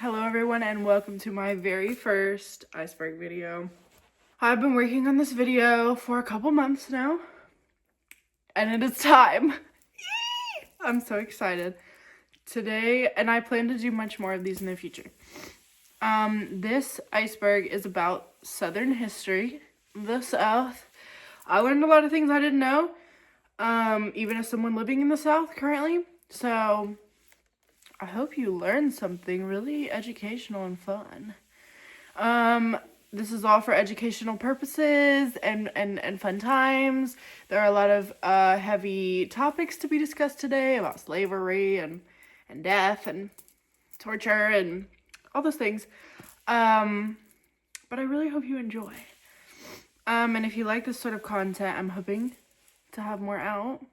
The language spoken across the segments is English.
Hello everyone and welcome to my very first iceberg video. I've been working on this video for a couple months now and it is time. I'm so excited today, and I plan to do much more of these in the future. This iceberg is about Southern history, the South. I learned a lot of things I didn't know, even as someone living in the South currently. So I hope you learned something really educational and fun. This is all for educational purposes and fun times. There are a lot of heavy topics to be discussed today about slavery and death and torture and all those things. But I really hope you enjoy. And if you like this sort of content, I'm hoping to have more out.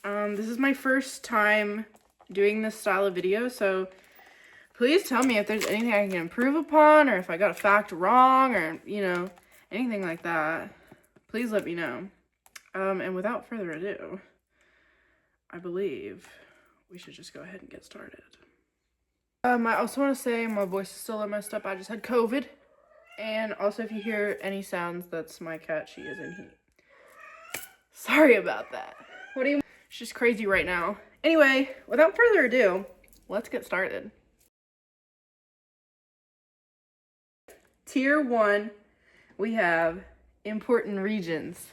This is my first time doing this style of video, so please tell me if there's anything I can improve upon, or if I got a fact wrong, or anything like that. Please let me know. And without further ado, I believe we should just go ahead and get started. I also want to say my voice is still messed up. I just had COVID, and also if you hear any sounds, that's my cat. She is in heat. Sorry about that. It's just crazy right now. Anyway, without further ado, let's get started. Tier 1, we have important regions.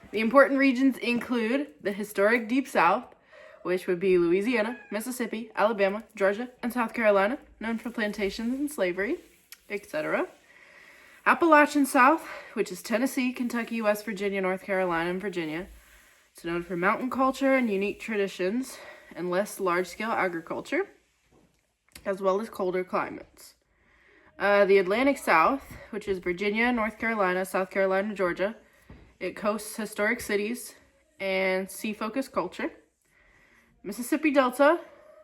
The important regions include the historic Deep South, which would be Louisiana, Mississippi, Alabama, Georgia, and South Carolina, known for plantations and slavery, etc. Appalachian South, which is Tennessee, Kentucky, West Virginia, North Carolina, and Virginia. It's known for mountain culture and unique traditions and less large-scale agriculture, as well as colder climates. The Atlantic South, which is Virginia, North Carolina, South Carolina, Georgia. It coasts historic cities and sea-focused culture. Mississippi Delta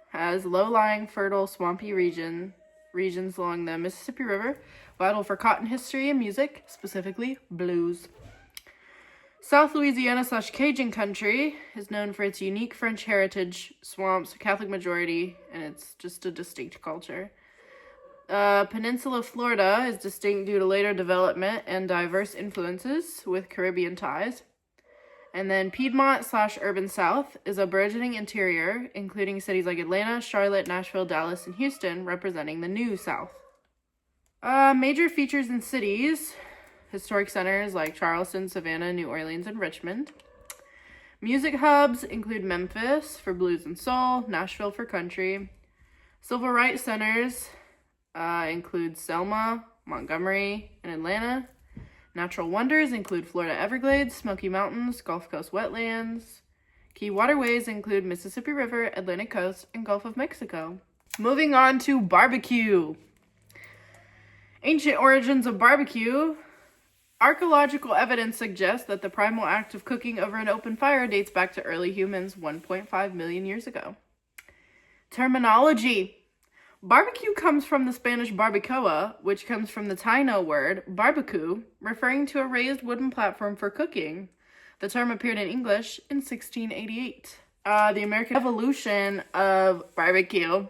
has low-lying, fertile, swampy regions along the Mississippi River, vital for cotton history and music, specifically blues. South Louisiana/Cajun country is known for its unique French heritage, swamps, Catholic majority, and it's just a distinct culture. Peninsula Florida is distinct due to later development and diverse influences with Caribbean ties. And then Piedmont/Urban South is a burgeoning interior, including cities like Atlanta, Charlotte, Nashville, Dallas, and Houston, representing the New South. Major features in cities: historic centers like Charleston, Savannah, New Orleans, and Richmond. Music hubs include Memphis for blues and soul, Nashville for country. Civil rights centers include Selma, Montgomery, and Atlanta. Natural wonders include Florida Everglades, Smoky Mountains, Gulf Coast wetlands. Key waterways include Mississippi River, Atlantic Coast, and Gulf of Mexico. Moving on to barbecue. Ancient origins of barbecue. Archaeological evidence suggests that the primal act of cooking over an open fire dates back to early humans 1.5 million years ago. Terminology. Barbecue comes from the Spanish barbacoa, which comes from the Taino word barbecue, referring to a raised wooden platform for cooking. The term appeared in English in 1688. The American evolution of barbecue.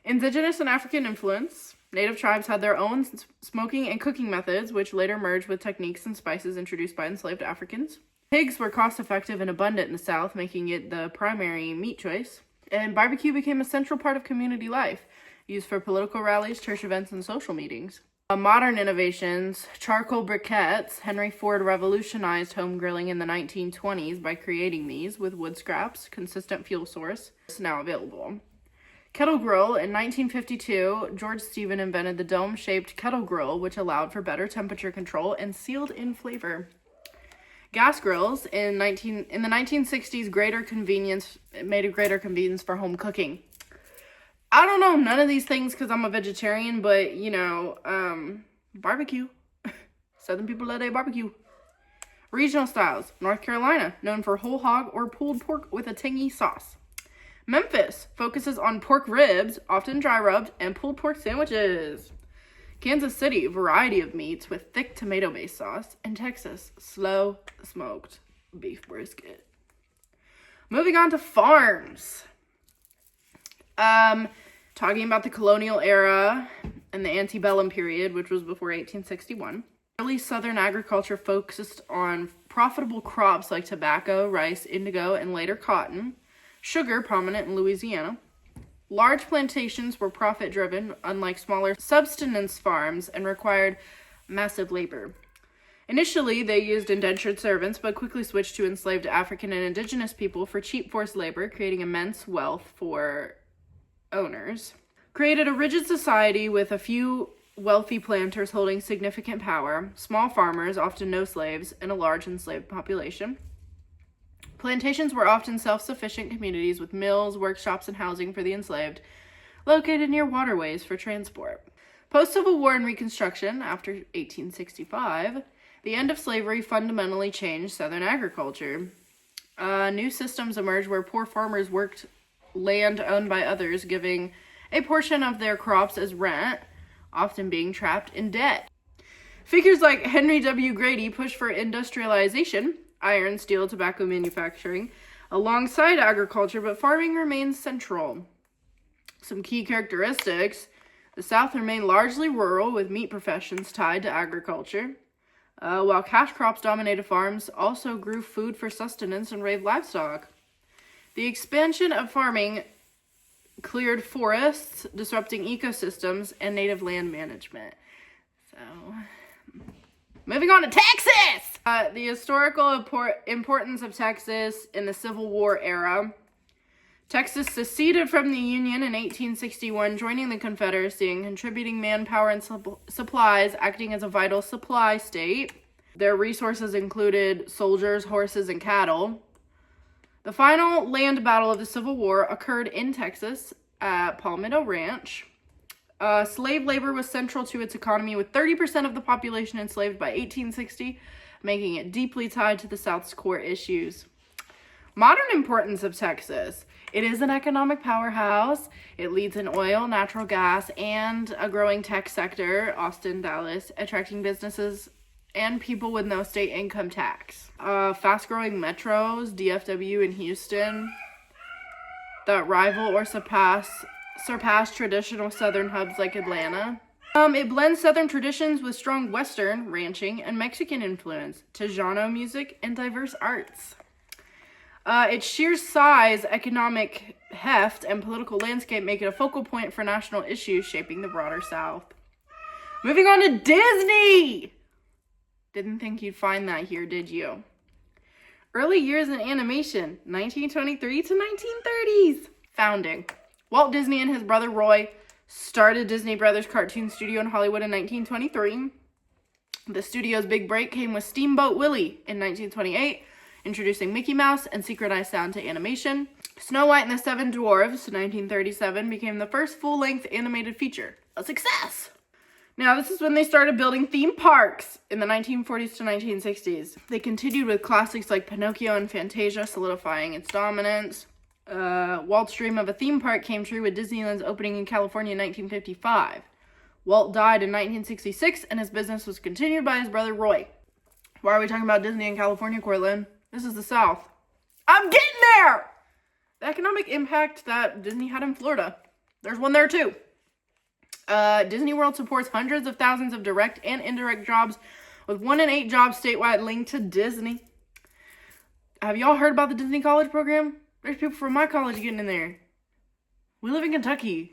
Indigenous and African influence. Native tribes had their own smoking and cooking methods, which later merged with techniques and spices introduced by enslaved Africans. Pigs were cost-effective and abundant in the South, making it the primary meat choice. And barbecue became a central part of community life, used for political rallies, church events, and social meetings. Modern innovations: charcoal briquettes. Henry Ford revolutionized home grilling in the 1920s by creating these with wood scraps, consistent fuel source. It's now available. Kettle grill. In 1952, George Stephen invented the dome-shaped kettle grill, which allowed for better temperature control and sealed-in flavor. Gas grills. In the 1960s, made a greater convenience for home cooking. I don't know none of these things because I'm a vegetarian, but, barbecue. Southern people love their barbecue. Regional styles. North Carolina, known for whole hog or pulled pork with a tangy sauce. Memphis focuses on pork ribs, often dry rubbed, and pulled pork sandwiches. Kansas City, variety of meats with thick tomato-based sauce. And Texas, slow smoked beef brisket. Moving on to farms. talking about the colonial era and the antebellum period, which was before 1861. Early Southern agriculture focused on profitable crops like tobacco, rice, indigo, and later cotton. Sugar, prominent in Louisiana. Large plantations were profit-driven, unlike smaller subsistence farms, and required massive labor. Initially, they used indentured servants, but quickly switched to enslaved African and indigenous people for cheap forced labor, creating immense wealth for owners. Created a rigid society with a few wealthy planters holding significant power, small farmers, often no slaves, and a large enslaved population. Plantations were often self-sufficient communities with mills, workshops, and housing for the enslaved, located near waterways for transport. Post-Civil War and Reconstruction, after 1865, the end of slavery fundamentally changed Southern agriculture. New systems emerged where poor farmers worked land owned by others, giving a portion of their crops as rent, often being trapped in debt. Figures like Henry W. Grady pushed for industrialization, iron, steel, tobacco manufacturing, alongside agriculture, but farming remains central. Some key characteristics: the South remained largely rural, with meat professions tied to agriculture, while cash crops dominated farms, also grew food for sustenance and raised livestock. The expansion of farming cleared forests, disrupting ecosystems and native land management. So, moving on to Texas! The historical importance of Texas in the Civil War era. Texas seceded from the Union in 1861, joining the Confederacy and contributing manpower and supplies, acting as a vital supply state. Their resources included soldiers, horses, and cattle. The final land battle of the Civil War occurred in Texas at Palmetto Ranch. Slave labor was central to its economy, with 30% of the population enslaved by 1860, making it deeply tied to the South's core issues. Modern importance of Texas. It is an economic powerhouse. It leads in oil, natural gas, and a growing tech sector, Austin, Dallas, attracting businesses and people with no state income tax. Fast-growing metros, DFW and Houston, that rival or surpass traditional southern hubs like Atlanta. It blends southern traditions with strong western, ranching, and Mexican influence, Tejano music, and diverse arts. Its sheer size, economic heft, and political landscape make it a focal point for national issues shaping the broader South. Moving on to Disney! Didn't think you'd find that here, did you? Early years in animation, 1923 to 1930s. Founding. Walt Disney and his brother Roy started Disney Brothers Cartoon Studio in Hollywood in 1923. The studio's big break came with Steamboat Willie in 1928, introducing Mickey Mouse and synchronized sound to animation. Snow White and the Seven Dwarfs, 1937, became the first full-length animated feature. A success! Now, this is when they started building theme parks in the 1940s to 1960s. They continued with classics like Pinocchio and Fantasia, solidifying its dominance. Walt's dream of a theme park came true with Disneyland's opening in California in 1955. Walt died in 1966, and his business was continued by his brother Roy. Why are we talking about Disney in California, Cortland? This is the South. I'm getting there! The economic impact that Disney had in Florida. There's one there, too. Disney World supports hundreds of thousands of direct and indirect jobs, with 1 in 8 jobs statewide linked to Disney. Have y'all heard about the Disney College program? There's people from my college getting in there. We live in Kentucky.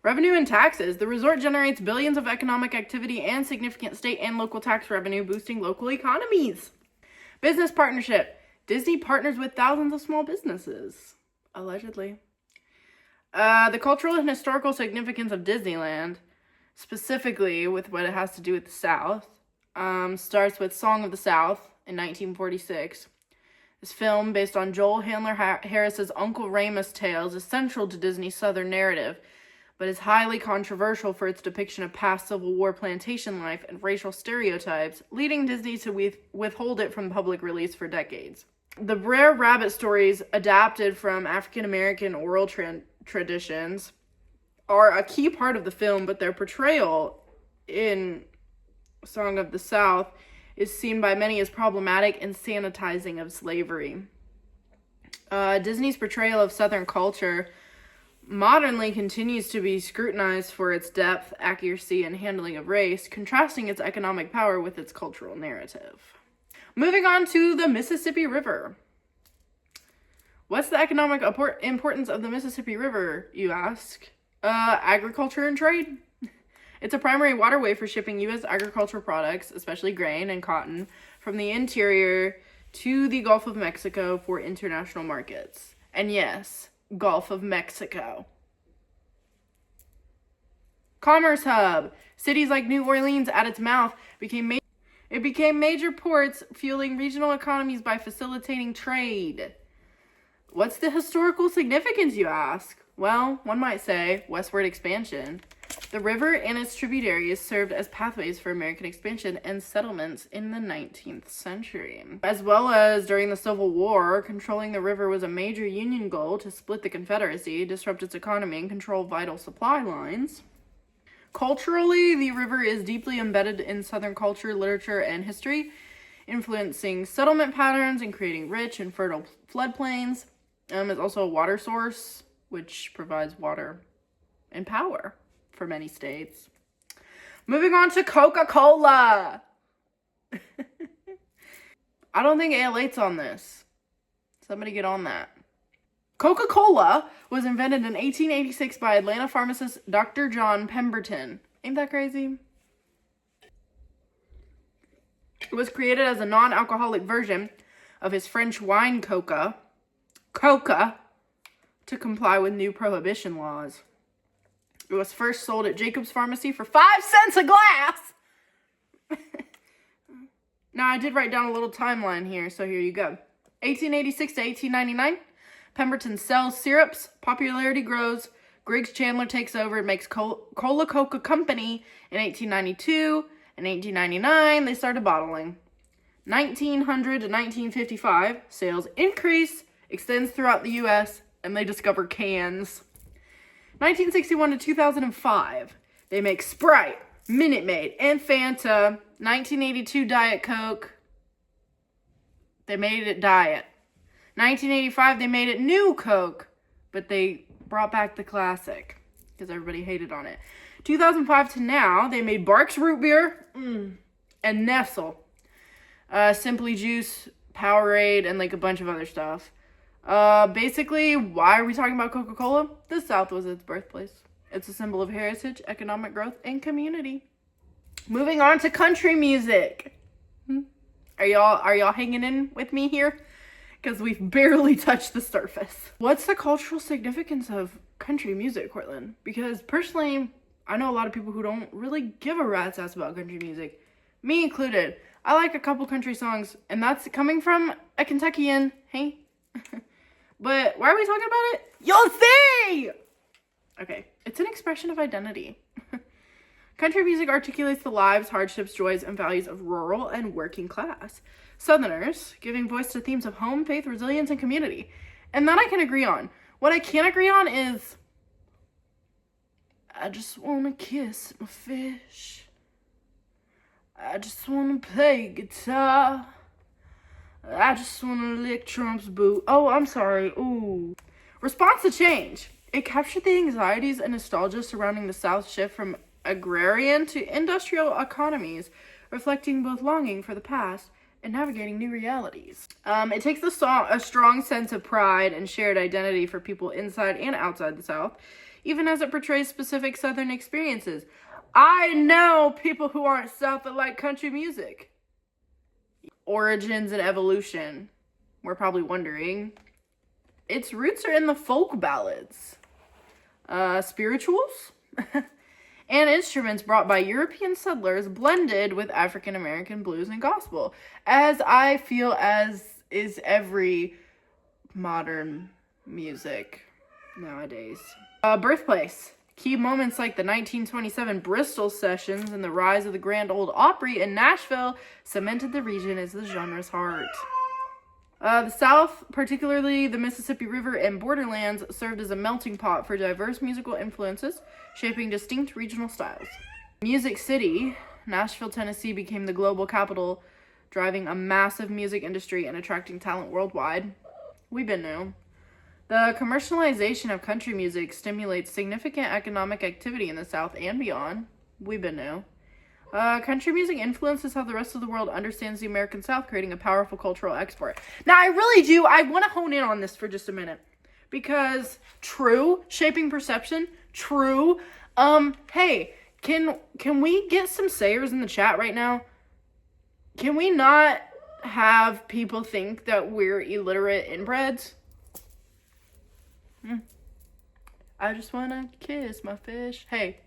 Revenue and taxes. The resort generates billions of economic activity and significant state and local tax revenue, boosting local economies. Business partnership. Disney partners with thousands of small businesses. Allegedly. The cultural and historical significance of Disneyland, specifically with what it has to do with the South, starts with Song of the South in 1946. This film, based on Joel Handler Harris's Uncle Remus tales, is central to Disney's Southern narrative, but is highly controversial for its depiction of past Civil War plantation life and racial stereotypes, leading Disney to withhold it from public release for decades. The Brer Rabbit stories, adapted from African-American oral traditions, are a key part of the film, but their portrayal in Song of the South is seen by many as problematic and sanitizing of slavery. Disney's portrayal of Southern culture modernly continues to be scrutinized for its depth, accuracy, and handling of race, contrasting its economic power with its cultural narrative. Moving on to the Mississippi River. What's the economic importance of the Mississippi River, you ask? Agriculture and trade. It's a primary waterway for shipping U.S. agricultural products, especially grain and cotton, from the interior to the Gulf of Mexico for international markets. And yes, Gulf of Mexico. Commerce hub. Cities like New Orleans at its mouth became major ports, fueling regional economies by facilitating trade. What's the historical significance, you ask? Well, one might say westward expansion. The river and its tributaries served as pathways for American expansion and settlements in the 19th century. As well as during the Civil War, controlling the river was a major Union goal to split the Confederacy, disrupt its economy, and control vital supply lines. Culturally, the river is deeply embedded in Southern culture, literature, and history, influencing settlement patterns and creating rich and fertile floodplains. It's also a water source, which provides water and power for many states. Moving on to Coca-Cola. I don't think ALA's on this. Somebody get on that. Coca-Cola was invented in 1886 by Atlanta pharmacist Dr. John Pemberton. Ain't that crazy? It was created as a non-alcoholic version of his French wine Coca, to comply with new prohibition laws. It was first sold at Jacob's Pharmacy for 5 cents a glass. Now, I did write down a little timeline here, so here you go. 1886 to 1899, Pemberton sells syrups, popularity grows, Griggs Chandler takes over and makes Cola Coca Company in 1892. In 1899, they started bottling. 1900 to 1955, sales increase, extends throughout the U.S., and they discover cans. 1961 to 2005, they make Sprite, Minute Maid, and Fanta. 1982, Diet Coke. They made it Diet. 1985, they made it New Coke, but they brought back the classic because everybody hated on it. 2005 to now, they made Barks Root Beer and Nestle. Simply Juice, Powerade, and like a bunch of other stuff. Basically, why are we talking about Coca-Cola? The South was its birthplace. It's a symbol of heritage, economic growth, and community. Moving on to country music. Are y'all hanging in with me here? Because we've barely touched the surface. What's the cultural significance of country music, Cortland? Because personally, I know a lot of people who don't really give a rat's ass about country music. Me included. I like a couple country songs, and that's coming from a Kentuckian. Hey. But why are we talking about it? You'll see! Okay, it's an expression of identity. Country music articulates the lives, hardships, joys, and values of rural and working class Southerners, giving voice to themes of home, faith, resilience, and community. And that I can agree on. What I can't agree on is, I just wanna kiss my fish. I just wanna play guitar. I just wanna lick Trump's boot. Oh, I'm sorry. Ooh. Response to change. It captured the anxieties and nostalgia surrounding the South's shift from agrarian to industrial economies, reflecting both longing for the past and navigating new realities. It takes a strong sense of pride and shared identity for people inside and outside the South, even as it portrays specific Southern experiences. I know people who aren't South that like country music. Origins and evolution. We're probably wondering. Its roots are in the folk ballads, spirituals, and instruments brought by European settlers blended with African American blues and gospel, as I feel as is every modern music nowadays. Birthplace. Key moments like the 1927 Bristol Sessions and the rise of the Grand Ole Opry in Nashville cemented the region as the genre's heart. The South, particularly the Mississippi River and borderlands, served as a melting pot for diverse musical influences, shaping distinct regional styles. Music City, Nashville, Tennessee became the global capital, driving a massive music industry and attracting talent worldwide. We've been new. The commercialization of country music stimulates significant economic activity in the South and beyond. We've been new. Country music influences how the rest of the world understands the American South, creating a powerful cultural export. Now, I want to hone in on this for just a minute. Because, true, shaping perception, true. Hey, can we get some sayers in the chat right now? Can we not have people think that we're illiterate inbreds? I just want to kiss my fish. Hey.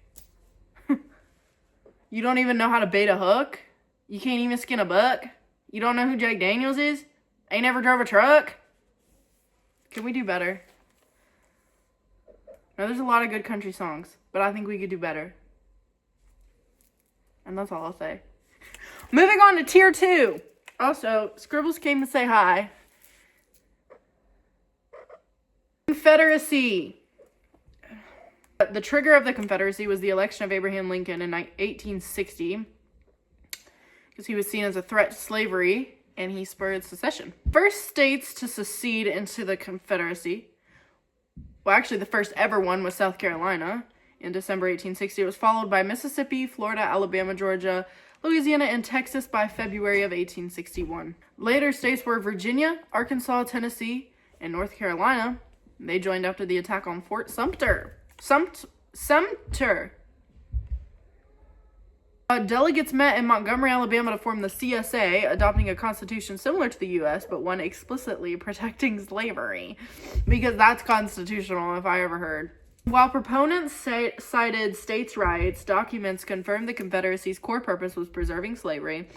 You don't even know how to bait a hook? You can't even skin a buck? You don't know who Jack Daniels is? Ain't never drove a truck? Can we do better? Now, there's a lot of good country songs, but I think we could do better. And that's all I'll say. Moving on to tier 2. Also, Scribbles came to say hi. Confederacy. The trigger of the Confederacy was the election of Abraham Lincoln in 1860 because he was seen as a threat to slavery, and he spurred secession. First states to secede into the Confederacy, well, actually, the first ever one was South Carolina in December 1860. It was followed by Mississippi, Florida, Alabama, Georgia, Louisiana, and Texas by February of 1861. Later states were Virginia, Arkansas, Tennessee, and North Carolina. They joined after the attack on Fort Sumter. Sumter. Delegates met in Montgomery, Alabama to form the CSA, adopting a constitution similar to the U.S., but one explicitly protecting slavery. Because that's constitutional, if I ever heard. While proponents cited states' rights, documents confirmed the Confederacy's core purpose was preserving slavery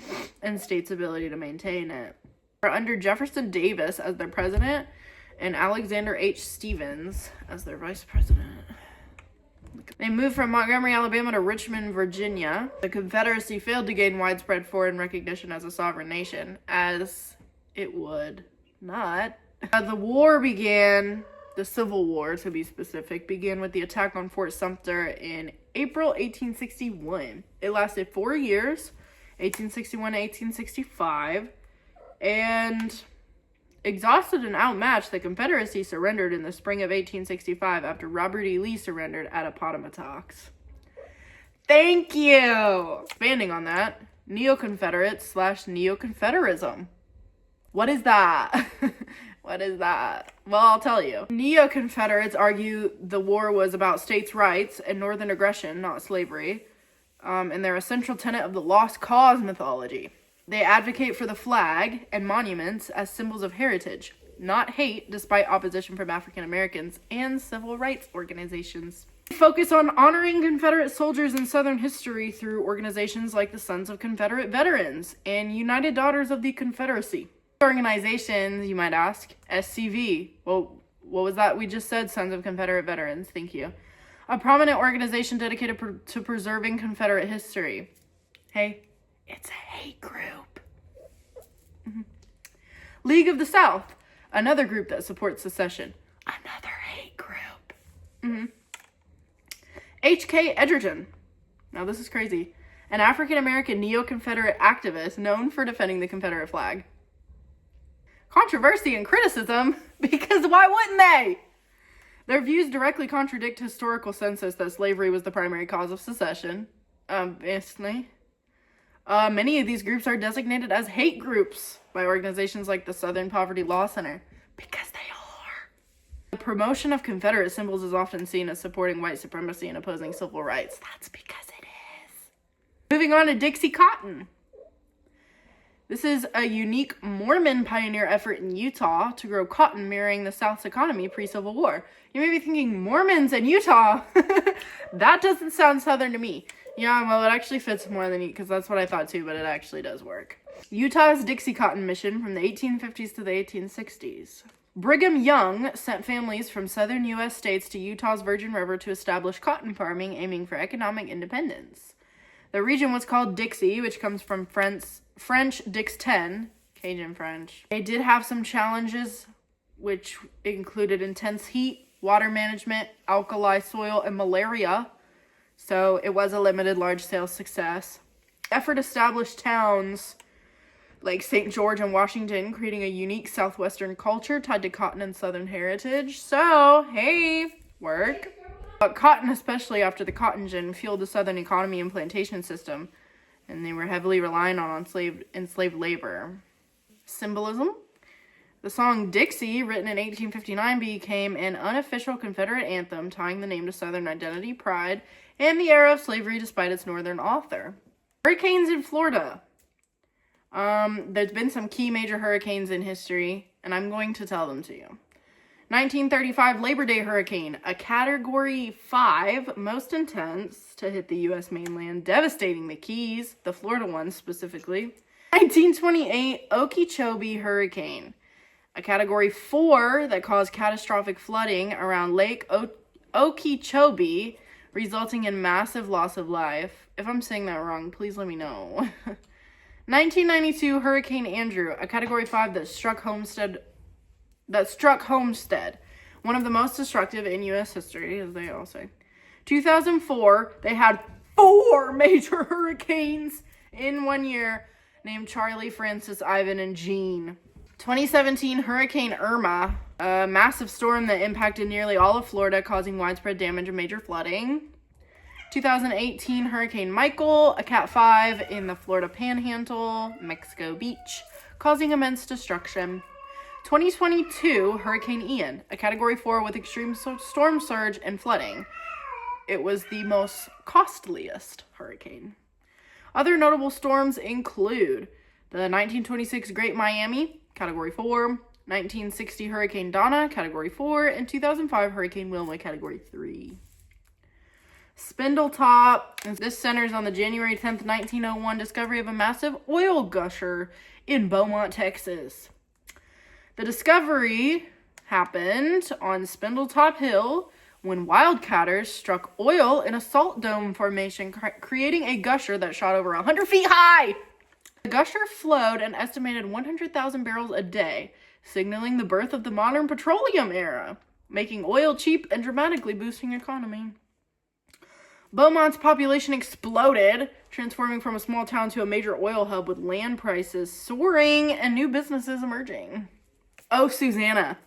and states' ability to maintain it. Under Jefferson Davis as their president and Alexander H. Stephens as their vice president. They moved from Montgomery, Alabama to Richmond, Virginia. The Confederacy failed to gain widespread foreign recognition as a sovereign nation, as it would not. The war began, the Civil War to be specific, began with the attack on Fort Sumter in April 1861. It lasted 4 years, 1861 to 1865, and exhausted and outmatched, the Confederacy surrendered in the spring of 1865 after Robert E. Lee surrendered at Appomattox. Thank you! Expanding on that, Neo-Confederates / Neo-Confederism. What is that? What is that? Well, I'll tell you. Neo-Confederates argue the war was about states' rights and northern aggression, not slavery, and they're a central tenet of the Lost Cause mythology. They advocate for the flag and monuments as symbols of heritage, not hate, despite opposition from African Americans and civil rights organizations. They focus on honoring Confederate soldiers in Southern history through organizations like the Sons of Confederate Veterans and United Daughters of the Confederacy. Organizations, you might ask, SCV. Well, what was that we just said? Sons of Confederate Veterans. Thank you. A prominent organization dedicated to preserving Confederate history. Hey, it's a hate group. League of the South, another group that supports secession. Another hate group. H.K. Edgerton. Now this is crazy. An African-American neo-Confederate activist known for defending the Confederate flag. Controversy and criticism, because why wouldn't they? Their views directly contradict historical census that slavery was the primary cause of secession. Obviously. Many of these groups are designated as hate groups by organizations like the Southern Poverty Law Center, because they are. The promotion of Confederate symbols is often seen as supporting white supremacy and opposing civil rights. That's because it is. Moving on to Dixie Cotton. This is a unique Mormon pioneer effort in Utah to grow cotton, mirroring the South's economy pre-Civil War. You may be thinking, Mormons in Utah? That doesn't sound Southern to me. Yeah, well, it actually fits more than because that's what I thought too, but it actually does work. Utah's Dixie Cotton Mission from the 1850s to the 1860s. Brigham Young sent families from southern U.S. states to Utah's Virgin River to establish cotton farming, aiming for economic independence. The region was called Dixie, which comes from French Dix-ten, Cajun French. They did have some challenges, which included intense heat, water management, alkali soil, and malaria. So it was a limited large-scale success. The effort established towns like St. George and Washington, creating a unique Southwestern culture tied to cotton and Southern heritage. So, hey, work. Cotton, especially after the cotton gin, fueled the Southern economy and plantation system, and they were heavily reliant on enslaved labor. Symbolism. The song Dixie, written in 1859, became an unofficial Confederate anthem, tying the name to Southern identity, pride, and the era of slavery despite its northern author. Hurricanes in Florida. There's been some key major hurricanes in history, and I'm going to tell them to you. 1935 Labor Day hurricane, a Category 5, most intense to hit the U.S. mainland, devastating the Keys, the Florida ones specifically. 1928 Okeechobee hurricane, a Category 4 that caused catastrophic flooding around Lake Okeechobee, resulting in massive loss of life. If I'm saying that wrong, please let me know. 1992 Hurricane Andrew, a Category 5 that struck Homestead, one of the most destructive in U.S. history, as they all say. 2004, they had 4 major hurricanes in 1 year, named Charlie, Francis, Ivan, and Jean. 2017 Hurricane Irma, a massive storm that impacted nearly all of Florida, causing widespread damage and major flooding. 2018 Hurricane Michael, a Cat 5 in the Florida Panhandle, Mexico Beach, causing immense destruction. 2022 Hurricane Ian, a Category 4 with extreme storm surge and flooding. It was the most costliest hurricane. Other notable storms include the 1926 Great Miami, Category 4, 1960 Hurricane Donna, Category 4, and 2005 Hurricane Wilma, Category 3. Spindletop. This centers on the January 10th, 1901 discovery of a massive oil gusher in Beaumont, Texas. The discovery happened on Spindletop Hill when wildcatters struck oil in a salt dome formation, creating a gusher that shot over 100 feet high. The gusher flowed an estimated 100,000 barrels a day, signaling the birth of the modern petroleum era, making oil cheap and dramatically boosting the economy. Beaumont's population exploded, transforming from a small town to a major oil hub with land prices soaring and new businesses emerging. Oh, Susanna.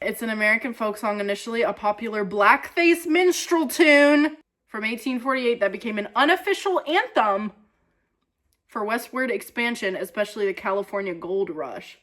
It's an American folk song, initially a popular blackface minstrel tune from 1848 that became an unofficial anthem for westward expansion, especially the California Gold Rush.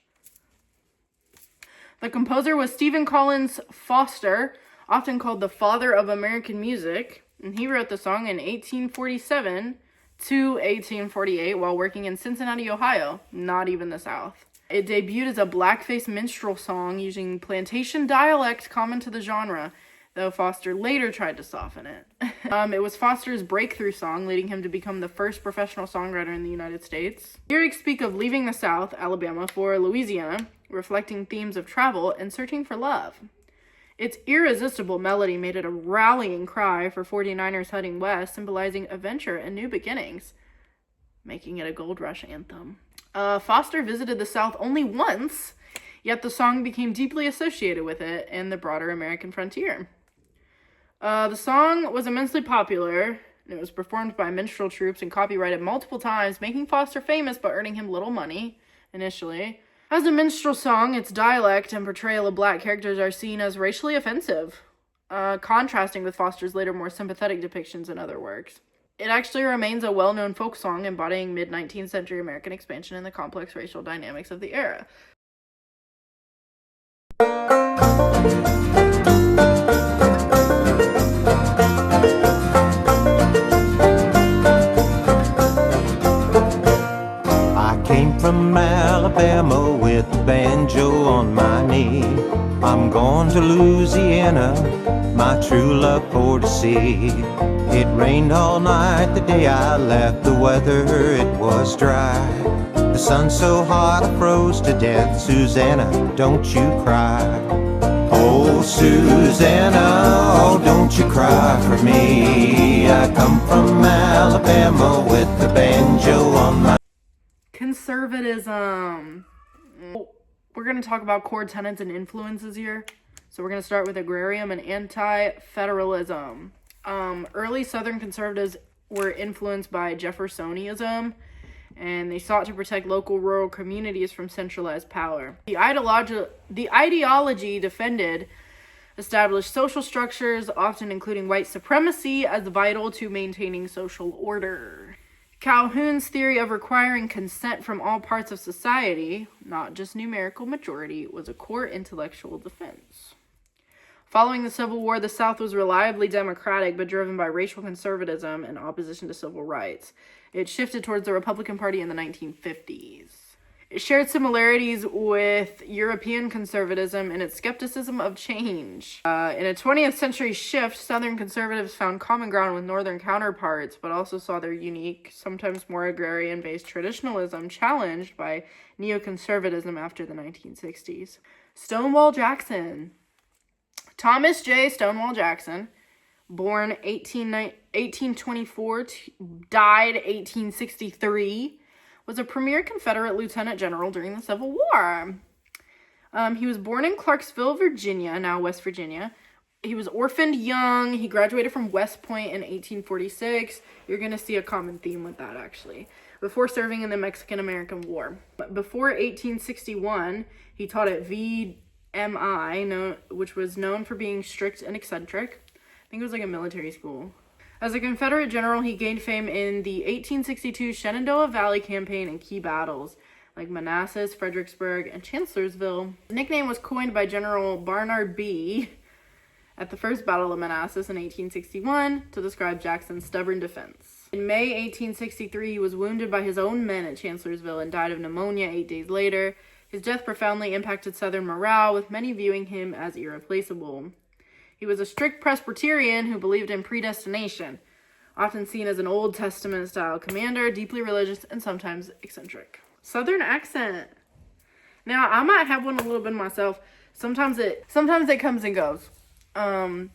The composer was Stephen Collins Foster, often called the father of American music, and he wrote the song in 1847 to 1848 while working in Cincinnati, Ohio, not even the South. It debuted as a blackface minstrel song using plantation dialect common to the genre, though Foster later tried to soften it. It was Foster's breakthrough song, leading him to become the first professional songwriter in the United States. Lyrics speak of leaving the South, Alabama, for Louisiana, reflecting themes of travel and searching for love. Its irresistible melody made it a rallying cry for 49ers heading west, symbolizing adventure and new beginnings, making it a gold rush anthem. Foster visited the South only once, yet the song became deeply associated with it and the broader American frontier. The song was immensely popular, and it was performed by minstrel troops and copyrighted multiple times, making Foster famous but earning him little money initially. As a minstrel song, its dialect and portrayal of black characters are seen as racially offensive, contrasting with Foster's later more sympathetic depictions in other works. It actually remains a well-known folk song embodying mid-19th century American expansion and the complex racial dynamics of the era. I came from Alabama with a banjo on my knee. I'm going to Louisiana, my true love for to see. It rained all night the day I left, the weather it was dry. The sun so hot I froze to death, Susanna, don't you cry. Oh, Susanna, oh, don't you cry for me. I come from Alabama with the banjo on my... Conservatism. We're going to talk about core tenets and influences here. So we're going to start with agrarian and anti-federalism. Early Southern conservatives were influenced by Jeffersonianism and they sought to protect local rural communities from centralized power. The ideology defended established social structures, often including white supremacy, as vital to maintaining social order. Calhoun's theory of requiring consent from all parts of society, not just numerical majority, was a core intellectual defense. Following the Civil War, the South was reliably Democratic, but driven by racial conservatism and opposition to civil rights. It shifted towards the Republican Party in the 1950s. It shared similarities with European conservatism and its skepticism of change. In a 20th century shift, Southern conservatives found common ground with Northern counterparts, but also saw their unique, sometimes more agrarian-based traditionalism challenged by neoconservatism after the 1960s. Stonewall Jackson. Thomas J. Stonewall Jackson, born 1824, died 1863, was a premier Confederate lieutenant general during the Civil War. He was born in Clarksville, Virginia, now West Virginia. He was orphaned young. He graduated from West Point in 1846. You're going to see a common theme with that, actually. Before serving in the Mexican-American War. Before 1861, he taught at VMI, which was known for being strict and eccentric. I think it was like a military school. As a Confederate general, he gained fame in the 1862 Shenandoah Valley Campaign and key battles like Manassas, Fredericksburg, and Chancellorsville. His nickname was coined by General Barnard B. at the First Battle of Manassas in 1861 to describe Jackson's stubborn defense. In May 1863, he was wounded by his own men at Chancellorsville and died of pneumonia 8 days later. His death profoundly impacted Southern morale, with many viewing him as irreplaceable. He was a strict Presbyterian who believed in predestination, often seen as an Old Testament-style commander, deeply religious and sometimes eccentric. Southern accent. Now, I might have one a little bit myself. Sometimes it comes and goes. But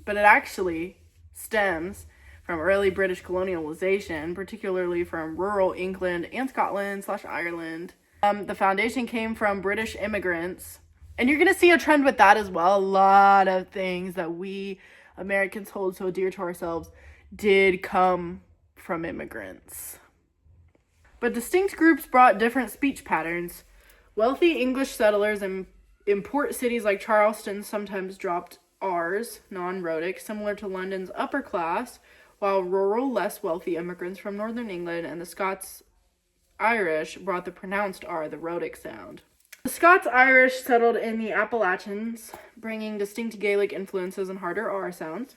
it actually stems from early British colonialization, particularly from rural England and Scotland/Ireland. The foundation came from British immigrants. And you're going to see a trend with that as well. A lot of things that we Americans hold so dear to ourselves did come from immigrants. But distinct groups brought different speech patterns. Wealthy English settlers in port cities like Charleston sometimes dropped R's, non-rhotic, similar to London's upper class, while rural, less wealthy immigrants from northern England and the Scots-Irish brought the pronounced R, the rhotic sound. The Scots-Irish settled in the Appalachians, bringing distinct Gaelic influences and harder R sounds.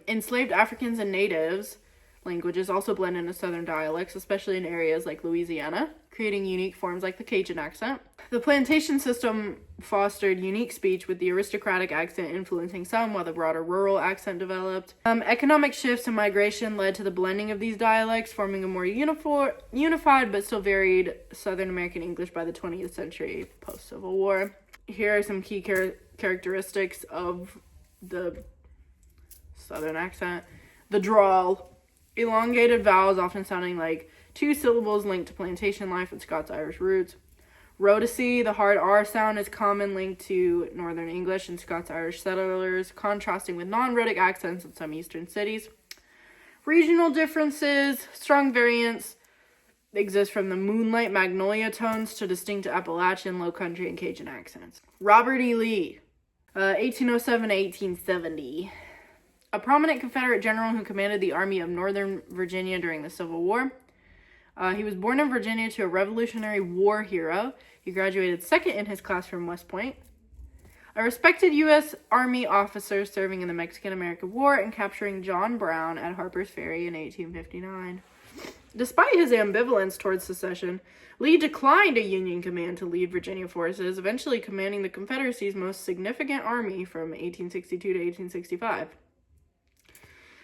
Enslaved Africans and natives languages also blend into Southern dialects, especially in areas like Louisiana, creating unique forms like the Cajun accent. The plantation system fostered unique speech, with the aristocratic accent influencing some, while the broader rural accent developed. Economic shifts and migration led to the blending of these dialects, forming a more unified but still varied Southern American English by the 20th century, post-Civil War. Here are some key characteristics of the Southern accent. The drawl. Elongated vowels, often sounding like two syllables linked to plantation life and Scots-Irish roots. Rhoticity, the hard R sound, is common linked to Northern English and Scots-Irish settlers, contrasting with non-rhotic accents in some eastern cities. Regional differences, strong variants exist from the moonlight magnolia tones to distinct Appalachian, Low Country, and Cajun accents. Robert E. Lee, 1807 to 1870. A prominent Confederate general who commanded the Army of Northern Virginia during the Civil War. He was born in Virginia to a Revolutionary War hero. He graduated second in his class from West Point. A respected U.S. Army officer serving in the Mexican-American War and capturing John Brown at Harper's Ferry in 1859. Despite his ambivalence towards secession, Lee declined a Union command to lead Virginia forces, eventually commanding the Confederacy's most significant army from 1862 to 1865.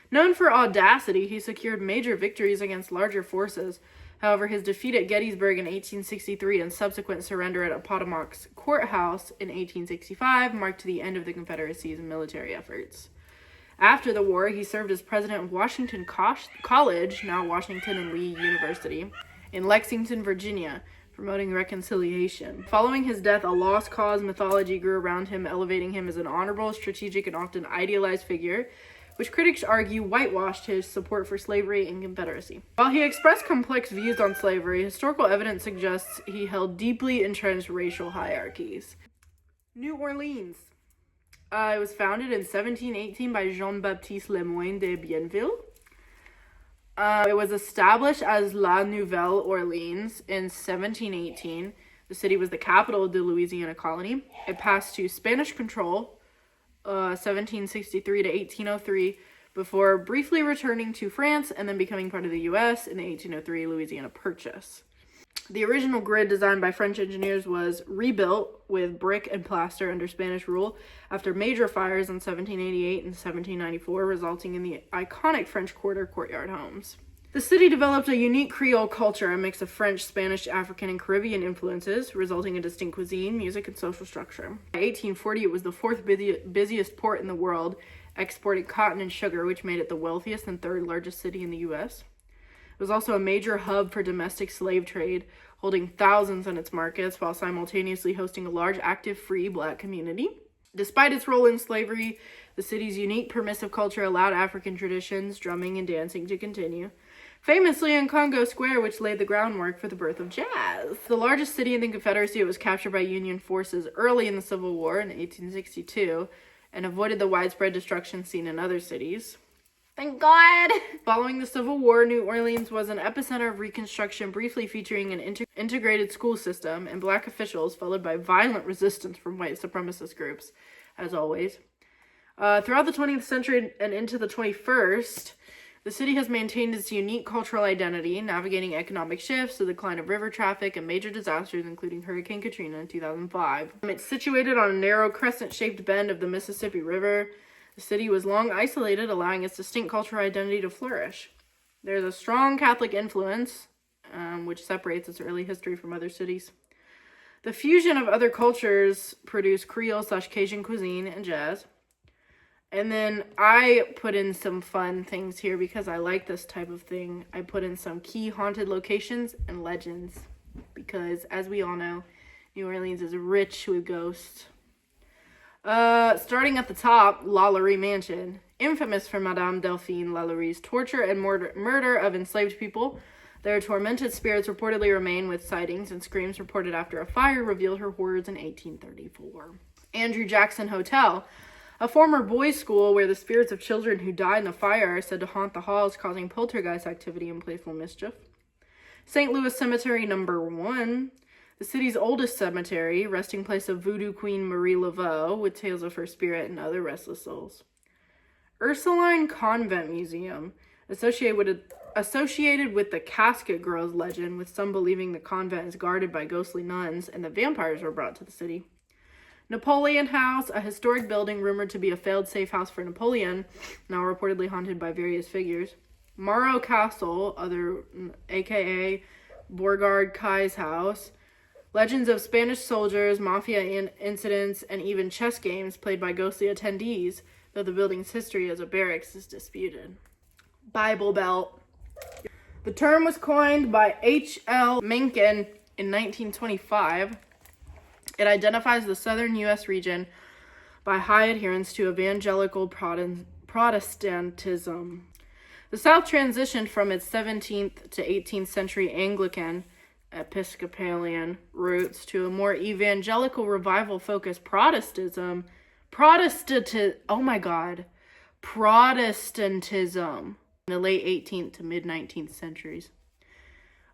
Known for audacity, he secured major victories against larger forces. However, his defeat at Gettysburg in 1863 and subsequent surrender at Appomattox Courthouse in 1865 marked the end of the Confederacy's military efforts. After the war, he served as president of Washington College, now Washington and Lee University, in Lexington, Virginia, promoting reconciliation. Following his death, a lost cause mythology grew around him, elevating him as an honorable, strategic, and often idealized figure, which critics argue whitewashed his support for slavery and Confederacy. While he expressed complex views on slavery, historical evidence suggests he held deeply entrenched racial hierarchies. New Orleans. It was founded in 1718 by Jean-Baptiste Lemoyne de Bienville. It was established as La Nouvelle Orleans in 1718. The city was the capital of the Louisiana colony. It passed to Spanish control 1763 to 1803 before briefly returning to France and then becoming part of the U.S. in the 1803 Louisiana Purchase. The original grid designed by French engineers was rebuilt with brick and plaster under Spanish rule after major fires in 1788 and 1794, resulting in the iconic French Quarter courtyard homes. The city developed a unique Creole culture, a mix of French, Spanish, African, and Caribbean influences, resulting in distinct cuisine, music, and social structure. By 1840, it was the fourth busiest port in the world, exporting cotton and sugar, which made it the wealthiest and third largest city in the U.S. It was also a major hub for domestic slave trade, holding thousands in its markets while simultaneously hosting a large, active, free black community. Despite its role in slavery, the city's unique permissive culture allowed African traditions, drumming, and dancing to continue. Famously in Congo Square, which laid the groundwork for the birth of jazz. The largest city in the Confederacy, it was captured by Union forces early in the Civil War in 1862 and avoided the widespread destruction seen in other cities. Thank God! Following the Civil War, New Orleans was an epicenter of Reconstruction, briefly featuring an integrated school system and black officials, followed by violent resistance from white supremacist groups, as always. Throughout the 20th century and into the 21st, the city has maintained its unique cultural identity, navigating economic shifts, the decline of river traffic, and major disasters, including Hurricane Katrina in 2005. It's situated on a narrow crescent-shaped bend of the Mississippi River. The city was long isolated, allowing its distinct cultural identity to flourish. There's a strong Catholic influence, which separates its early history from other cities. The fusion of other cultures produced Creole/Cajun cuisine and jazz. And then I put in some fun things here because I like this type of thing. I put in some key haunted locations and legends because, as we all know, New Orleans is rich with ghosts. Starting at the top, Lalaurie Mansion. Infamous for Madame Delphine Lalaurie's torture and murder of enslaved people, their tormented spirits reportedly remain, with sightings and screams reported after a fire revealed her horrors in 1834. Andrew Jackson Hotel. A former boys' school where the spirits of children who died in a fire are said to haunt the halls, causing poltergeist activity and playful mischief. St. Louis Cemetery No. 1, the city's oldest cemetery, resting place of Voodoo Queen Marie Laveau, with tales of her spirit and other restless souls. Ursuline Convent Museum, associated with the Casket Girls legend, with some believing the convent is guarded by ghostly nuns and that vampires were brought to the city. Napoleon House, a historic building rumored to be a failed safe house for Napoleon, now reportedly haunted by various figures. Morrow Castle, aka Beauregard Kai's house. Legends of Spanish soldiers, mafia incidents, and even chess games played by ghostly attendees, though the building's history as a barracks is disputed. Bible Belt. The term was coined by H.L. Mencken in 1925. It identifies the southern U.S. region by high adherence to evangelical Protestantism. The South transitioned from its 17th to 18th century Anglican, Episcopalian roots to a more evangelical revival-focused Protestantism in the late 18th to mid-19th centuries.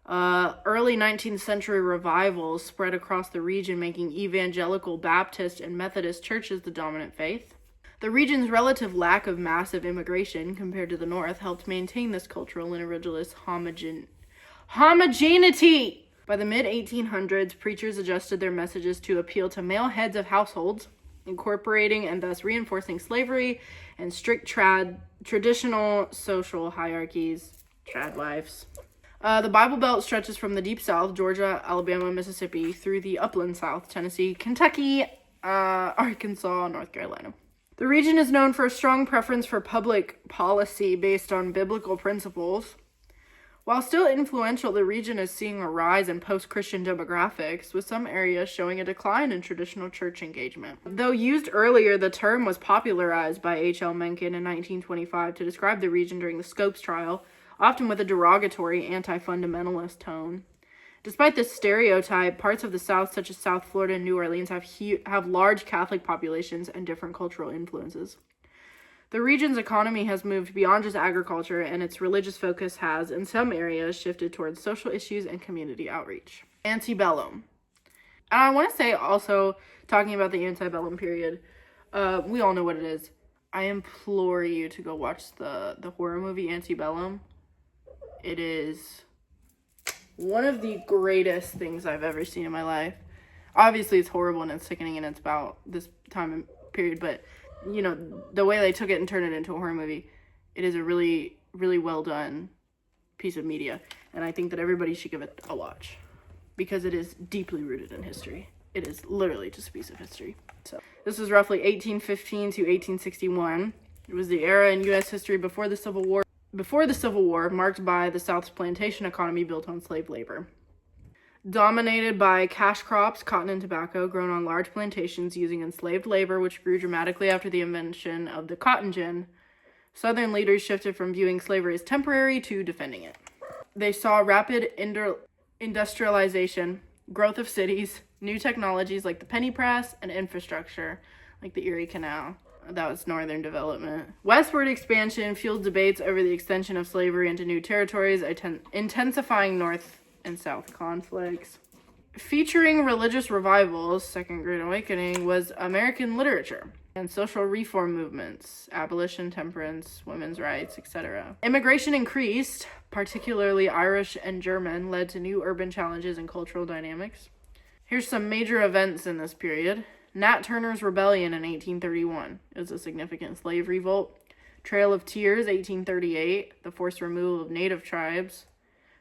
Early 19th century revivals spread across the region, making evangelical Baptist and Methodist churches the dominant faith. The region's relative lack of massive immigration compared to the North helped maintain this cultural and religious homogeneity. By the mid-1800s, preachers adjusted their messages to appeal to male heads of households, incorporating and thus reinforcing slavery and strict traditional social hierarchies, trad wives. The Bible Belt stretches from the Deep South, Georgia, Alabama, Mississippi, through the Upland South, Tennessee, Kentucky, Arkansas, North Carolina. The region is known for a strong preference for public policy based on biblical principles. While still influential, the region is seeing a rise in post-Christian demographics, with some areas showing a decline in traditional church engagement. Though used earlier, the term was popularized by H.L. Mencken in 1925 to describe the region during the Scopes trial, often with a derogatory anti-fundamentalist tone. Despite this stereotype, parts of the South, such as South Florida and New Orleans, have large Catholic populations and different cultural influences. The region's economy has moved beyond just agriculture, and its religious focus has, in some areas, shifted towards social issues and community outreach. Antebellum. And I want to say also, talking about the antebellum period, we all know what it is. I implore you to go watch the horror movie Antebellum. It is one of the greatest things I've ever seen in my life. Obviously, it's horrible and it's sickening and it's about this time period, but you know, the way they took it and turned it into a horror movie, it is a really, really well done piece of media. And I think that everybody should give it a watch because it is deeply rooted in history. It is literally just a piece of history. So this was roughly 1815 to 1861. It was the era in U.S. history before the Civil War, marked by the South's plantation economy built on slave labor. Dominated by cash crops, cotton and tobacco, grown on large plantations using enslaved labor, which grew dramatically after the invention of the cotton gin, Southern leaders shifted from viewing slavery as temporary to defending it. They saw rapid industrialization, growth of cities, new technologies like the penny press, and infrastructure like the Erie Canal. That was Northern development. Westward expansion fueled debates over the extension of slavery into new territories, intensifying North and South conflicts. Featuring religious revivals, Second Great Awakening, was American literature and social reform movements, abolition, temperance, women's rights, etc. Immigration increased, particularly Irish and German, led to new urban challenges and cultural dynamics. Here's some major events in this period. Nat Turner's Rebellion in 1831 is a significant slave revolt. Trail of Tears, 1838, the forced removal of native tribes.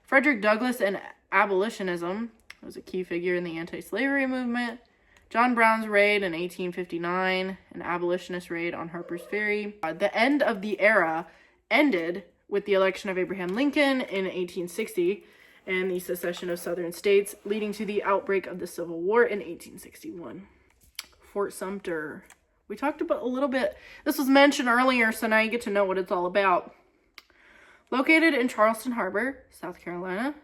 Frederick Douglass and abolitionism was a key figure in the anti-slavery movement. John Brown's raid in 1859, an abolitionist raid on Harper's Ferry. The end of the era ended with the election of Abraham Lincoln in 1860 and the secession of Southern states, leading to the outbreak of the Civil War in 1861. Fort Sumter. We talked about a little bit. This was mentioned earlier, so now you get to know what it's all about. Located in Charleston Harbor, South Carolina,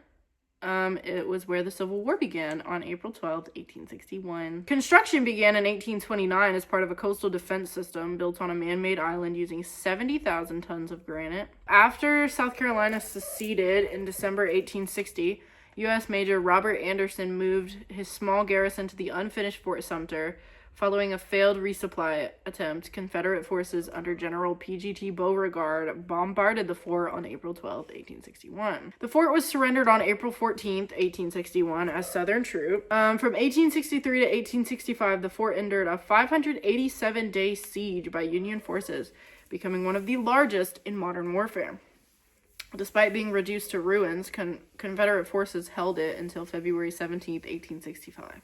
it was where the Civil War began on April 12, 1861. Construction began in 1829 as part of a coastal defense system built on a man-made island using 70,000 tons of granite. After South Carolina seceded in December 1860, U.S. Major Robert Anderson moved his small garrison to the unfinished Fort Sumter. Following a failed resupply attempt, Confederate forces under General P.G.T. Beauregard bombarded the fort on April 12, 1861. The fort was surrendered on April 14, 1861, as Southern troops. From 1863 to 1865, the fort endured a 587-day siege by Union forces, becoming one of the largest in modern warfare. Despite being reduced to ruins, Confederate forces held it until February 17, 1865.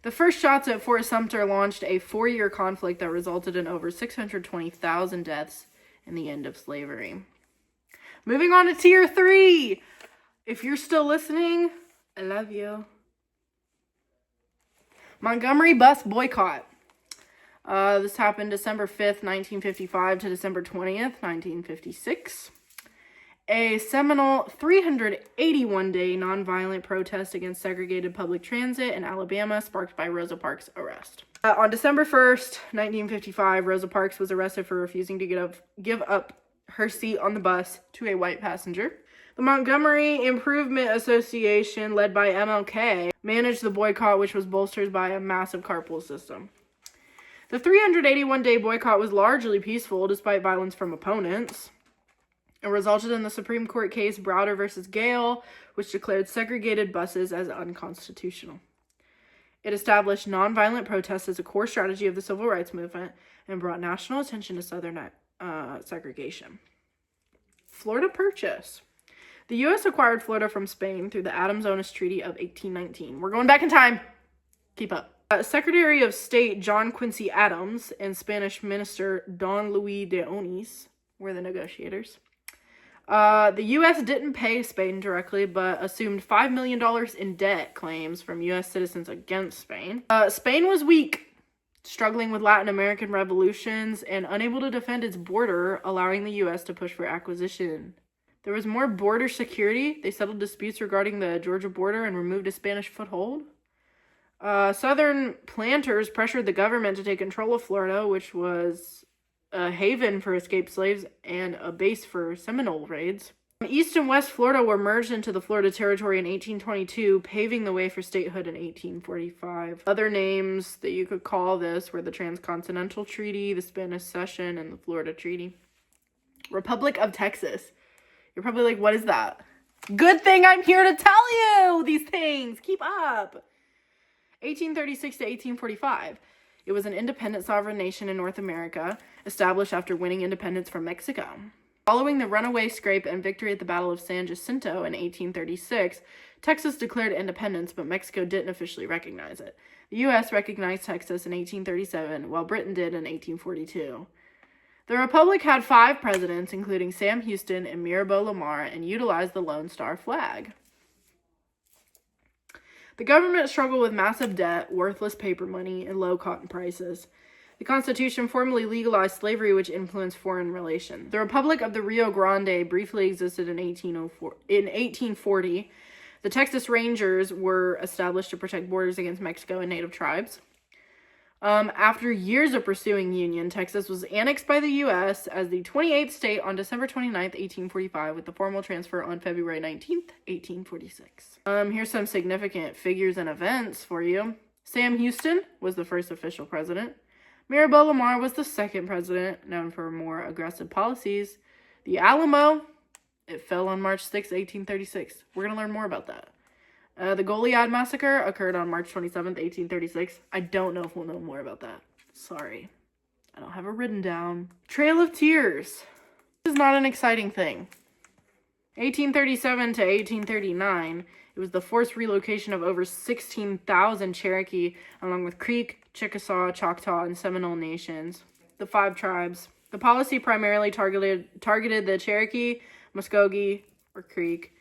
The first shots at Fort Sumter launched a 4-year conflict that resulted in over 620,000 deaths and the end of slavery. Moving on to Tier 3. If you're still listening, I love you. Montgomery bus boycott. This happened December 5th, 1955 to December 20th, 1956. A seminal 381-day nonviolent protest against segregated public transit in Alabama, sparked by Rosa Parks' arrest. On December 1st, 1955, Rosa Parks was arrested for refusing to give up her seat on the bus to a white passenger. The Montgomery Improvement Association, led by MLK, managed the boycott, which was bolstered by a massive carpool system. The 381-day boycott was largely peaceful, despite violence from opponents. It resulted in the Supreme Court case Browder v. Gale, which declared segregated buses as unconstitutional. It established nonviolent protests as a core strategy of the civil rights movement and brought national attention to Southern segregation. Florida Purchase. The U.S. acquired Florida from Spain through the Adams-Onis Treaty of 1819. We're going back in time. Keep up. Secretary of State John Quincy Adams and Spanish Minister Don Luis de Onis were the negotiators. The U.S. didn't pay Spain directly, but assumed $5 million in debt claims from U.S. citizens against Spain. Spain was weak, struggling with Latin American revolutions and unable to defend its border, allowing the U.S. to push for acquisition. There was more border security. They settled disputes regarding the Georgia border and removed a Spanish foothold. Southern planters pressured the government to take control of Florida, which was a haven for escaped slaves and a base for Seminole raids. East and West Florida were merged into the Florida Territory in 1822, paving the way for statehood in 1845. Other names that you could call this were the Transcontinental Treaty, the Spanish Cession, and the Florida Treaty. Republic of Texas. You're probably like, what is that? Good thing I'm here to tell you these things. Keep up. 1836 to 1845. It was an independent sovereign nation in North America, established after winning independence from Mexico. Following the runaway scrape and victory at the Battle of San Jacinto in 1836, Texas declared independence, but Mexico didn't officially recognize it. The U.S. recognized Texas in 1837, while Britain did in 1842. The Republic had 5 presidents, including Sam Houston and Mirabeau Lamar, and utilized the Lone Star flag. The government struggled with massive debt, worthless paper money, and low cotton prices. The Constitution formally legalized slavery, which influenced foreign relations. The Republic of the Rio Grande briefly existed in 1840. The Texas Rangers were established to protect borders against Mexico and native tribes. After years of pursuing union, Texas was annexed by the U.S. as the 28th state on December 29th, 1845, with the formal transfer on February 19th, 1846. Here's some significant figures and events for you. Sam Houston was the first official president. Mirabeau Lamar was the second president, known for more aggressive policies. The Alamo, it fell on March 6, 1836. We're going to learn more about that. The Goliad Massacre occurred on March 27th, 1836. I don't know if we'll know more about that. Sorry. I don't have it written down. Trail of Tears. This is not an exciting thing. 1837 to 1839, it was the forced relocation of over 16,000 Cherokee, along with Creek, Chickasaw, Choctaw, and Seminole nations. The 5 tribes. The policy primarily targeted the Cherokee, Muskogee, or Creek,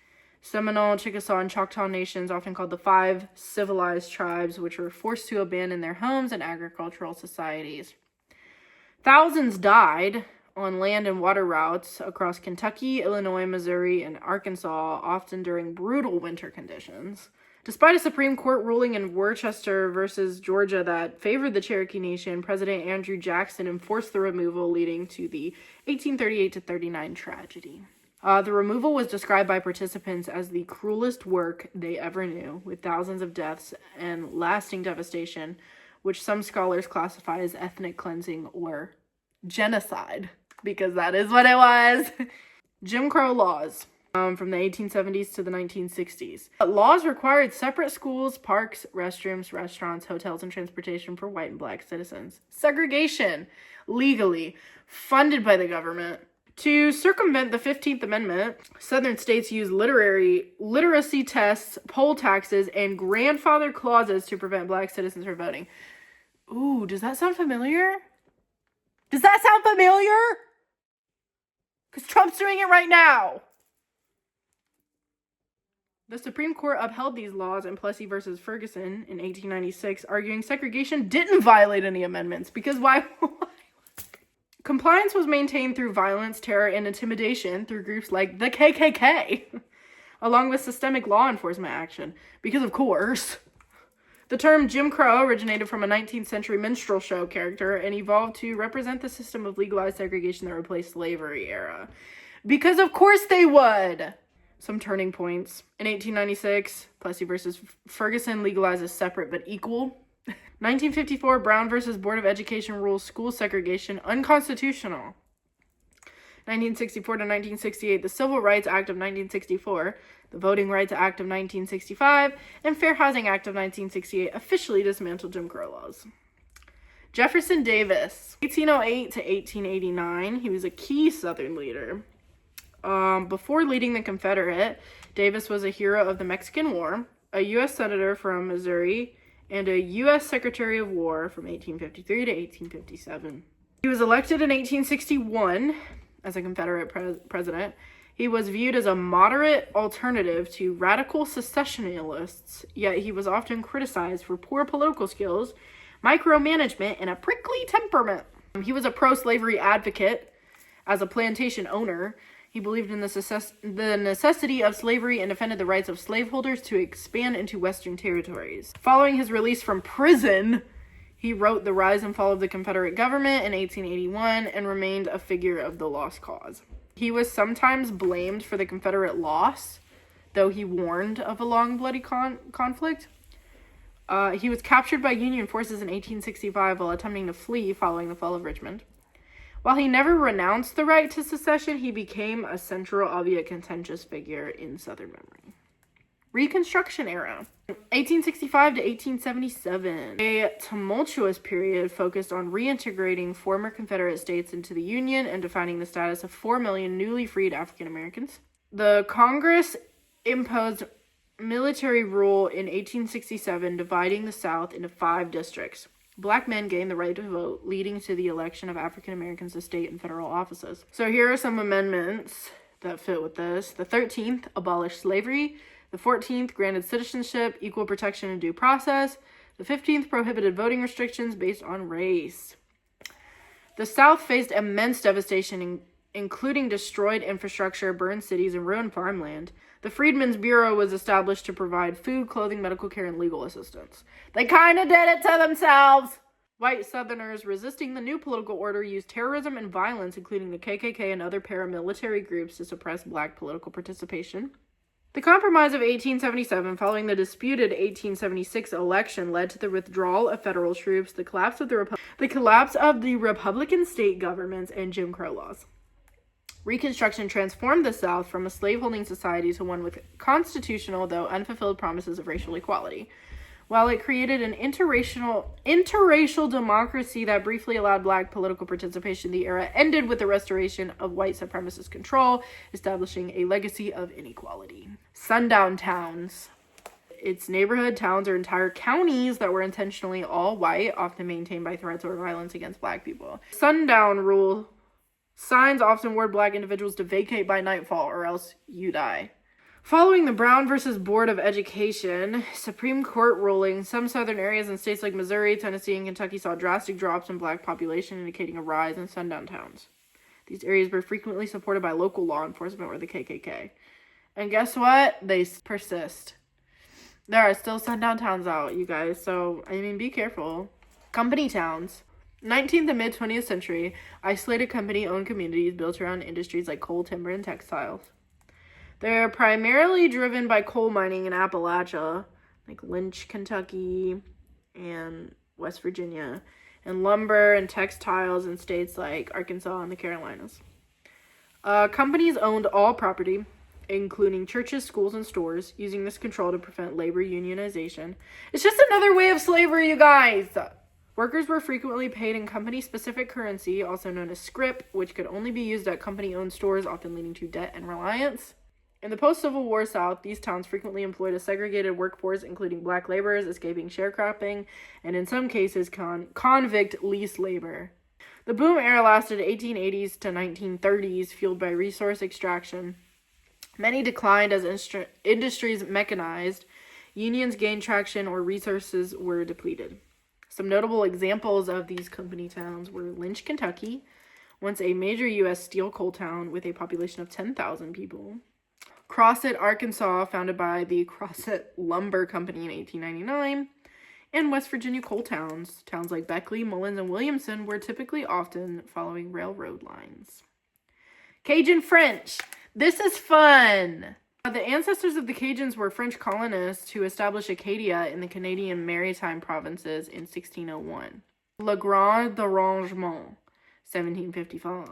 Seminole, Chickasaw, and Choctaw nations, often called the 5 civilized tribes, which were forced to abandon their homes and agricultural societies. Thousands died on land and water routes across Kentucky, Illinois, Missouri, and Arkansas, often during brutal winter conditions. Despite a Supreme Court ruling in Worcester versus Georgia that favored the Cherokee Nation, President Andrew Jackson enforced the removal, leading to the 1838-39 tragedy. The removal was described by participants as the cruelest work they ever knew, with thousands of deaths and lasting devastation, which some scholars classify as ethnic cleansing or genocide, because that is what it was. Jim Crow laws from the 1870s to the 1960s. Laws required separate schools, parks, restrooms, restaurants, hotels, and transportation for white and black citizens. Segregation, legally, funded by the government. To circumvent the 15th Amendment, Southern states used literacy tests, poll taxes, and grandfather clauses to prevent black citizens from voting. Ooh, does that sound familiar? Does that sound familiar? Because Trump's doing it right now. The Supreme Court upheld these laws in Plessy versus Ferguson in 1896, arguing segregation didn't violate any amendments, because why? Compliance was maintained through violence, terror, and intimidation through groups like the KKK, along with systemic law enforcement action, because of course. The term Jim Crow originated from a 19th century minstrel show character and evolved to represent the system of legalized segregation that replaced slavery era. Because of course they would! Some turning points. In 1896, Plessy versus Ferguson legalizes separate but equal. 1954, Brown versus Board of Education rules school segregation unconstitutional. 1964 to 1968, the Civil Rights Act of 1964, the Voting Rights Act of 1965, and Fair Housing Act of 1968 officially dismantled Jim Crow laws. Jefferson Davis, 1808 to 1889, he was a key Southern leader. Before leading the Confederate, Davis was a hero of the Mexican War, a U.S. Senator from Missouri, and a U.S. Secretary of War from 1853 to 1857. He was elected in 1861 as a Confederate president. He was viewed as a moderate alternative to radical secessionists, yet he was often criticized for poor political skills, micromanagement, and a prickly temperament. He was a pro-slavery advocate. As a plantation owner, he believed in the necessity of slavery and defended the rights of slaveholders to expand into Western territories. Following his release from prison, he wrote The Rise and Fall of the Confederate Government in 1881 and remained a figure of the lost cause. He was sometimes blamed for the Confederate loss, though he warned of a long, bloody conflict. He was captured by Union forces in 1865 while attempting to flee following the fall of Richmond. While he never renounced the right to secession, he became a central, albeit contentious figure in Southern memory. Reconstruction era. 1865 to 1877. A tumultuous period focused on reintegrating former Confederate states into the Union and defining the status of 4 million newly freed African Americans. The Congress imposed military rule in 1867, dividing the South into 5 districts. Black men gained the right to vote, leading to the election of African Americans to state and federal offices. So here are some amendments that fit with this. The 13th abolished slavery. The 14th granted citizenship, equal protection, and due process. The 15th prohibited voting restrictions based on race. The South faced immense devastation, including destroyed infrastructure, burned cities, and ruined farmland. The Freedmen's Bureau was established to provide food, clothing, medical care, and legal assistance. They kind of did it to themselves! White Southerners resisting the new political order used terrorism and violence, including the KKK and other paramilitary groups, to suppress black political participation. The Compromise of 1877, following the disputed 1876 election, led to the withdrawal of federal troops, the collapse of the Republican state governments, and Jim Crow laws. Reconstruction transformed the South from a slaveholding society to one with constitutional, though unfulfilled, promises of racial equality. While it created an interracial democracy that briefly allowed black political participation, the era ended with the restoration of white supremacist control, establishing a legacy of inequality. Sundown towns. Its neighborhood towns or entire counties that were intentionally all white, often maintained by threats or violence against black people. Sundown rule. Signs often warned black individuals to vacate by nightfall or else you die. Following the Brown versus Board of Education Supreme Court ruling, some southern areas in states like Missouri, Tennessee, and Kentucky saw drastic drops in black population, indicating a rise in sundown towns. These areas were frequently supported by local law enforcement or the KKK. And guess what? They persist. There are still sundown towns out, you guys, so, be careful. Company towns. 19th and mid-20th century, isolated company-owned communities built around industries like coal, timber, and textiles. They're primarily driven by coal mining in Appalachia, like Lynch, Kentucky, and West Virginia, and lumber and textiles in states like Arkansas and the Carolinas. Companies owned all property, including churches, schools, and stores, using this control to prevent labor unionization. It's just another way of slavery, you guys! Workers were frequently paid in company-specific currency, also known as scrip, which could only be used at company-owned stores, often leading to debt and reliance. In the post-Civil War South, these towns frequently employed a segregated workforce, including black laborers escaping sharecropping, and in some cases, convict lease labor. The boom era lasted 1880s to 1930s, fueled by resource extraction. Many declined as industries mechanized, unions gained traction, or resources were depleted. Some notable examples of these company towns were Lynch, Kentucky, once a major U.S. steel coal town with a population of 10,000 people. Crossett, Arkansas, founded by the Crossett Lumber Company in 1899. And West Virginia coal towns. Towns like Beckley, Mullins, and Williamson were typically often following railroad lines. Cajun French. This is fun! The ancestors of the Cajuns were French colonists who established Acadia in the Canadian Maritime Provinces in 1601. Le Grand Dérangement, 1755.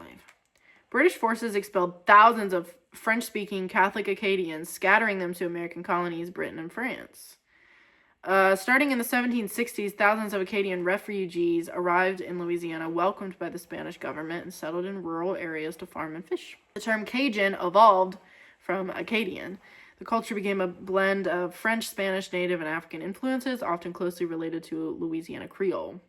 British forces expelled thousands of French-speaking Catholic Acadians, scattering them to American colonies, Britain, and France. Starting in the 1760s, thousands of Acadian refugees arrived in Louisiana, welcomed by the Spanish government, and settled in rural areas to farm and fish. The term Cajun evolved from Acadian. The culture became a blend of French, Spanish, Native, and African influences, often closely related to Louisiana Creole.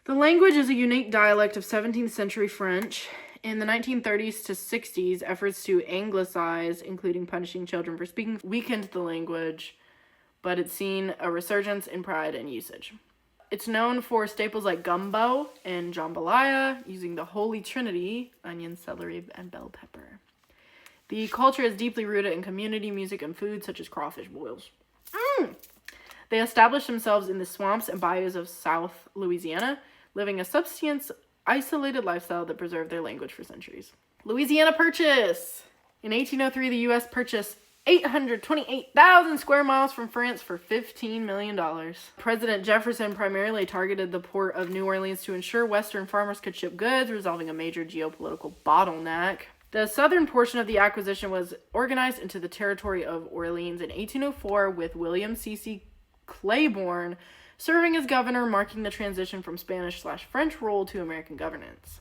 The language is a unique dialect of 17th century French In the 1930s to 60s, efforts to anglicize, including punishing children for speaking, weakened the language, but it's seen a resurgence in pride and usage. It's known for staples like gumbo and jambalaya, using the Holy Trinity, onion, celery, and bell pepper. The culture is deeply rooted in community music and food, such as crawfish boils. They established themselves in the swamps and bayous of South Louisiana, living a subsistence, isolated lifestyle that preserved their language for centuries. Louisiana Purchase. In 1803, the U.S. purchased 828,000 square miles from France for $15 million. President Jefferson primarily targeted the port of New Orleans to ensure Western farmers could ship goods, resolving a major geopolitical bottleneck. The southern portion of the acquisition was organized into the territory of Orleans in 1804, with William C.C. Claiborne serving as governor, marking the transition from Spanish/French rule to American governance.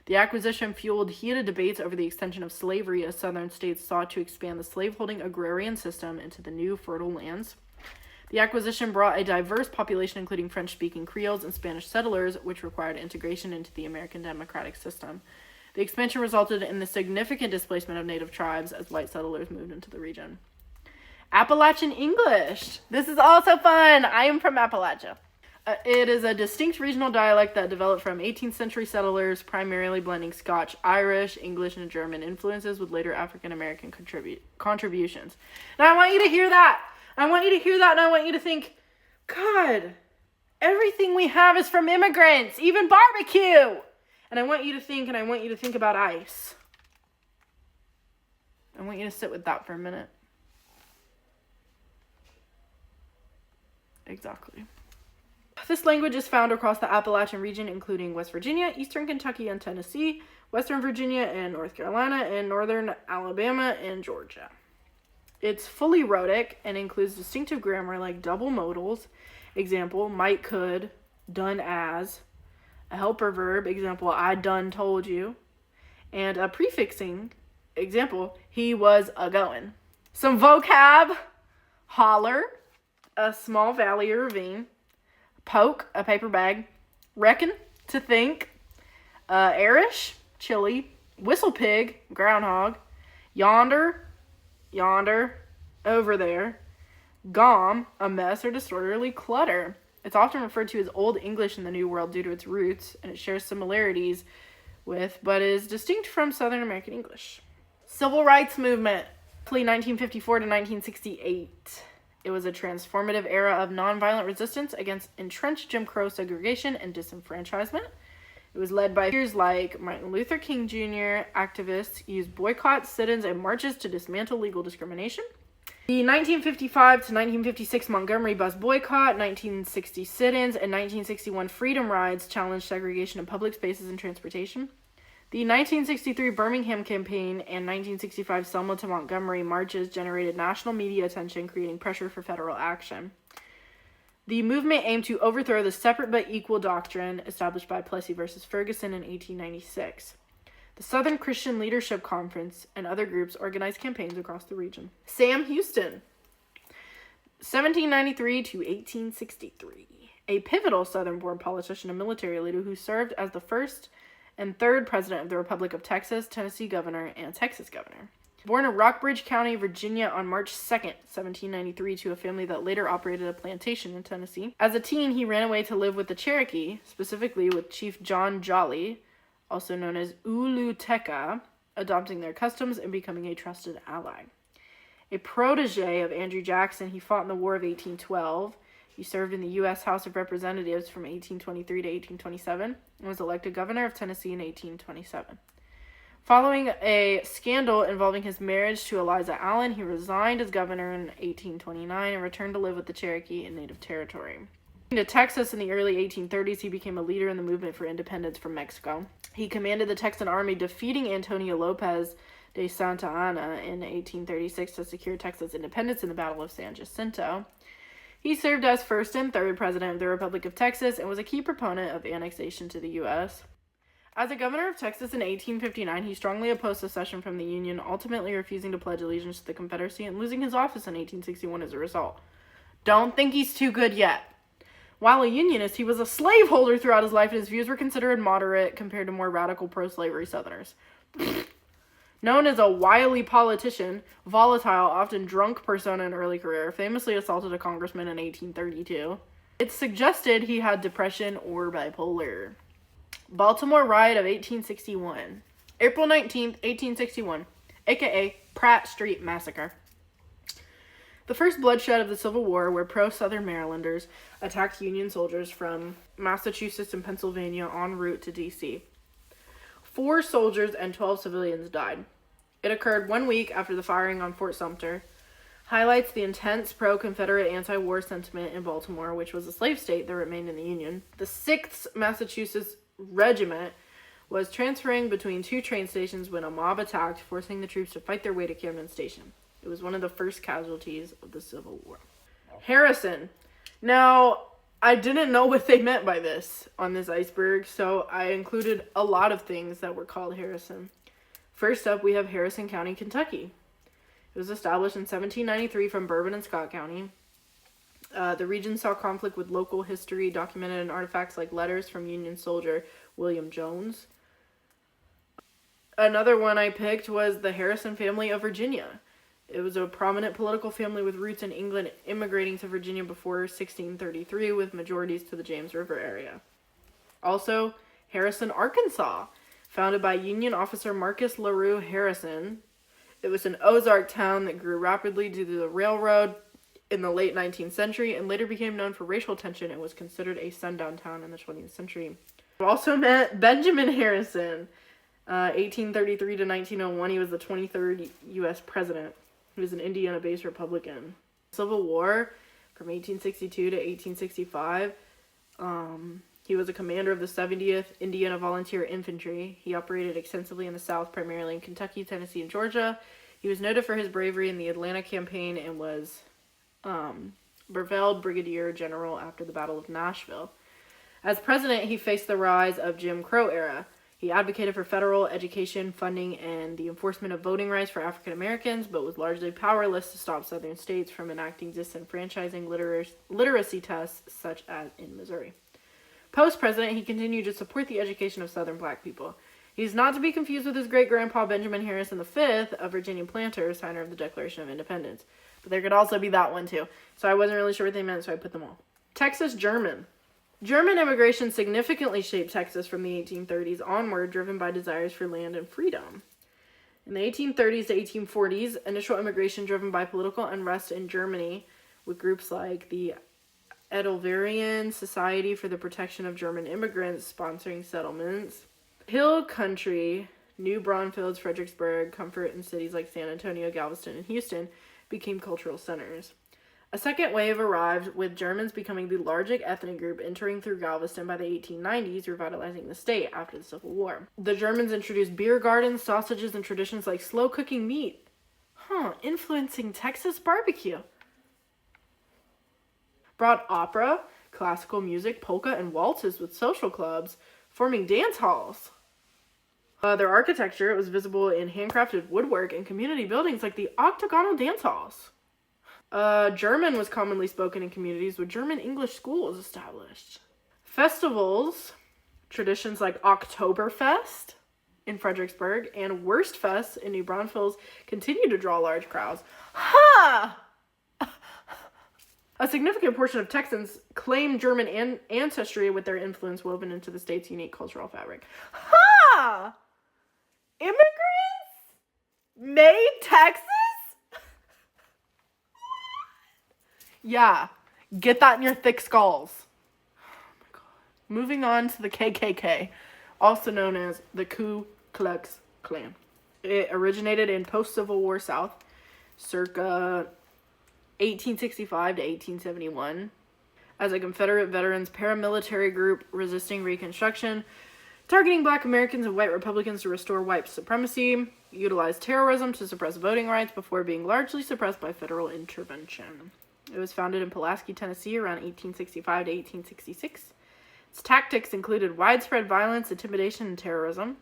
The acquisition fueled heated debates over the extension of slavery as southern states sought to expand the slaveholding agrarian system into the new fertile lands. The acquisition brought a diverse population, including French-speaking Creoles and Spanish settlers, which required integration into the American democratic system. The expansion resulted in the significant displacement of native tribes as white settlers moved into the region. Appalachian English. This is also fun. I am from Appalachia. It is a distinct regional dialect that developed from 18th century settlers, primarily blending Scotch, Irish, English, and German influences with later African American contributions. And I want you to hear that. I want you to hear that, and I want you to think, God, everything we have is from immigrants, even barbecue. And I want you to think, about ice. I want you to sit with that for a minute. Exactly. This language is found across the Appalachian region, including West Virginia, eastern Kentucky and Tennessee, western Virginia and North Carolina, and northern Alabama and Georgia. It's fully rhotic and includes distinctive grammar like double modals, example, might, could, done as, a helper verb, example, I done told you, and a prefixing, example, he was a-goin'. Some vocab, holler, a small valley or ravine, poke, a paper bag, reckon, to think, arish, chili, whistle pig, groundhog, yonder, over there, gom, a mess or disorderly clutter. It's often referred to as Old English in the New World due to its roots, and it shares similarities with, but is distinct from Southern American English. Civil Rights Movement, 1954 to 1968. It was a transformative era of nonviolent resistance against entrenched Jim Crow segregation and disenfranchisement. It was led by figures like Martin Luther King Jr. Activists used boycotts, sit-ins, and marches to dismantle legal discrimination. The 1955 to 1956 Montgomery bus boycott, 1960 sit-ins, and 1961 freedom rides challenged segregation in public spaces and transportation. The 1963 Birmingham campaign and 1965 Selma to Montgomery marches generated national media attention, creating pressure for federal action. The movement aimed to overthrow the separate but equal doctrine established by Plessy v. Ferguson in 1896. The Southern Christian Leadership Conference and other groups organized campaigns across the region. Sam Houston, 1793 to 1863. A pivotal Southern-born politician and military leader who served as the first and third president of the Republic of Texas, Tennessee governor, and Texas governor. Born in Rockbridge County, Virginia on March 2nd, 1793, to a family that later operated a plantation in Tennessee. As a teen, he ran away to live with the Cherokee, specifically with Chief John Jolly, also known as Uluteca, adopting their customs and becoming a trusted ally. A protege of Andrew Jackson, he fought in the War of 1812. He served in the U.S. House of Representatives from 1823 to 1827 and was elected governor of Tennessee in 1827. Following a scandal involving his marriage to Eliza Allen, he resigned as governor in 1829 and returned to live with the Cherokee in native territory. Moving to Texas in the early 1830s, he became a leader in the movement for independence from Mexico. He commanded the Texan army, defeating Antonio Lopez de Santa Anna in 1836 to secure Texas independence in the Battle of San Jacinto. He served as first and third president of the Republic of Texas and was a key proponent of annexation to the U.S. As a governor of Texas in 1859, he strongly opposed secession from the Union, ultimately refusing to pledge allegiance to the Confederacy and losing his office in 1861 as a result. Don't think he's too good yet. While a Unionist, he was a slaveholder throughout his life, and his views were considered moderate compared to more radical pro-slavery Southerners. Known as a wily politician, volatile, often drunk persona in early career, famously assaulted a congressman in 1832. It's suggested he had depression or bipolar. Baltimore Riot of 1861. April 19th, 1861, aka Pratt Street Massacre. The first bloodshed of the Civil War, where pro-Southern Marylanders attacked Union soldiers from Massachusetts and Pennsylvania en route to D.C. 4 soldiers and 12 civilians died. It occurred 1 week after the firing on Fort Sumter. Highlights the intense pro-Confederate anti-war sentiment in Baltimore, which was a slave state that remained in the Union. The 6th Massachusetts Regiment was transferring between 2 train stations when a mob attacked, forcing the troops to fight their way to Camden Station. It was one of the first casualties of the Civil War. Harrison. Now, I didn't know what they meant by this on this iceberg, so I included a lot of things that were called Harrison. First up, we have Harrison County, Kentucky. It was established in 1793 from Bourbon and Scott County. The region saw conflict with local history documented in artifacts like letters from Union soldier William Jones. Another one I picked was the Harrison family of Virginia. It was a prominent political family with roots in England, immigrating to Virginia before 1633 with majorities to the James River area. Also, Harrison, Arkansas, founded by Union officer Marcus LaRue Harrison. It was an Ozark town that grew rapidly due to the railroad in the late 19th century and later became known for racial tension and was considered a sundown town in the 20th century. I've also met Benjamin Harrison, 1833 to 1901. He was the 23rd U.S. president. He was an Indiana-based Republican. Civil War from 1862 to 1865. He was a commander of the 70th Indiana Volunteer Infantry. He operated extensively in the South, primarily in Kentucky, Tennessee, and Georgia. He was noted for his bravery in the Atlanta campaign and was Breveld Brigadier General after the Battle of Nashville. As president, he faced the rise of Jim Crow era. He advocated for federal education funding and the enforcement of voting rights for African Americans, but was largely powerless to stop Southern states from enacting disenfranchising literacy tests, such as in Missouri. Post-president, he continued to support the education of Southern black people. He's not to be confused with his great-grandpa Benjamin Harrison V, a Virginia planter, signer of the Declaration of Independence. But there could also be that one too. So I wasn't really sure what they meant, so I put them all. Texas German. German immigration significantly shaped Texas from the 1830s onward, driven by desires for land and freedom. In the 1830s to 1840s, initial immigration driven by political unrest in Germany, with groups like the Edelverian Society for the Protection of German Immigrants sponsoring settlements. Hill Country, New Braunfels, Fredericksburg, Comfort, and cities like San Antonio, Galveston, and Houston became cultural centers. A second wave arrived, with Germans becoming the largest ethnic group entering through Galveston by the 1890s, revitalizing the state after the Civil War. The Germans introduced beer gardens, sausages, and traditions like slow-cooking meat. Influencing Texas barbecue. Brought opera, classical music, polka, and waltzes with social clubs, forming dance halls. Their architecture was visible in handcrafted woodwork and community buildings like the octagonal dance halls. German was commonly spoken in communities with German English schools established. Festivals, traditions like Oktoberfest in Fredericksburg and Wurstfest in New Braunfels continue to draw large crowds. A significant portion of Texans claim German ancestry with their influence woven into the state's unique cultural fabric. Immigrants made Texas? Yeah, get that in your thick skulls. Oh my god. Moving on to the KKK, also known as the Ku Klux Klan. It originated in post-Civil War South, circa 1865 to 1871, as a Confederate veterans paramilitary group resisting Reconstruction, targeting black Americans and white Republicans to restore white supremacy, utilized terrorism to suppress voting rights before being largely suppressed by federal intervention. It was founded in Pulaski, Tennessee around 1865 to 1866. Its tactics included widespread violence, intimidation, and terrorism.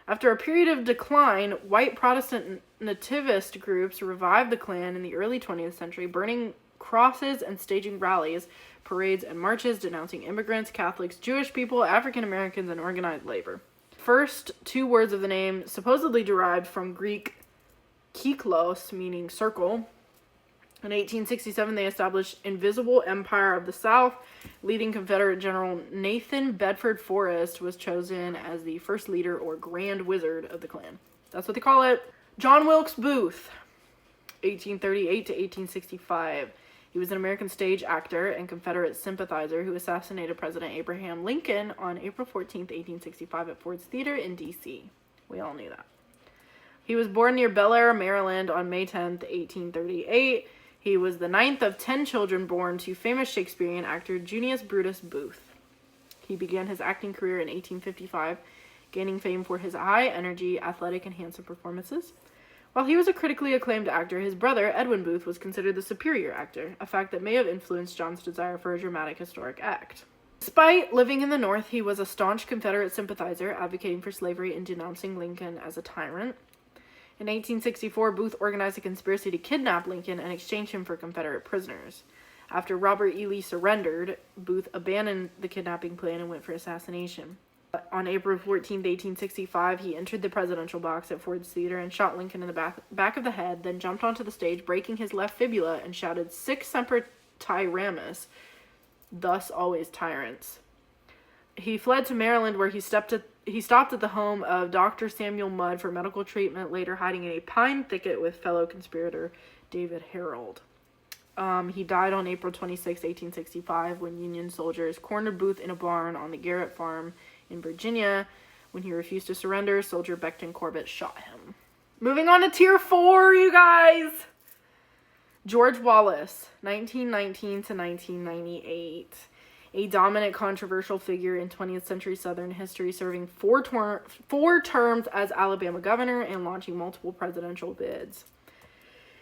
After a period of decline, white Protestant nativist groups revived the Klan in the early 20th century, burning crosses and staging rallies, parades, and marches denouncing immigrants, Catholics, Jewish people, African Americans, and organized labor. First two words of the name supposedly derived from Greek kyklos, meaning circle. In 1867, they established Invisible Empire of the South. Leading Confederate General Nathan Bedford Forrest was chosen as the first leader or Grand Wizard of the Klan. That's what they call it. John Wilkes Booth, 1838 to 1865. He was an American stage actor and Confederate sympathizer who assassinated President Abraham Lincoln on April 14th, 1865 at Ford's Theater in D.C. We all knew that. He was born near Bel Air, Maryland on May 10th, 1838. He was the ninth of 10 children born to famous Shakespearean actor Junius Brutus Booth. He began his acting career in 1855, gaining fame for his high-energy, athletic, and handsome performances. While he was a critically acclaimed actor, his brother, Edwin Booth, was considered the superior actor, a fact that may have influenced John's desire for a dramatic historic act. Despite living in the North, he was a staunch Confederate sympathizer, advocating for slavery and denouncing Lincoln as a tyrant. In 1864, Booth organized a conspiracy to kidnap Lincoln and exchange him for Confederate prisoners. After Robert E. Lee surrendered, Booth abandoned the kidnapping plan and went for assassination. On April 14, 1865, he entered the presidential box at Ford's Theater and shot Lincoln in the back of the head, then jumped onto the stage, breaking his left fibula, and shouted, "Sic semper tyramus," thus always tyrants. He fled to Maryland, where he stopped at the home of Dr. Samuel Mudd for medical treatment, later hiding in a pine thicket with fellow conspirator David Harold. He died on April 26, 1865, when Union soldiers cornered Booth in a barn on the Garrett Farm in Virginia. When he refused to surrender, soldier Becton Corbett shot him. Moving on to Tier 4, you guys! George Wallace, 1919 to 1998. A dominant, controversial figure in 20th century Southern history, serving four terms as Alabama governor and launching multiple presidential bids.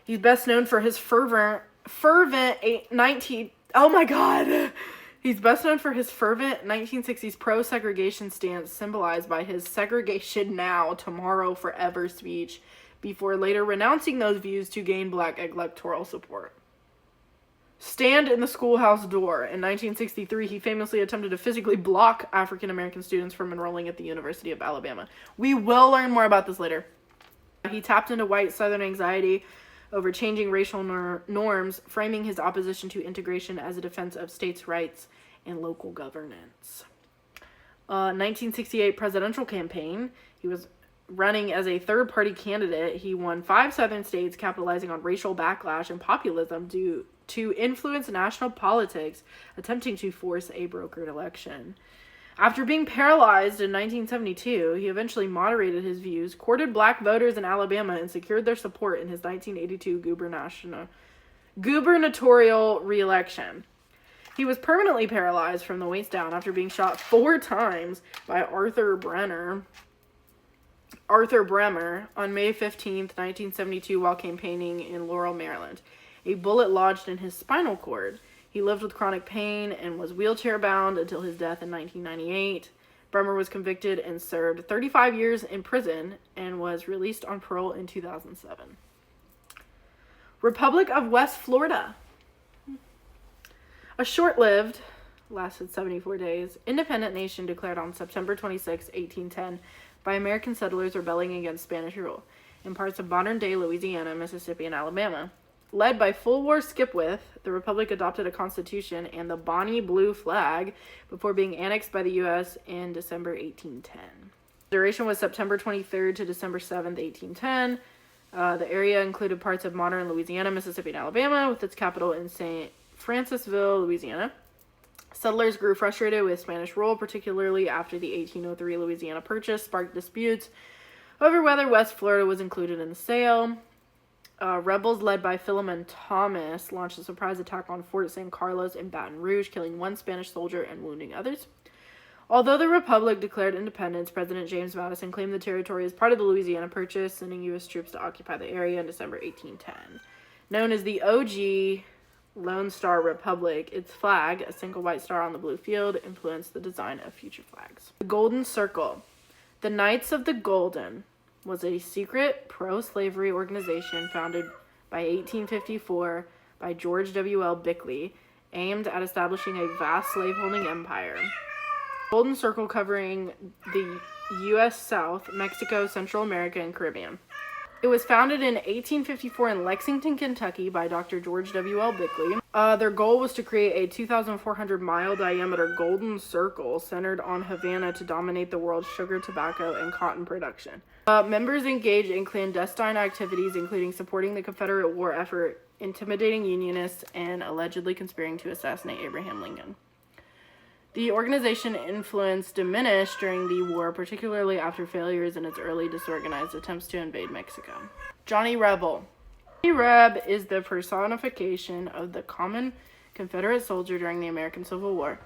He's best known for his fervent 1960s pro-segregation stance, symbolized by his "segregation now, tomorrow, forever" speech, before later renouncing those views to gain black electoral support. Stand in the schoolhouse door. In 1963, he famously attempted to physically block African American students from enrolling at the University of Alabama. We will learn more about this later. He tapped into white Southern anxiety over changing racial norms, framing his opposition to integration as a defense of states' rights and local governance. 1968 presidential campaign. He was running as a third-party candidate. He won 5 Southern states, capitalizing on racial backlash and populism due to influence national politics, attempting to force a brokered election. After being paralyzed in 1972, he eventually moderated his views, courted black voters in Alabama, and secured their support in his 1982 gubernatorial re-election. He was permanently paralyzed from the waist down after being shot 4 times by Arthur Bremer on May 15, 1972, while campaigning in Laurel, Maryland. A bullet lodged in his spinal cord. He lived with chronic pain and was wheelchair-bound until his death in 1998. Bremer was convicted and served 35 years in prison and was released on parole in 2007. Republic of West Florida. A short-lived, lasted 74 days, independent nation declared on September 26, 1810, by American settlers rebelling against Spanish rule in parts of modern-day Louisiana, Mississippi, and Alabama. Led by Full War Skipwith, the Republic adopted a constitution and the Bonnie Blue flag before being annexed by the U.S. in December 1810. The duration was September 23rd to December 7th, 1810. The area included parts of modern Louisiana, Mississippi, and Alabama, with its capital in St. Francisville, Louisiana. Settlers grew frustrated with Spanish rule, particularly after the 1803 Louisiana Purchase sparked disputes over whether West Florida was included in the sale. Rebels led by Philemon Thomas launched a surprise attack on Fort San Carlos in Baton Rouge, killing 1 Spanish soldier and wounding others. Although the Republic declared independence, President James Madison claimed the territory as part of the Louisiana Purchase, sending U.S. troops to occupy the area in December 1810. Known as the OG Lone Star Republic, its flag, a single white star on the blue field, influenced the design of future flags. The Golden Circle. The Knights of the Golden was a secret pro-slavery organization founded by 1854 by George W.L. Bickley, aimed at establishing a vast slaveholding empire. Golden Circle covering the U.S. South, Mexico, Central America, and Caribbean. It was founded in 1854 in Lexington, Kentucky by Dr. George W.L. Bickley. Their goal was to create a 2,400-mile diameter golden circle centered on Havana to dominate the world's sugar, tobacco, and cotton production. Members engaged in clandestine activities, including supporting the Confederate war effort, intimidating Unionists, and allegedly conspiring to assassinate Abraham Lincoln. The organization influence diminished during the war, particularly after failures in its early disorganized attempts to invade Mexico. Johnny Rebel. Johnny Reb is the personification of the common Confederate soldier during the American Civil War,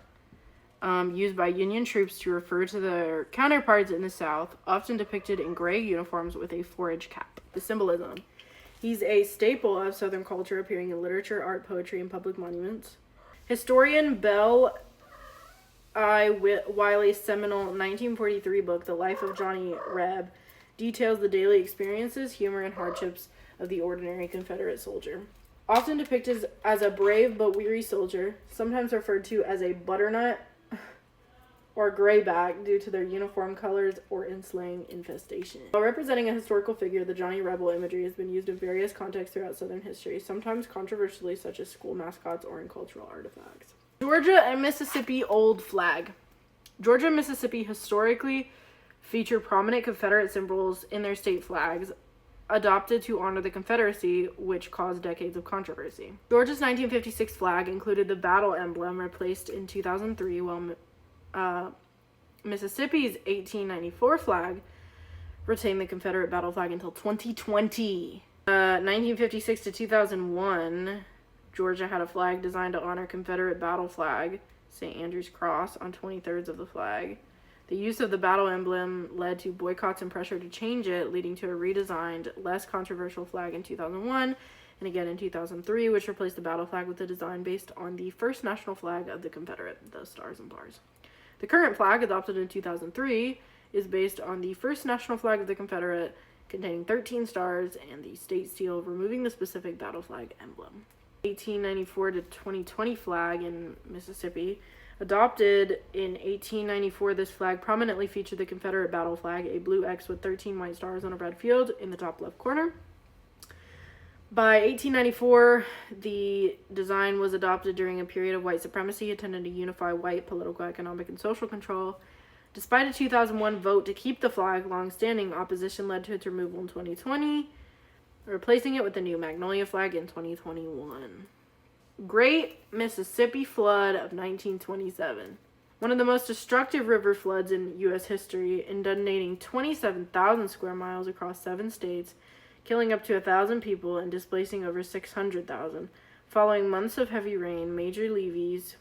used by Union troops to refer to their counterparts in the South, often depicted in gray uniforms with a forage cap. The symbolism. He's a staple of Southern culture, appearing in literature, art, poetry, and public monuments. Historian Bell I. Wiley's seminal 1943 book, The Life of Johnny Reb, details the daily experiences, humor, and hardships of the ordinary Confederate soldier. Often depicted as a brave but weary soldier, sometimes referred to as a butternut or grayback due to their uniform colors or enslaying infestation. While representing a historical figure, the Johnny Rebel imagery has been used in various contexts throughout Southern history, sometimes controversially, such as school mascots or in cultural artifacts. Georgia and Mississippi Old Flag. Georgia and Mississippi historically feature prominent Confederate symbols in their state flags, adopted to honor the Confederacy, which caused decades of controversy. Georgia's 1956 flag included the battle emblem, replaced in 2003, while Mississippi's 1894 flag retained the Confederate battle flag until 2020. 1956 to 2001, Georgia had a flag designed to honor Confederate battle flag, St. Andrew's Cross, on 23rds of the flag. The use of the battle emblem led to boycotts and pressure to change it, leading to a redesigned, less controversial flag in 2001, and again in 2003, which replaced the battle flag with a design based on the first national flag of the Confederate, the Stars and Bars. The current flag, adopted in 2003, is based on the first national flag of the Confederate, containing 13 stars and the state seal, removing the specific battle flag emblem. 1894 to 2020 flag in Mississippi. Adopted in 1894, this flag prominently featured the Confederate battle flag, a blue X with 13 white stars on a red field in the top left corner. By 1894, the design was adopted during a period of white supremacy intended to unify white political, economic, and social control. Despite a 2001 vote to keep the flag long-standing, opposition led to its removal in 2020, replacing it with the new Magnolia flag in 2021. Great Mississippi Flood of 1927. One of the most destructive river floods in U.S. history, inundating 27,000 square miles across 7 states, killing up to 1,000 people and displacing over 600,000. Following months of heavy rain, major levees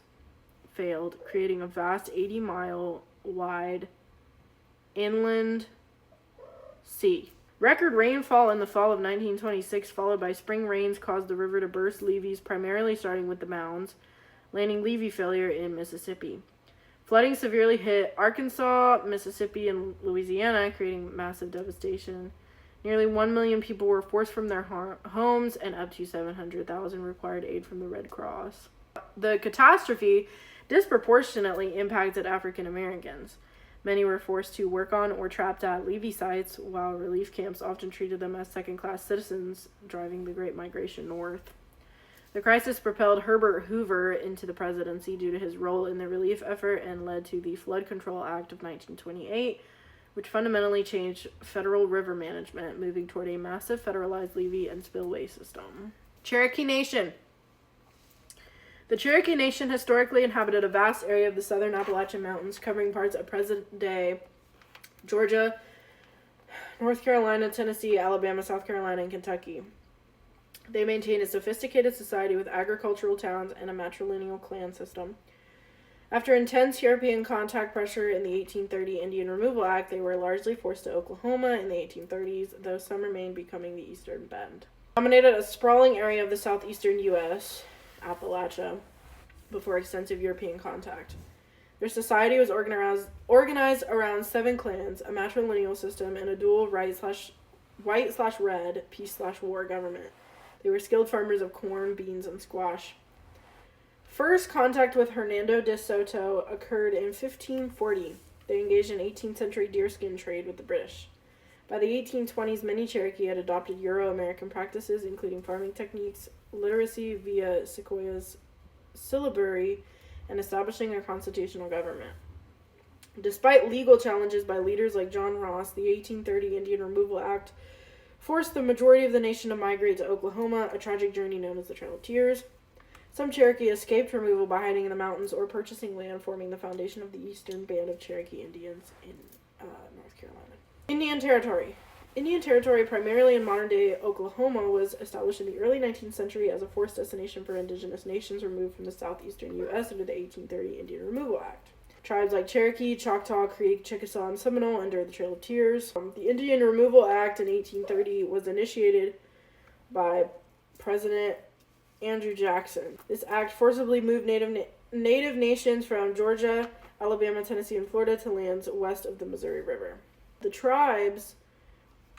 failed, creating a vast 80-mile wide inland sea. Record rainfall in the fall of 1926, followed by spring rains, caused the river to burst levees, primarily starting with the mounds, landing levee failure in Mississippi. Flooding severely hit Arkansas, Mississippi, and Louisiana, creating massive devastation. Nearly 1 million people were forced from their homes, and up to 700,000 required aid from the Red Cross. The catastrophe disproportionately impacted African Americans. Many were forced to work on or trapped at levee sites, while relief camps often treated them as second-class citizens, driving the Great Migration north. The crisis propelled Herbert Hoover into the presidency due to his role in the relief effort and led to the Flood Control Act of 1928, which fundamentally changed federal river management, moving toward a massive federalized levee and spillway system. Cherokee Nation. The Cherokee Nation historically inhabited a vast area of the southern Appalachian Mountains, covering parts of present-day Georgia, North Carolina, Tennessee, Alabama, South Carolina, and Kentucky. They maintained a sophisticated society with agricultural towns and a matrilineal clan system. After intense European contact pressure in the 1830 Indian Removal Act, they were largely forced to Oklahoma in the 1830s, though some remained, becoming the Eastern Bend. Dominated a sprawling area of the southeastern U.S., Appalachia, before extensive European contact. Their society was organized around 7 clans, a matrilineal system, and a dual white/red, peace/war government. They were skilled farmers of corn, beans, and squash. First contact with Hernando de Soto occurred in 1540. They engaged in 18th century deerskin trade with the British. By the 1820s, many Cherokee had adopted Euro-American practices, including farming techniques, literacy via Sequoia's syllabary, and establishing a constitutional government. Despite legal challenges by leaders like John Ross, the 1830 Indian Removal Act forced the majority of the nation to migrate to Oklahoma, a tragic journey known as the Trail of Tears. Some Cherokee escaped removal by hiding in the mountains or purchasing land, forming the foundation of the Eastern Band of Cherokee Indians in North Carolina. Indian Territory. Indian Territory, primarily in modern-day Oklahoma, was established in the early 19th century as a forced destination for indigenous nations removed from the southeastern U.S. under the 1830 Indian Removal Act. Tribes like Cherokee, Choctaw, Creek, Chickasaw, and Seminole endured the Trail of Tears. The Indian Removal Act in 1830 was initiated by President Andrew Jackson. This act forcibly moved native nations from Georgia, Alabama, Tennessee, and Florida to lands west of the Missouri River. The tribes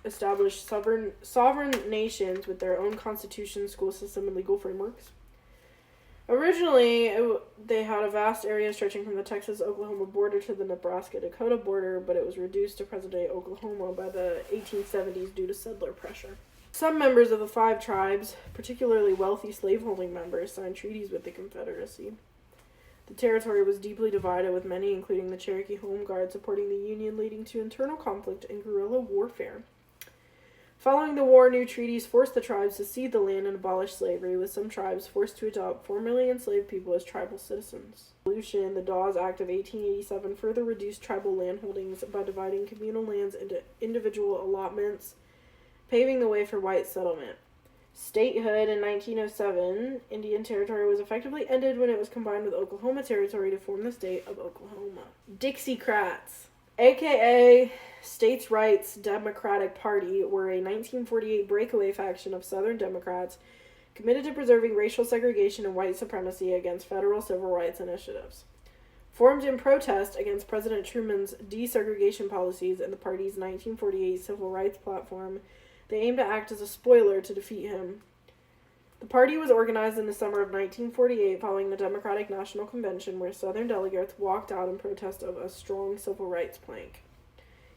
established sovereign nations with their own constitution, school system, and legal frameworks. Originally, they had a vast area stretching from the Texas-Oklahoma border to the Nebraska-Dakota border, but it was reduced to present-day Oklahoma by the 1870s due to settler pressure. Some members of the 5 tribes, particularly wealthy slaveholding members, signed treaties with the Confederacy. The territory was deeply divided, with many, including the Cherokee Home Guard, supporting the Union, leading to internal conflict and guerrilla warfare. Following the war, new treaties forced the tribes to cede the land and abolish slavery, with some tribes forced to adopt formerly enslaved people as tribal citizens. The Dawes Act of 1887 further reduced tribal landholdings by dividing communal lands into individual allotments, paving the way for white settlement. Statehood in 1907, Indian Territory was effectively ended when it was combined with Oklahoma Territory to form the state of Oklahoma. Dixiecrats, aka States' Rights Democratic Party, were a 1948 breakaway faction of Southern Democrats committed to preserving racial segregation and white supremacy against federal civil rights initiatives. Formed in protest against President Truman's desegregation policies and the party's 1948 civil rights platform, they aimed to act as a spoiler to defeat him. The party was organized in the summer of 1948 following the Democratic National Convention, where Southern delegates walked out in protest of a strong civil rights plank.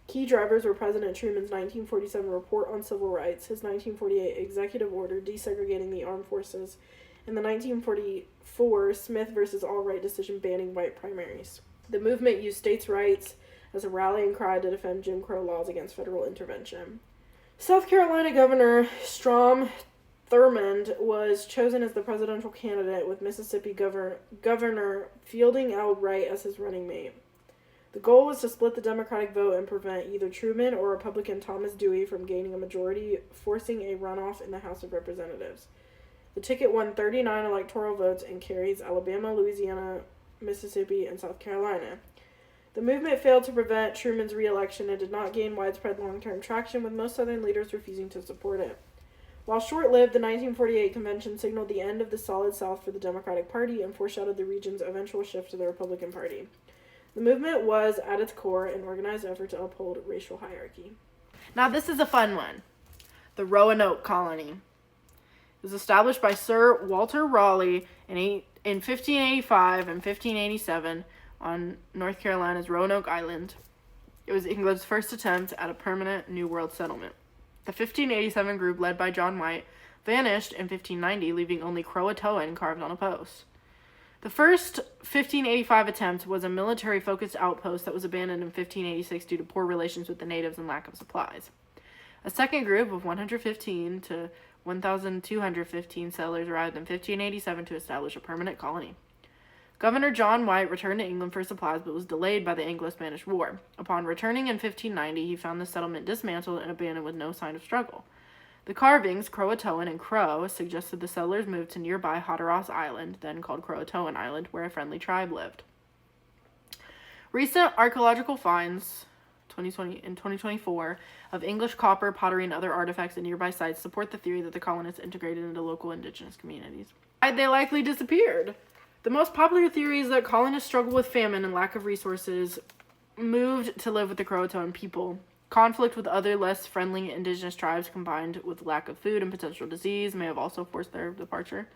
Key drivers were President Truman's 1947 Report on Civil Rights, his 1948 Executive Order desegregating the armed forces, and the 1944 Smith versus Allwright decision banning white primaries. The movement used states' rights as a rallying cry to defend Jim Crow laws against federal intervention. South Carolina Governor Strom Thurmond was chosen as the presidential candidate, with Mississippi Governor Fielding L. Wright as his running mate. The goal was to split the Democratic vote and prevent either Truman or Republican Thomas Dewey from gaining a majority, forcing a runoff in the House of Representatives. The ticket won 39 electoral votes and carries Alabama, Louisiana, Mississippi, and South Carolina. The movement failed to prevent Truman's re-election and did not gain widespread long-term traction, with most Southern leaders refusing to support it. While short-lived, the 1948 convention signaled the end of the Solid South for the Democratic Party and foreshadowed the region's eventual shift to the Republican Party. The movement was, at its core, an organized effort to uphold racial hierarchy. Now this is a fun one. The Roanoke Colony. It was established by Sir Walter Raleigh in 1585 and 1587 on North Carolina's Roanoke Island. It was England's first attempt at a permanent New World settlement. The 1587 group, led by John White, vanished in 1590, leaving only Croatoan carved on a post. The first 1585 attempt was a military-focused outpost that was abandoned in 1586 due to poor relations with the natives and lack of supplies. A second group of 115 to 1,215 settlers arrived in 1587 to establish a permanent colony. Governor John White returned to England for supplies, but was delayed by the Anglo-Spanish War. Upon returning in 1590, he found the settlement dismantled and abandoned with no sign of struggle. The carvings, Croatoan and Crow, suggested the settlers moved to nearby Hatteras Island, then called Croatoan Island, where a friendly tribe lived. Recent archaeological finds, in 2024, of English copper, pottery, and other artifacts at nearby sites support the theory that the colonists integrated into local indigenous communities. They likely disappeared. The most popular theory is that colonists struggled with famine and lack of resources, moved to live with the Croatoan people. Conflict with other less friendly indigenous tribes combined with lack of food and potential disease may have also forced their departure.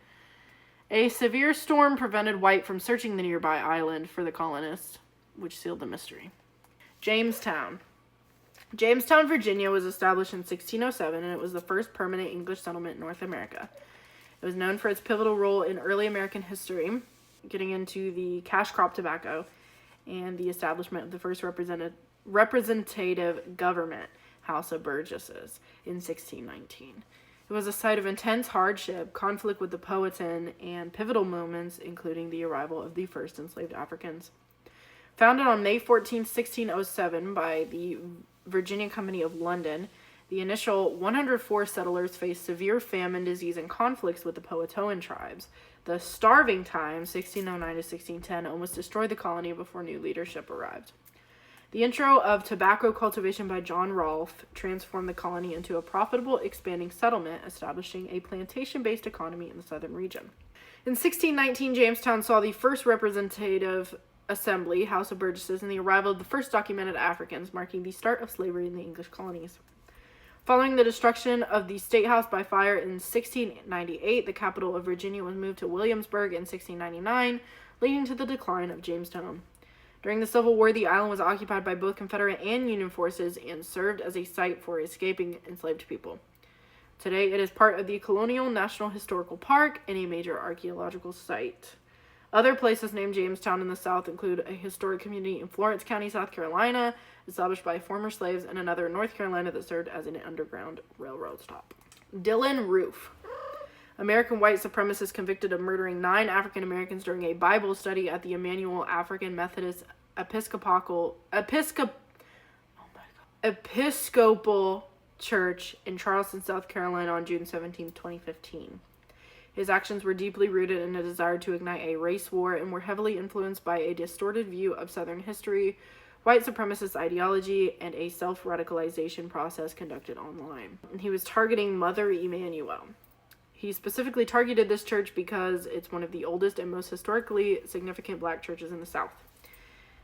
A severe storm prevented White from searching the nearby island for the colonists, which sealed the mystery. Jamestown. Jamestown, Virginia was established in 1607, and it was the first permanent English settlement in North America. It was known for its pivotal role in early American history, getting into the cash crop tobacco and the establishment of the first representative government, House of Burgesses, in 1619. It was a site of intense hardship, conflict with the Powhatan, and pivotal moments, including the arrival of the first enslaved Africans. Founded on May 14, 1607 by the Virginia Company of London, the initial 104 settlers faced severe famine, disease, and conflicts with the Powhatan tribes. The starving time, 1609 to 1610, almost destroyed the colony before new leadership arrived. The intro of tobacco cultivation by John Rolfe transformed the colony into a profitable, expanding settlement, establishing a plantation-based economy in the southern region. In 1619, Jamestown saw the first representative assembly, House of Burgesses, and the arrival of the first documented Africans, marking the start of slavery in the English colonies. Following the destruction of the State House by fire in 1698, the capital of Virginia was moved to Williamsburg in 1699, leading to the decline of Jamestown. During the Civil War, the island was occupied by both Confederate and Union forces and served as a site for escaping enslaved people. Today, it is part of the Colonial National Historical Park and a major archaeological site. Other places named Jamestown in the South include a historic community in Florence County, South Carolina, established by former slaves, and another in North Carolina that served as an underground railroad stop. Dillon Roof. American white supremacists convicted of murdering 9 African Americans during a Bible study at the Emmanuel African Methodist Episcopal Church in Charleston, South Carolina on June 17, 2015. His actions were deeply rooted in a desire to ignite a race war and were heavily influenced by a distorted view of Southern history, white supremacist ideology, and a self-radicalization process conducted online. He was targeting Mother Emanuel. He specifically targeted this church because it's one of the oldest and most historically significant black churches in the South.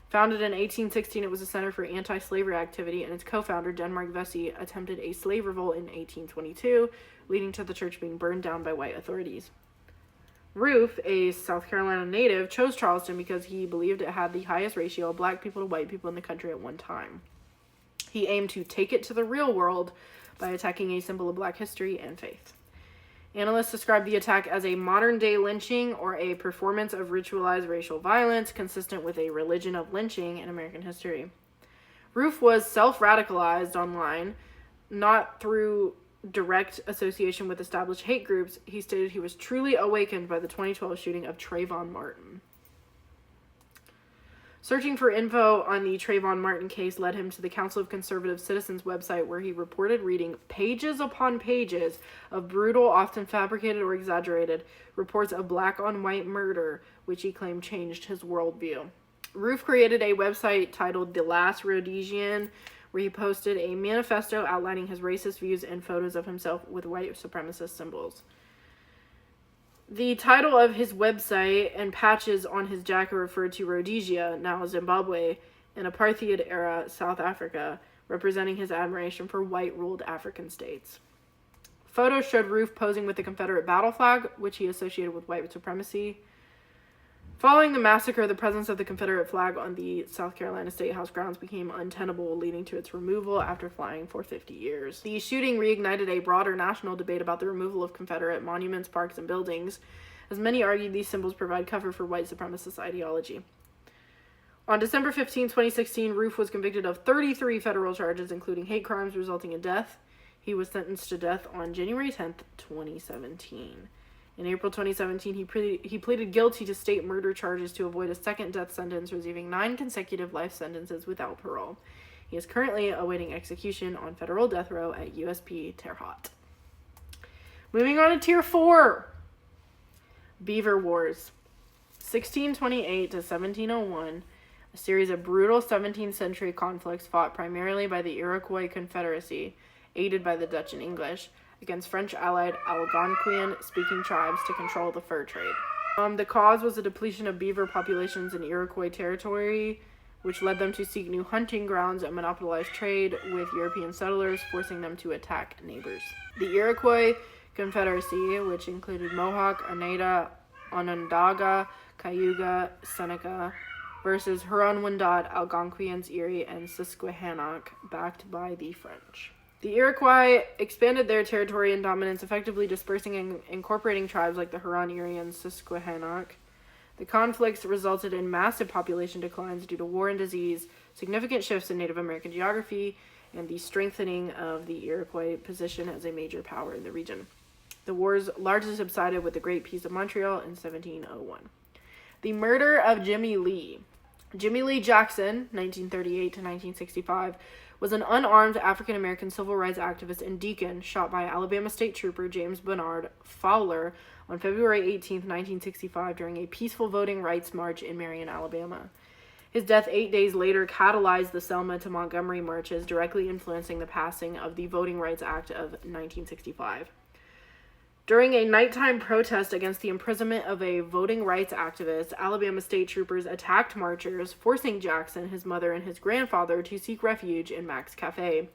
Founded in 1816, it was a center for anti-slavery activity, and its co-founder, Denmark Vesey, attempted a slave revolt in 1822, leading to the church being burned down by white authorities. Roof, a South Carolina native, chose Charleston because he believed it had the highest ratio of black people to white people in the country at one time. He aimed to take it to the real world by attacking a symbol of black history and faith. Analysts describe the attack as a modern-day lynching or a performance of ritualized racial violence consistent with a religion of lynching in American history. Roof was self-radicalized online, not through direct association with established hate groups. He stated he was truly awakened by the 2012 shooting of Trayvon Martin. Searching for info on the Trayvon Martin case led him to the Council of Conservative Citizens website, where he reported reading pages upon pages of brutal, often fabricated or exaggerated, reports of black-on-white murder, which he claimed changed his worldview. Roof created a website titled The Last Rhodesian, where he posted a manifesto outlining his racist views and photos of himself with white supremacist symbols. The title of his website and patches on his jacket referred to Rhodesia, now Zimbabwe, and apartheid-era South Africa, representing his admiration for white-ruled African states. Photos showed Roof posing with the Confederate battle flag, which he associated with white supremacy. Following the massacre, the presence of the Confederate flag on the South Carolina State House grounds became untenable, leading to its removal after flying for 50 years. The shooting reignited a broader national debate about the removal of Confederate monuments, parks, and buildings, as many argued these symbols provide cover for white supremacist ideology. On December 15, 2016, Roof was convicted of 33 federal charges, including hate crimes resulting in death. He was sentenced to death on January 10, 2017. In April 2017, he pleaded guilty to state murder charges to avoid a second death sentence, receiving 9 consecutive life sentences without parole. He is currently awaiting execution on federal death row at USP Terre Haute. Moving on to Tier 4. Beaver Wars. 1628 to 1701, a series of brutal 17th century conflicts fought primarily by the Iroquois Confederacy, aided by the Dutch and English, against French-allied Algonquian-speaking tribes to control the fur trade. The cause was a depletion of beaver populations in Iroquois territory, which led them to seek new hunting grounds and monopolize trade with European settlers, forcing them to attack neighbors. The Iroquois Confederacy, which included Mohawk, Oneida, Onondaga, Cayuga, Seneca, versus Huron-Wendat, Algonquians, Erie, and Susquehannock, backed by the French. The Iroquois expanded their territory and dominance, effectively dispersing and incorporating tribes like the Huron, Erie, and Susquehannock. The conflicts resulted in massive population declines due to war and disease, significant shifts in Native American geography, and the strengthening of the Iroquois position as a major power in the region. The wars largely subsided with the Great Peace of Montreal in 1701. The murder of Jimmy Lee. Jimmy Lee Jackson, 1938 to 1965, was an unarmed African-American civil rights activist and deacon shot by Alabama State Trooper James Bernard Fowler on February 18, 1965, during a peaceful voting rights march in Marion, Alabama. His death 8 days later catalyzed the Selma to Montgomery marches, directly influencing the passing of the Voting Rights Act of 1965. During a nighttime protest against the imprisonment of a voting rights activist, Alabama state troopers attacked marchers, forcing Jackson, his mother, and his grandfather to seek refuge in Mac's Cafe.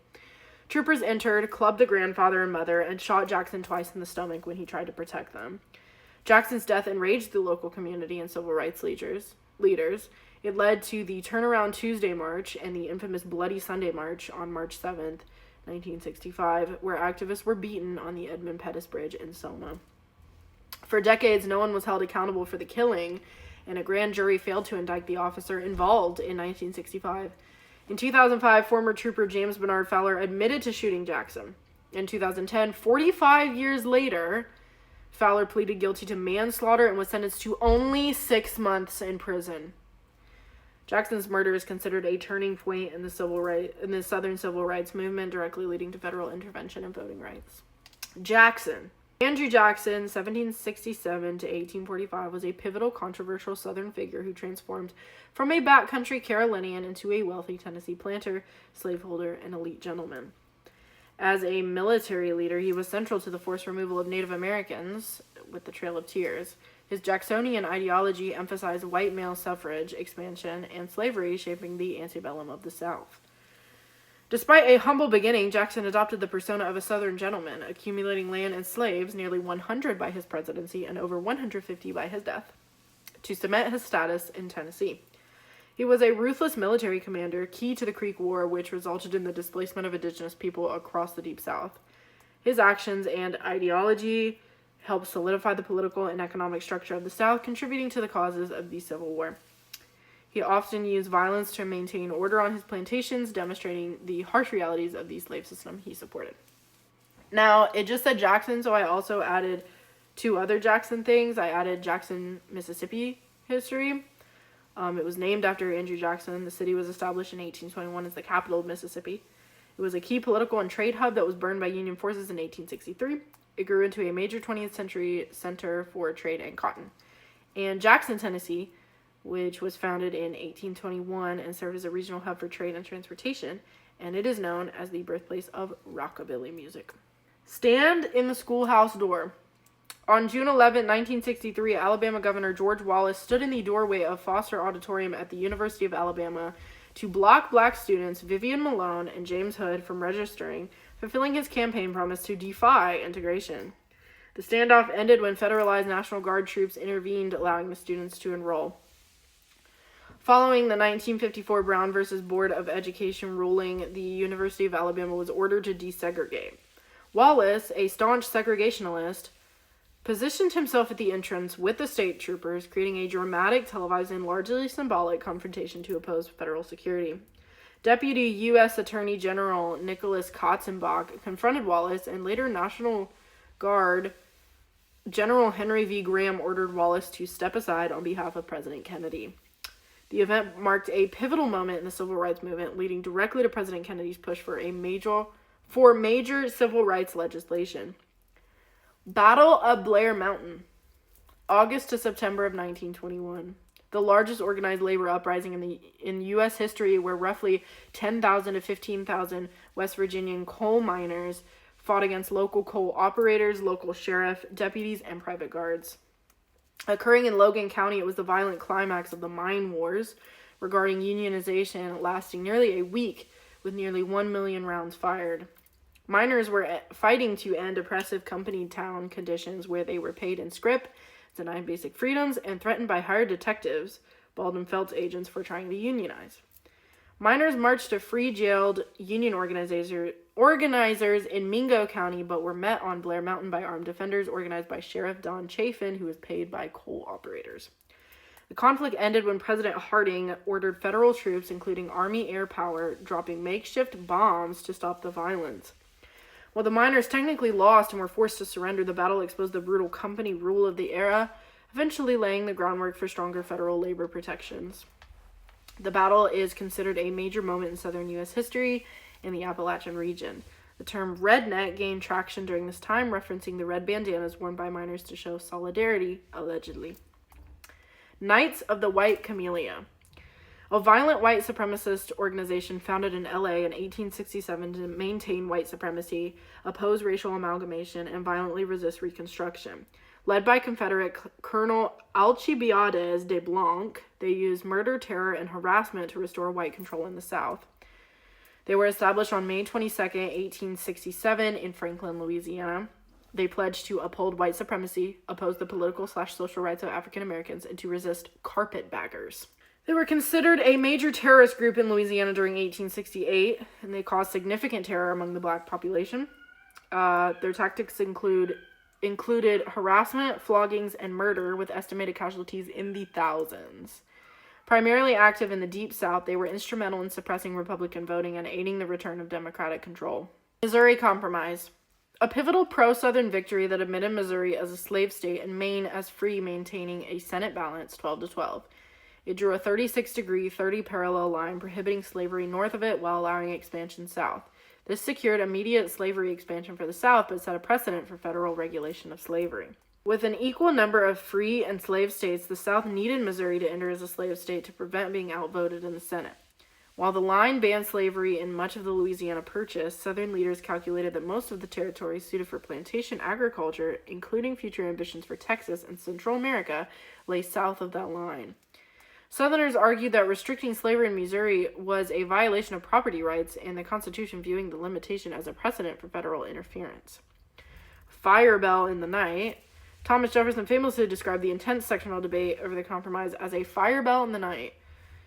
Troopers entered, clubbed the grandfather and mother, and shot Jackson twice in the stomach when he tried to protect them. Jackson's death enraged the local community and civil rights leaders. It led to the Turnaround Tuesday March and the infamous Bloody Sunday March on March 7th, 1965, where activists were beaten on the Edmund Pettus Bridge in Selma. For decades, no one was held accountable for the killing, and a grand jury failed to indict the officer involved in 1965. In 2005, former trooper James Bernard Fowler admitted to shooting Jackson. In 2010, 45 years later, Fowler pleaded guilty to manslaughter and was sentenced to only 6 months in prison. Jackson's murder is considered a turning point in the Southern civil rights movement, directly leading to federal intervention in voting rights. Jackson. Andrew Jackson, 1767 to 1845, was a pivotal, controversial Southern figure who transformed from a backcountry Carolinian into a wealthy Tennessee planter, slaveholder, and elite gentleman. As a military leader, he was central to the forced removal of Native Americans with the Trail of Tears. His Jacksonian ideology emphasized white male suffrage expansion and slavery, shaping the antebellum of the South. Despite a humble beginning, Jackson adopted the persona of a Southern gentleman, accumulating land and slaves, nearly 100 by his presidency and over 150 by his death, to cement his status in Tennessee. He was a ruthless military commander, key to the Creek War, which resulted in the displacement of indigenous people across the Deep South. His actions and ideology helped solidify the political and economic structure of the South, contributing to the causes of the Civil War. He often used violence to maintain order on his plantations, demonstrating the harsh realities of the slave system he supported. Now, it just said Jackson, so I also added 2 other Jackson things. I added Jackson, Mississippi history. It was named after Andrew Jackson. The city was established in 1821 as the capital of Mississippi. It was a key political and trade hub that was burned by Union forces in 1863. It grew into a major 20th century center for trade and cotton. And Jackson, Tennessee, which was founded in 1821 and served as a regional hub for trade and transportation, and it is known as the birthplace of rockabilly music. Stand in the schoolhouse door. On June 11, 1963, Alabama Governor George Wallace stood in the doorway of Foster Auditorium at the University of Alabama to block black students Vivian Malone and James Hood from registering, fulfilling his campaign promise to defy integration. The standoff ended when federalized National Guard troops intervened, allowing the students to enroll. Following the 1954 Brown v. Board of Education ruling, the University of Alabama was ordered to desegregate. Wallace, a staunch segregationalist, positioned himself at the entrance with the state troopers, creating a dramatic, televised, and largely symbolic confrontation to oppose federal security. Deputy U.S. Attorney General Nicholas Katzenbach confronted Wallace, and later National Guard General Henry V. Graham ordered Wallace to step aside on behalf of President Kennedy. The event marked a pivotal moment in the civil rights movement, leading directly to President Kennedy's push for major civil rights legislation. Battle of Blair Mountain, August to September of 1921. The largest organized labor uprising in U.S. history, where roughly 10,000 to 15,000 West Virginian coal miners fought against local coal operators, local sheriff, deputies, and private guards. Occurring in Logan County, it was the violent climax of the mine wars, regarding unionization, lasting nearly a week with nearly 1 million rounds fired. Miners were fighting to end oppressive company town conditions where they were paid in scrip, denied basic freedoms, and threatened by hired detectives, Baldwin Felt's agents, for trying to unionize. Miners marched to free jailed union organizers in Mingo County, but were met on Blair Mountain by armed defenders organized by Sheriff Don Chafin, who was paid by coal operators. The conflict ended when President Harding ordered federal troops, including Army Air Power, dropping makeshift bombs to stop the violence. While the miners technically lost and were forced to surrender, the battle exposed the brutal company rule of the era, eventually laying the groundwork for stronger federal labor protections. The battle is considered a major moment in southern U.S. history in the Appalachian region. The term redneck gained traction during this time, referencing the red bandanas worn by miners to show solidarity, allegedly. Knights of the White Camellia. A violent white supremacist organization founded in LA in 1867 to maintain white supremacy, oppose racial amalgamation, and violently resist Reconstruction. Led by Confederate Colonel Alcibiades de Blanc, they used murder, terror, and harassment to restore white control in the South. They were established on May 22, 1867 in Franklin, Louisiana. They pledged to uphold white supremacy, oppose the political/social rights of African Americans, and to resist carpetbaggers. They were considered a major terrorist group in Louisiana during 1868, and they caused significant terror among the black population. Their tactics included harassment, floggings, and murder, with estimated casualties in the thousands. Primarily active in the Deep South, they were instrumental in suppressing Republican voting and aiding the return of Democratic control. Missouri Compromise. A pivotal pro-Southern victory that admitted Missouri as a slave state and Maine as free, maintaining a Senate balance 12-12. It drew a 36-degree, 30-parallel line prohibiting slavery north of it while allowing expansion south. This secured immediate slavery expansion for the South, but set a precedent for federal regulation of slavery. With an equal number of free and slave states, the South needed Missouri to enter as a slave state to prevent being outvoted in the Senate. While the line banned slavery in much of the Louisiana Purchase, Southern leaders calculated that most of the territory suited for plantation agriculture, including future ambitions for Texas and Central America, lay south of that line. Southerners argued that restricting slavery in Missouri was a violation of property rights, and the Constitution viewing the limitation as a precedent for federal interference. Fire bell in the night. Thomas Jefferson famously described the intense sectional debate over the compromise as a fire bell in the night,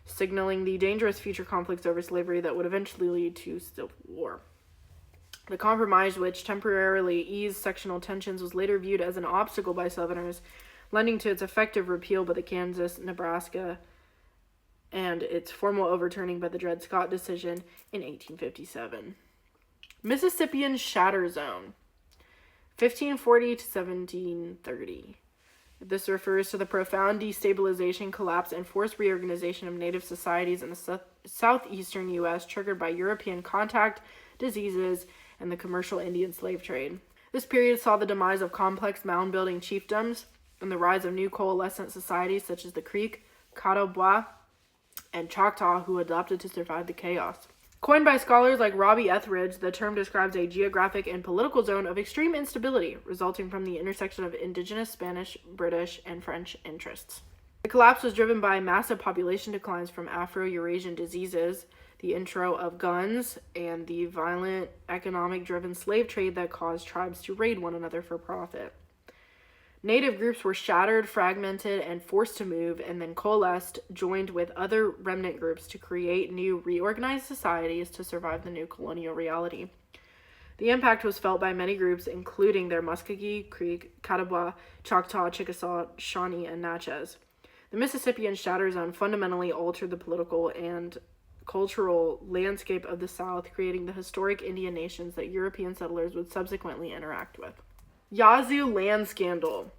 signaling the dangerous future conflicts over slavery that would eventually lead to civil war. The compromise, which temporarily eased sectional tensions, was later viewed as an obstacle by Southerners, lending to its effective repeal by the Kansas, Nebraska, and its formal overturning by the Dred Scott decision in 1857. Mississippian Shatter Zone, 1540 to 1730. This refers to the profound destabilization, collapse, and forced reorganization of native societies in the southeastern U.S. triggered by European contact, diseases, and the commercial Indian slave trade. This period saw the demise of complex mound-building chiefdoms and the rise of new coalescent societies such as the Creek, Catawba, and Choctaw, who adopted to survive the chaos. Coined by scholars like Robbie Etheridge, the term describes a geographic and political zone of extreme instability resulting from the intersection of indigenous Spanish, British, and French interests. The collapse was driven by massive population declines from Afro-Eurasian diseases, the intro of guns, and the violent, economic-driven slave trade that caused tribes to raid one another for profit. Native groups were shattered, fragmented, and forced to move, and then coalesced, joined with other remnant groups to create new reorganized societies to survive the new colonial reality. The impact was felt by many groups, including their Muskogee, Creek, Catawba, Choctaw, Chickasaw, Shawnee, and Natchez. The Mississippian Shatter Zone fundamentally altered the political and cultural landscape of the South, creating the historic Indian nations that European settlers would subsequently interact with. Yazoo land scandal.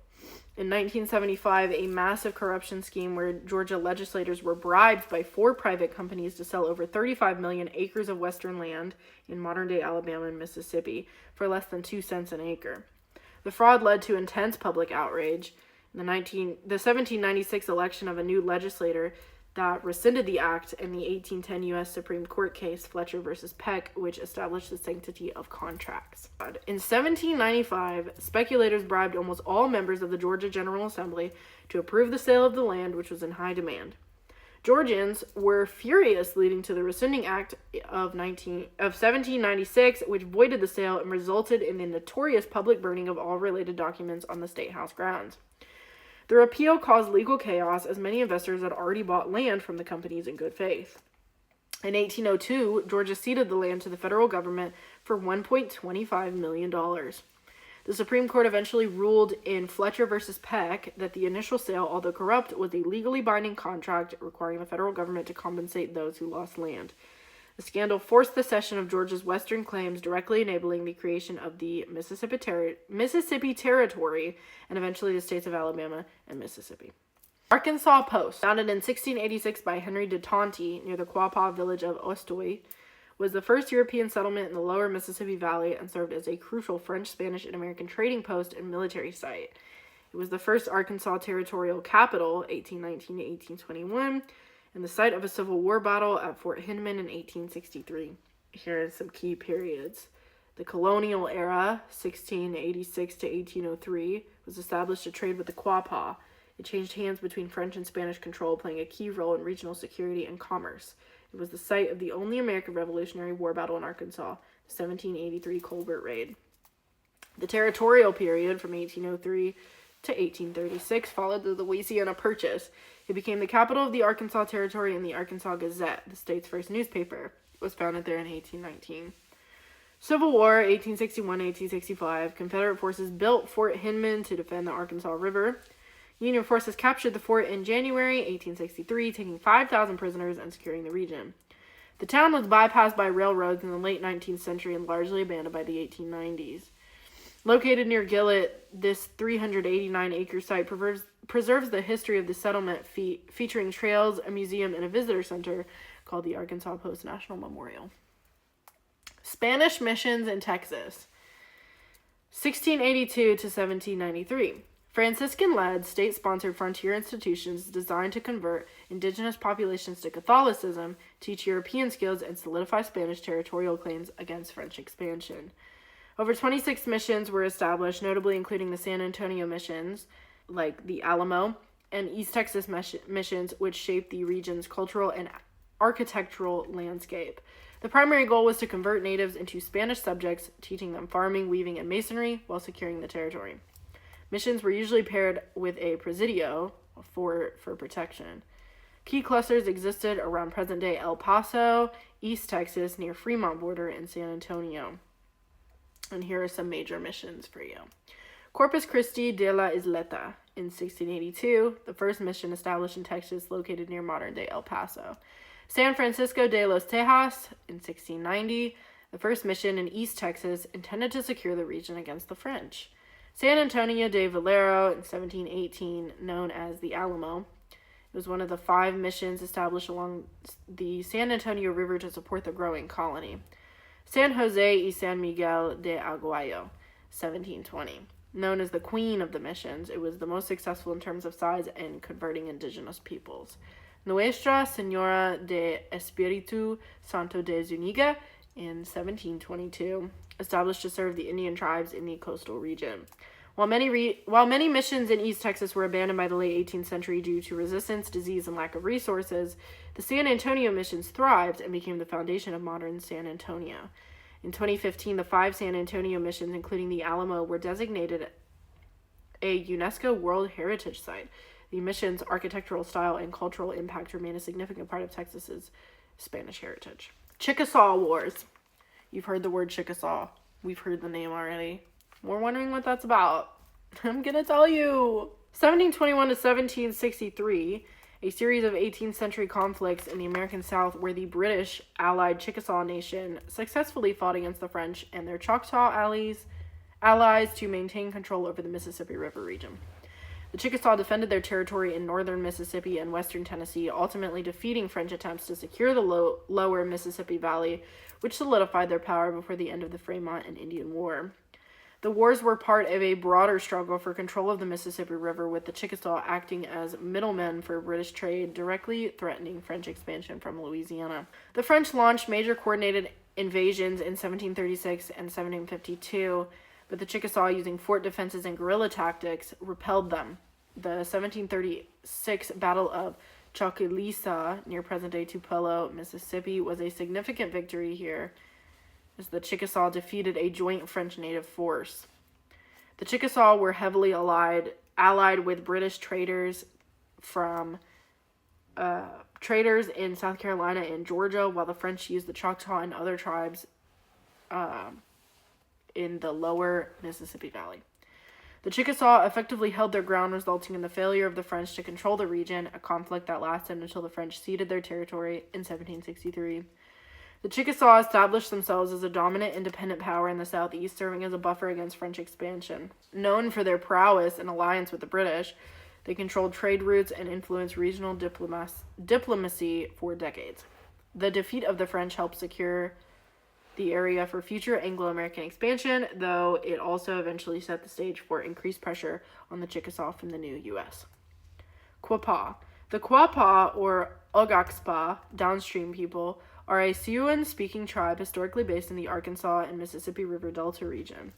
In 1975, a massive corruption scheme where Georgia legislators were bribed by 4 private companies to sell over 35 million acres of western land in modern-day Alabama and Mississippi for less than 2 cents an acre. The fraud led to intense public outrage. In the 1796 election of a new legislator that rescinded the act, and the 1810 U.S. Supreme Court case, Fletcher v. Peck, which established the sanctity of contracts. In 1795, speculators bribed almost all members of the Georgia General Assembly to approve the sale of the land, which was in high demand. Georgians were furious, leading to the Rescinding Act of 1796, which voided the sale and resulted in the notorious public burning of all related documents on the State House grounds. The repeal caused legal chaos, as many investors had already bought land from the companies in good faith. In 1802, Georgia ceded the land to the federal government for $1.25 million. The Supreme Court eventually ruled in Fletcher v. Peck that the initial sale, although corrupt, was a legally binding contract requiring the federal government to compensate those who lost land. The scandal forced the cession of Georgia's western claims, directly enabling the creation of the Mississippi Territory and eventually the states of Alabama and Mississippi. Arkansas Post, founded in 1686 by Henry de Tonti near the Quapaw village of Ostoy, was the first European settlement in the lower Mississippi Valley and served as a crucial French, Spanish, and American trading post and military site. It was the first Arkansas territorial capital, 1819 to 1821, and the site of a Civil War battle at Fort Hindman in 1863. Here are some key periods. The colonial era, 1686 to 1803, was established to trade with the Quapaw. It changed hands between French and Spanish control, playing a key role in regional security and commerce. It was the site of the only American Revolutionary War battle in Arkansas, the 1783 Colbert Raid. The territorial period from 1803 to 1836 followed the Louisiana Purchase. It became the capital of the Arkansas Territory and the Arkansas Gazette, the state's first newspaper. It was founded there in 1819. Civil War, 1861-1865. Confederate forces built Fort Hindman to defend the Arkansas River. Union forces captured the fort in January 1863, taking 5,000 prisoners and securing the region. The town was bypassed by railroads in the late 19th century and largely abandoned by the 1890s. Located near Gillett, this 389-acre site preserves the history of the settlement, featuring trails, a museum, and a visitor center called the Arkansas Post National Memorial. Spanish missions in Texas, 1682 to 1793. Franciscan-led, state-sponsored frontier institutions designed to convert indigenous populations to Catholicism, teach European skills, and solidify Spanish territorial claims against French expansion. Over 26 missions were established, notably including the San Antonio missions, like the Alamo, and East Texas missions, which shaped the region's cultural and architectural landscape. The primary goal was to convert natives into Spanish subjects, teaching them farming, weaving, and masonry while securing the territory. Missions were usually paired with a presidio for protection. Key clusters existed around present-day El Paso, East Texas, near Fremont border, and San Antonio. And here are some major missions for you. Corpus Christi de la Isleta in 1682, the first mission established in Texas located near modern-day El Paso. San Francisco de los Tejas in 1690, the first mission in East Texas intended to secure the region against the French. San Antonio de Valero in 1718, known as the Alamo. It was one of the 5 missions established along the San Antonio River to support the growing colony. San Jose y San Miguel de Aguayo, 1720. Known as the Queen of the Missions, it was the most successful in terms of size and converting indigenous peoples. Nuestra Senora de Espiritu Santo de Zuniga in 1722, established to serve the Indian tribes in the coastal region. While many missions in East Texas were abandoned by the late 18th century due to resistance, disease, and lack of resources, the San Antonio missions thrived and became the foundation of modern San Antonio. In 2015, the 5 San Antonio missions, including the Alamo, were designated a UNESCO World Heritage Site. The mission's architectural style and cultural impact remain a significant part of Texas's Spanish heritage. Chickasaw Wars. You've heard the word Chickasaw. We've heard the name already. We're wondering what that's about. I'm gonna tell you. 1721 to 1763, a series of 18th century conflicts in the American South where the British allied Chickasaw Nation successfully fought against the French and their Choctaw allies to maintain control over the Mississippi River region. The Chickasaw defended their territory in northern Mississippi and western Tennessee, ultimately defeating French attempts to secure the lower Mississippi Valley, which solidified their power before the end of the Fremont and Indian War. The wars were part of a broader struggle for control of the Mississippi River, with the Chickasaw acting as middlemen for British trade, directly threatening French expansion from Louisiana. The French launched major coordinated invasions in 1736 and 1752, but the Chickasaw, using fort defenses and guerrilla tactics, repelled them. The 1736 Battle of Chocolisa, near present-day Tupelo, Mississippi, was a significant victory here, as the Chickasaw defeated a joint French native force. The Chickasaw were heavily allied with British traders from traders in South Carolina and Georgia, while the French used the Choctaw and other tribes in the lower Mississippi Valley. The Chickasaw effectively held their ground, resulting in the failure of the French to control the region, a conflict that lasted until the French ceded their territory in 1763. The Chickasaw established themselves as a dominant independent power in the southeast, serving as a buffer against French expansion. Known for their prowess and alliance with the British, they controlled trade routes and influenced regional diplomacy for decades. The defeat of the French helped secure the area for future Anglo-American expansion, though it also eventually set the stage for increased pressure on the Chickasaw from the new U.S. Quapaw. The Quapaw, or Ogakspa, downstream people, are a Siouan-speaking tribe historically based in the Arkansas and Mississippi River Delta region.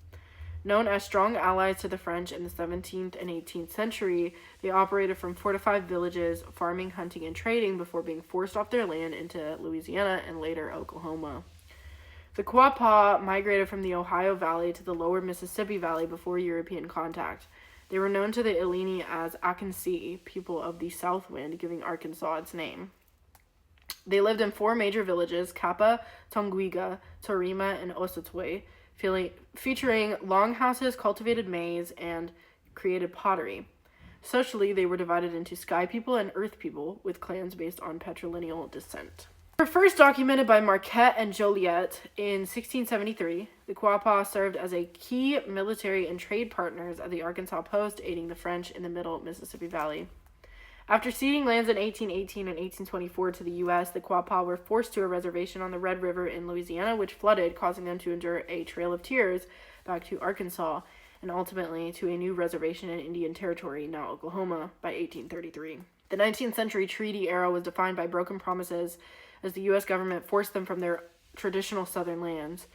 Known as strong allies to the French in the 17th and 18th century, they operated from fortified villages, farming, hunting, and trading before being forced off their land into Louisiana and later Oklahoma. The Quapaw migrated from the Ohio Valley to the lower Mississippi Valley before European contact. They were known to the Illini as Akansee, people of the South Wind, giving Arkansas its name. They lived in 4 major villages, Kappa, Tonguiga, Torima, and Osotwe, featuring longhouses, cultivated maize, and created pottery. Socially, they were divided into Sky People and Earth People, with clans based on patrilineal descent. They were first documented by Marquette and Joliet in 1673. The Quapaw served as a key military and trade partners of the Arkansas post, aiding the French in the middle Mississippi Valley. After ceding lands in 1818 and 1824 to the U.S., the Quapaw were forced to a reservation on the Red River in Louisiana, which flooded, causing them to endure a trail of tears back to Arkansas, and ultimately to a new reservation in Indian Territory, now Oklahoma, by 1833. The 19th century treaty era was defined by broken promises as the U.S. government forced them from their traditional southern lands.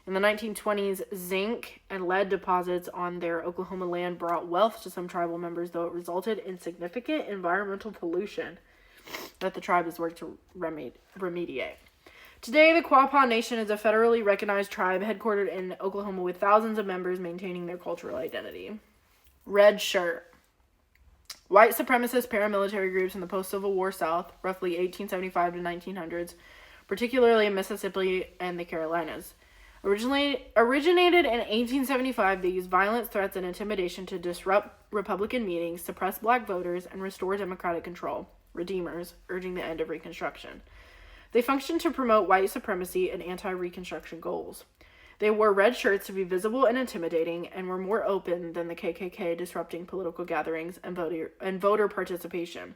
In the 1920s, zinc and lead deposits on their Oklahoma land brought wealth to some tribal members, though it resulted in significant environmental pollution that the tribe has worked to remediate. Today, the Quapaw Nation is a federally recognized tribe headquartered in Oklahoma with thousands of members maintaining their cultural identity. Red Shirt. White supremacist paramilitary groups in the post-Civil War South, roughly 1875 to 1900s, particularly in Mississippi and the Carolinas. Originated in 1875, they used violence, threats, and intimidation to disrupt Republican meetings, suppress black voters, and restore democratic control. Redeemers, urging the end of Reconstruction. They functioned to promote white supremacy and anti-Reconstruction goals. They wore red shirts to be visible and intimidating, and were more open than the KKK, disrupting political gatherings and voter participation.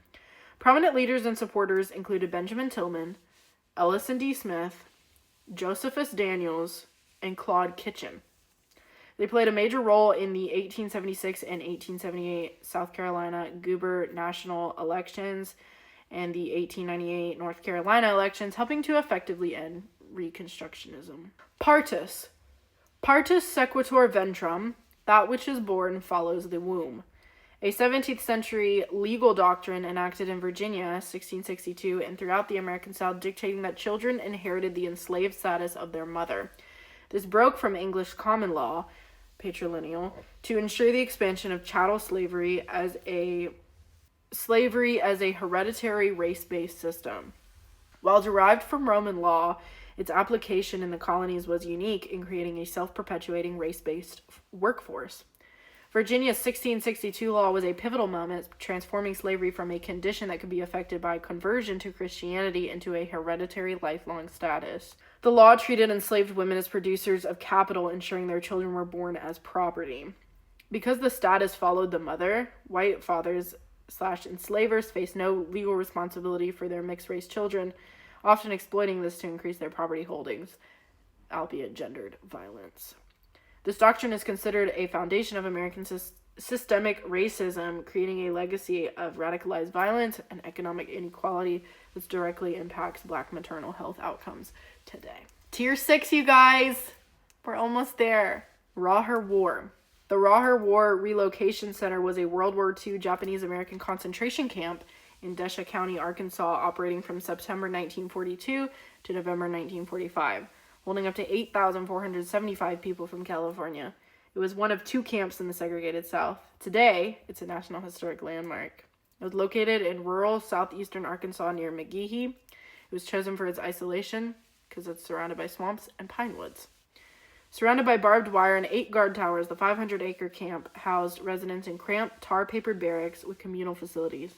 Prominent leaders and supporters included Benjamin Tillman, Ellison D. Smith, Josephus Daniels, and Claude Kitchen. They played a major role in the 1876 and 1878 South Carolina gubernatorial elections and the 1898 North Carolina elections, helping to effectively end Reconstructionism. Partus. Partus sequitur ventrum, that which is born follows the womb. A 17th century legal doctrine enacted in Virginia, 1662, and throughout the American South, dictating that children inherited the enslaved status of their mother. This broke from English common law, patrilineal, to ensure the expansion of chattel slavery as a hereditary race-based system. While derived from Roman law, its application in the colonies was unique in creating a self-perpetuating race-based workforce. Virginia's 1662 law was a pivotal moment, transforming slavery from a condition that could be affected by conversion to Christianity into a hereditary lifelong status. The law treated enslaved women as producers of capital, ensuring their children were born as property. Because the status followed the mother, white fathers/enslavers faced no legal responsibility for their mixed-race children, often exploiting this to increase their property holdings, albeit gendered violence. This doctrine is considered a foundation of American systemic racism, creating a legacy of radicalized violence and economic inequality which directly impacts Black maternal health outcomes today. Tier 6, you guys! We're almost there. Raher War. The Raher War Relocation Center was a World War II Japanese-American concentration camp in Desha County, Arkansas, operating from September 1942 to November 1945, holding up to 8,475 people from California. It was one of 2 camps in the segregated South. Today, it's a National Historic Landmark. It was located in rural southeastern Arkansas near McGehee. It was chosen for its isolation because it's surrounded by swamps and pine woods. Surrounded by barbed wire and 8 guard towers, the 500-acre camp housed residents in cramped, tar-papered barracks with communal facilities.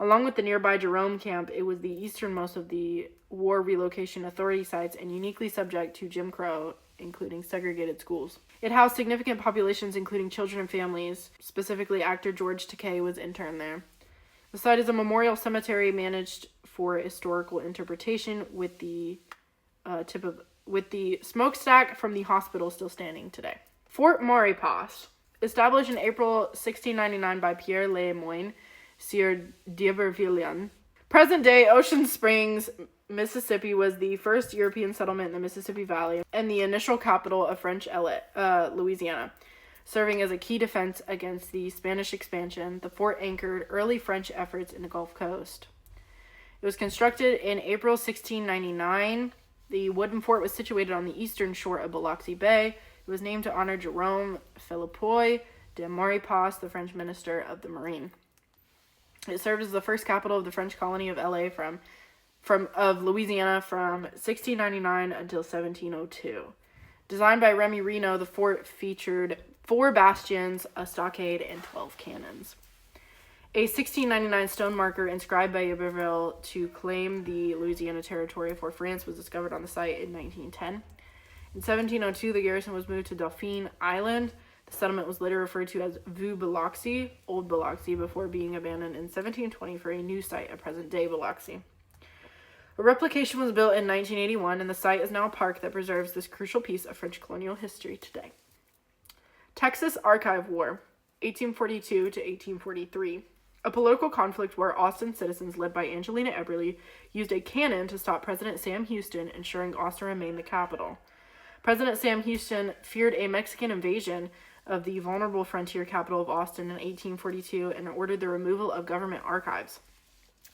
Along with the nearby Jerome camp, it was the easternmost of the War Relocation Authority sites and uniquely subject to Jim Crow, including segregated schools. It housed significant populations, including children and families. Specifically, actor George Takei was interned there. The site is a memorial cemetery managed for historical interpretation with the smokestack from the hospital still standing today. Fort Maurepas, established in April 1699 by Pierre Le Moyne, Sieur d'Ibervillon. Present-day Ocean Springs, Mississippi was the first European settlement in the Mississippi Valley and the initial capital of French Louisiana. Serving as a key defense against the Spanish expansion, the fort anchored early French efforts in the Gulf Coast. It was constructed in April 1699. The wooden fort was situated on the eastern shore of Biloxi Bay. It was named to honor Jerome Philippoy de Maurepas, the French minister of the Marine. It served as the first capital of the French colony of Louisiana from 1699 until 1702. Designed by Remy Reno, the fort featured 4 bastions, a stockade, and 12 cannons. A 1699 stone marker inscribed by Iberville to claim the Louisiana territory for France was discovered on the site in 1910. In 1702, the garrison was moved to Dauphine Island. The settlement was later referred to as Vieux Biloxi, Old Biloxi, before being abandoned in 1720 for a new site at present-day Biloxi. A replication was built in 1981, and the site is now a park that preserves this crucial piece of French colonial history today. Texas Archive War, 1842 to 1843. A political conflict where Austin citizens led by Angelina Eberly used a cannon to stop President Sam Houston, ensuring Austin remained the capital. President Sam Houston feared a Mexican invasion of the vulnerable frontier capital of Austin in 1842 and ordered the removal of government archives.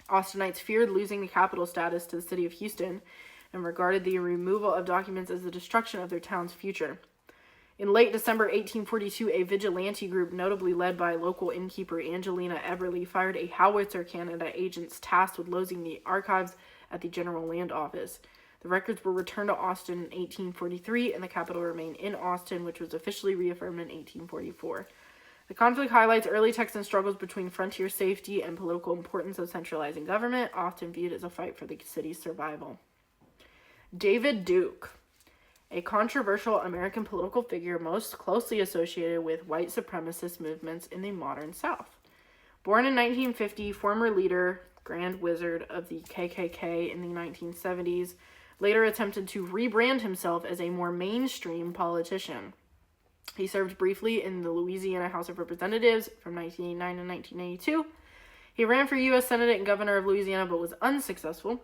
Austinites feared losing the capital status to the city of Houston and regarded the removal of documents as the destruction of their town's future. In late December 1842, a vigilante group, notably led by local innkeeper Angelina Eberly, fired a howitzer cannon at agents tasked with losing the archives at the General Land Office. The records were returned to Austin in 1843, and the capital remained in Austin, which was officially reaffirmed in 1844. The conflict highlights early Texan struggles between frontier safety and political importance of centralizing government, often viewed as a fight for the city's survival. David Duke, a controversial American political figure most closely associated with white supremacist movements in the modern South. Born in 1950, former leader, Grand Wizard of the KKK in the 1970s, later attempted to rebrand himself as a more mainstream politician. He served briefly in the Louisiana House of Representatives from 1989 to 1992. He ran for U.S. Senate and governor of Louisiana but was unsuccessful.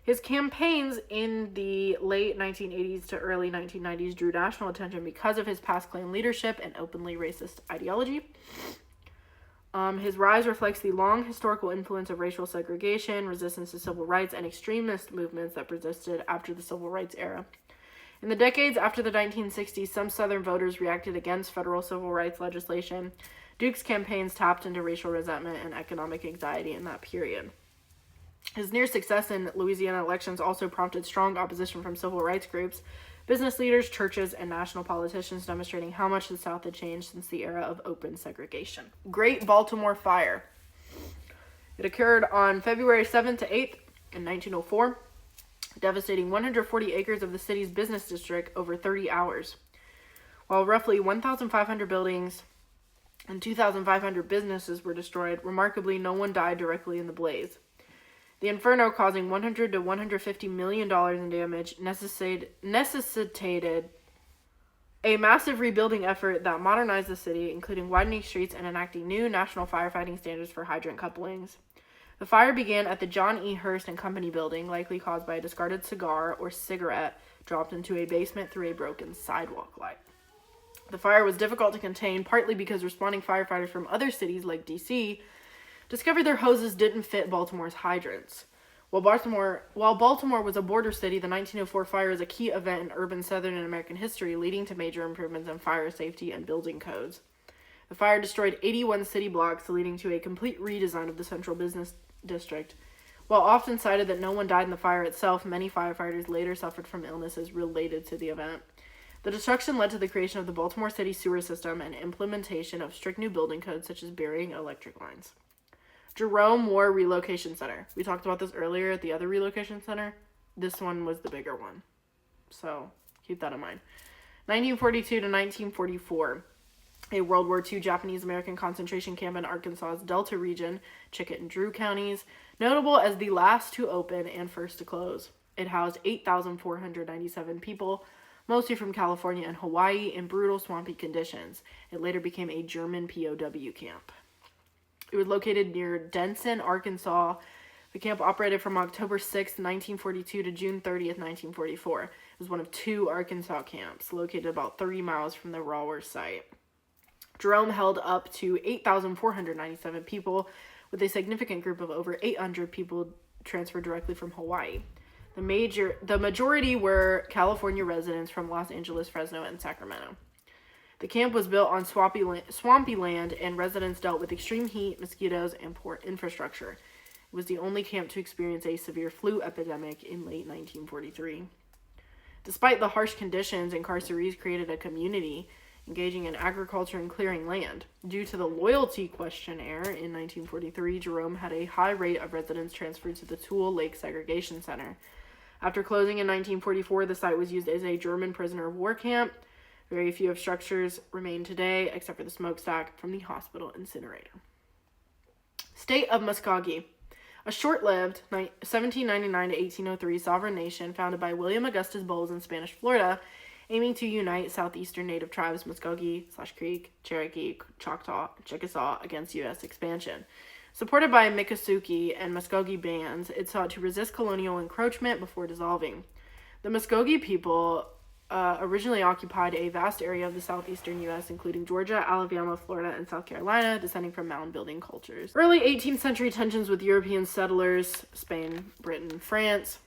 His campaigns in the late 1980s to early 1990s drew national attention because of his past Klan leadership and openly racist ideology. His rise reflects the long historical influence of racial segregation, resistance to civil rights, and extremist movements that persisted after the civil rights era. In the decades after the 1960s, some Southern voters reacted against federal civil rights legislation. Duke's campaigns tapped into racial resentment and economic anxiety in that period. His near success in Louisiana elections also prompted strong opposition from civil rights groups, business leaders, churches, and national politicians, demonstrating how much the South had changed since the era of open segregation. Great Baltimore Fire. It occurred on February 7th to 8th in 1904, devastating 140 acres of the city's business district over 30 hours. While roughly 1,500 buildings and 2,500 businesses were destroyed, remarkably, no one died directly in the blaze. The inferno, causing $100 to $150 million in damage, necessitated a massive rebuilding effort that modernized the city, including widening streets and enacting new national firefighting standards for hydrant couplings. The fire began at the John E. Hurst and Company building, likely caused by a discarded cigar or cigarette dropped into a basement through a broken sidewalk light. The fire was difficult to contain, partly because responding firefighters from other cities like D.C. discovered their hoses didn't fit Baltimore's hydrants. While Baltimore was a border city, the 1904 fire is a key event in urban Southern American history, leading to major improvements in fire safety and building codes. The fire destroyed 81 city blocks, leading to a complete redesign of the central business district. While often cited that no one died in the fire itself, many firefighters later suffered from illnesses related to the event. The destruction led to the creation of the Baltimore City sewer system and implementation of strict new building codes such as burying electric lines. Jerome War Relocation Center. We talked about this earlier at the other relocation center. This one was the bigger one. So keep that in mind. 1942 to 1944. A World War II Japanese-American concentration camp in Arkansas's Delta region, Chickett and Drew counties, notable as the last to open and first to close. It housed 8,497 people, mostly from California and Hawaii, in brutal, swampy conditions. It later became a German POW camp. It was located near Denson, Arkansas. The camp operated from October 6, 1942 to June 30th, 1944. It was one of 2 Arkansas camps, located about 30 miles from the Rawer site. Jerome held up to 8,497 people, with a significant group of over 800 people transferred directly from Hawaii. The majority were California residents from Los Angeles, Fresno, and Sacramento. The camp was built on swampy land, and residents dealt with extreme heat, mosquitoes, and poor infrastructure. It was the only camp to experience a severe flu epidemic in late 1943. Despite the harsh conditions, incarcerees created a community engaging in agriculture and clearing land. Due to the loyalty questionnaire in 1943, Jerome had a high rate of residents transferred to the Tule Lake Segregation Center. After closing in 1944, the site was used as a German prisoner of war camp. Very few of structures remain today, except for the smokestack from the hospital incinerator. State of Muskogee. A short-lived 1799 to 1803 sovereign nation founded by William Augustus Bowles in Spanish Florida, aiming to unite southeastern native tribes Muskogee/Creek, Cherokee, Choctaw, and Chickasaw against U.S. expansion. Supported by Miccosukee and Muskogee bands, it sought to resist colonial encroachment before dissolving. The Muskogee people originally occupied a vast area of the southeastern U.S., including Georgia, Alabama, Florida, and South Carolina, descending from mound-building cultures. Early 18th century tensions with European settlers, Spain, Britain, France,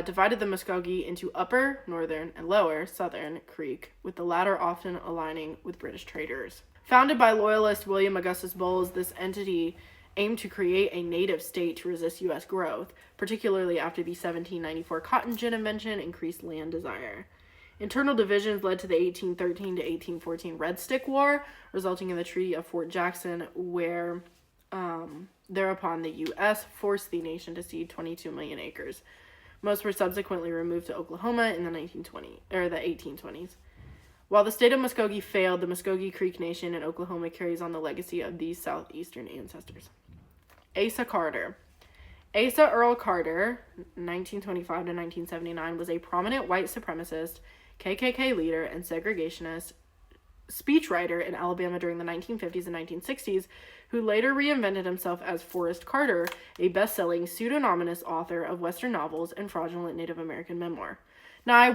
divided the Muskogee into Upper, Northern, and Lower, Southern Creek, with the latter often aligning with British traders. Founded by loyalist William Augustus Bowles, this entity aimed to create a native state to resist U.S. growth, particularly after the 1794 cotton gin invention increased land desire. Internal divisions led to the 1813 to 1814 Red Stick War, resulting in the Treaty of Fort Jackson, where thereupon the U.S. forced the nation to cede 22 million acres. Most were subsequently removed to Oklahoma in the 1820s. While the state of Muskogee failed, the Muskogee Creek Nation in Oklahoma carries on the legacy of these southeastern ancestors. Asa Carter. Asa Earl Carter, 1925 to 1979, was a prominent white supremacist, KKK leader, and segregationist speechwriter in Alabama during the 1950s and 1960s, who later reinvented himself as Forrest Carter, a best-selling pseudonymous author of Western novels and fraudulent Native American memoir. Now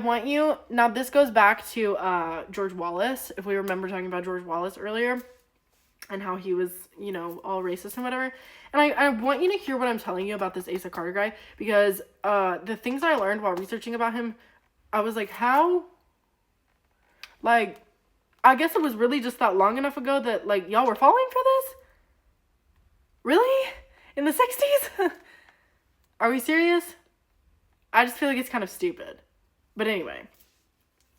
this goes back to George Wallace, if we remember talking about George Wallace earlier, and how he was, all racist and whatever. And I want you to hear what I'm telling you about this Asa Carter guy, because the things I learned while researching about him, I was like, how? I guess it was really just that long enough ago that, y'all were falling for this? Really? In the 60s? Are we serious? I just feel like it's kind of stupid. But anyway,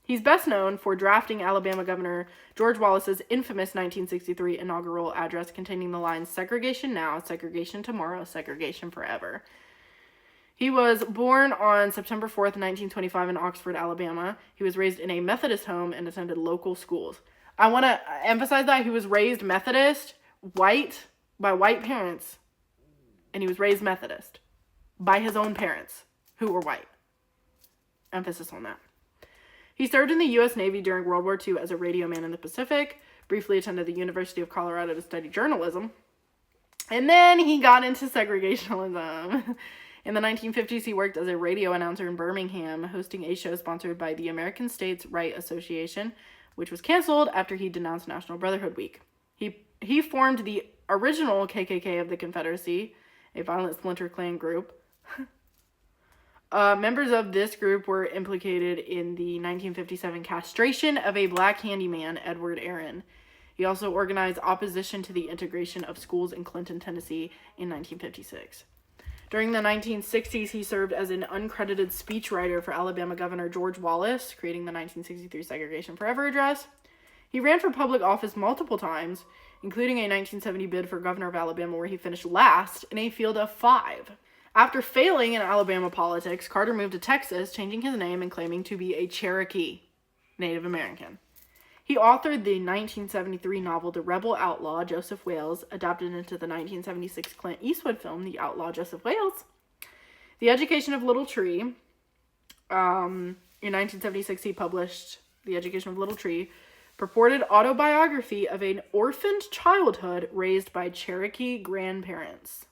he's best known for drafting Alabama Governor George Wallace's infamous 1963 inaugural address containing the lines, "Segregation now, segregation tomorrow, segregation forever." He was born on September 4th, 1925 in Oxford, Alabama. He was raised in a Methodist home and attended local schools. I want to emphasize that he was raised Methodist, white, by white parents, and he was raised Methodist by his own parents, who were white. Emphasis on that. He served in the U.S. Navy during World War II as a radio man in the Pacific, briefly attended the University of Colorado to study journalism, and then he got into segregationism. In the 1950s, he worked as a radio announcer in Birmingham, hosting a show sponsored by the American States Right Association, which was canceled after he denounced National Brotherhood Week. He formed the original KKK of the Confederacy, a violent splinter Klan group. Members of this group were implicated in the 1957 castration of a black handyman, Edward Aaron. He also organized opposition to the integration of schools in Clinton, Tennessee in 1956. During the 1960s, he served as an uncredited speechwriter for Alabama Governor George Wallace, creating the 1963 Segregation Forever Address. He ran for public office multiple times, including a 1970 bid for governor of Alabama where he finished last in a field of 5. After failing in Alabama politics, Carter moved to Texas, changing his name and claiming to be a Cherokee Native American. He authored the 1973 novel The Rebel Outlaw, Joseph Wales, adapted into the 1976 Clint Eastwood film, The Outlaw Joseph Wales. The Education of Little Tree. In 1976, he published The Education of Little Tree, purported autobiography of an orphaned childhood raised by Cherokee grandparents.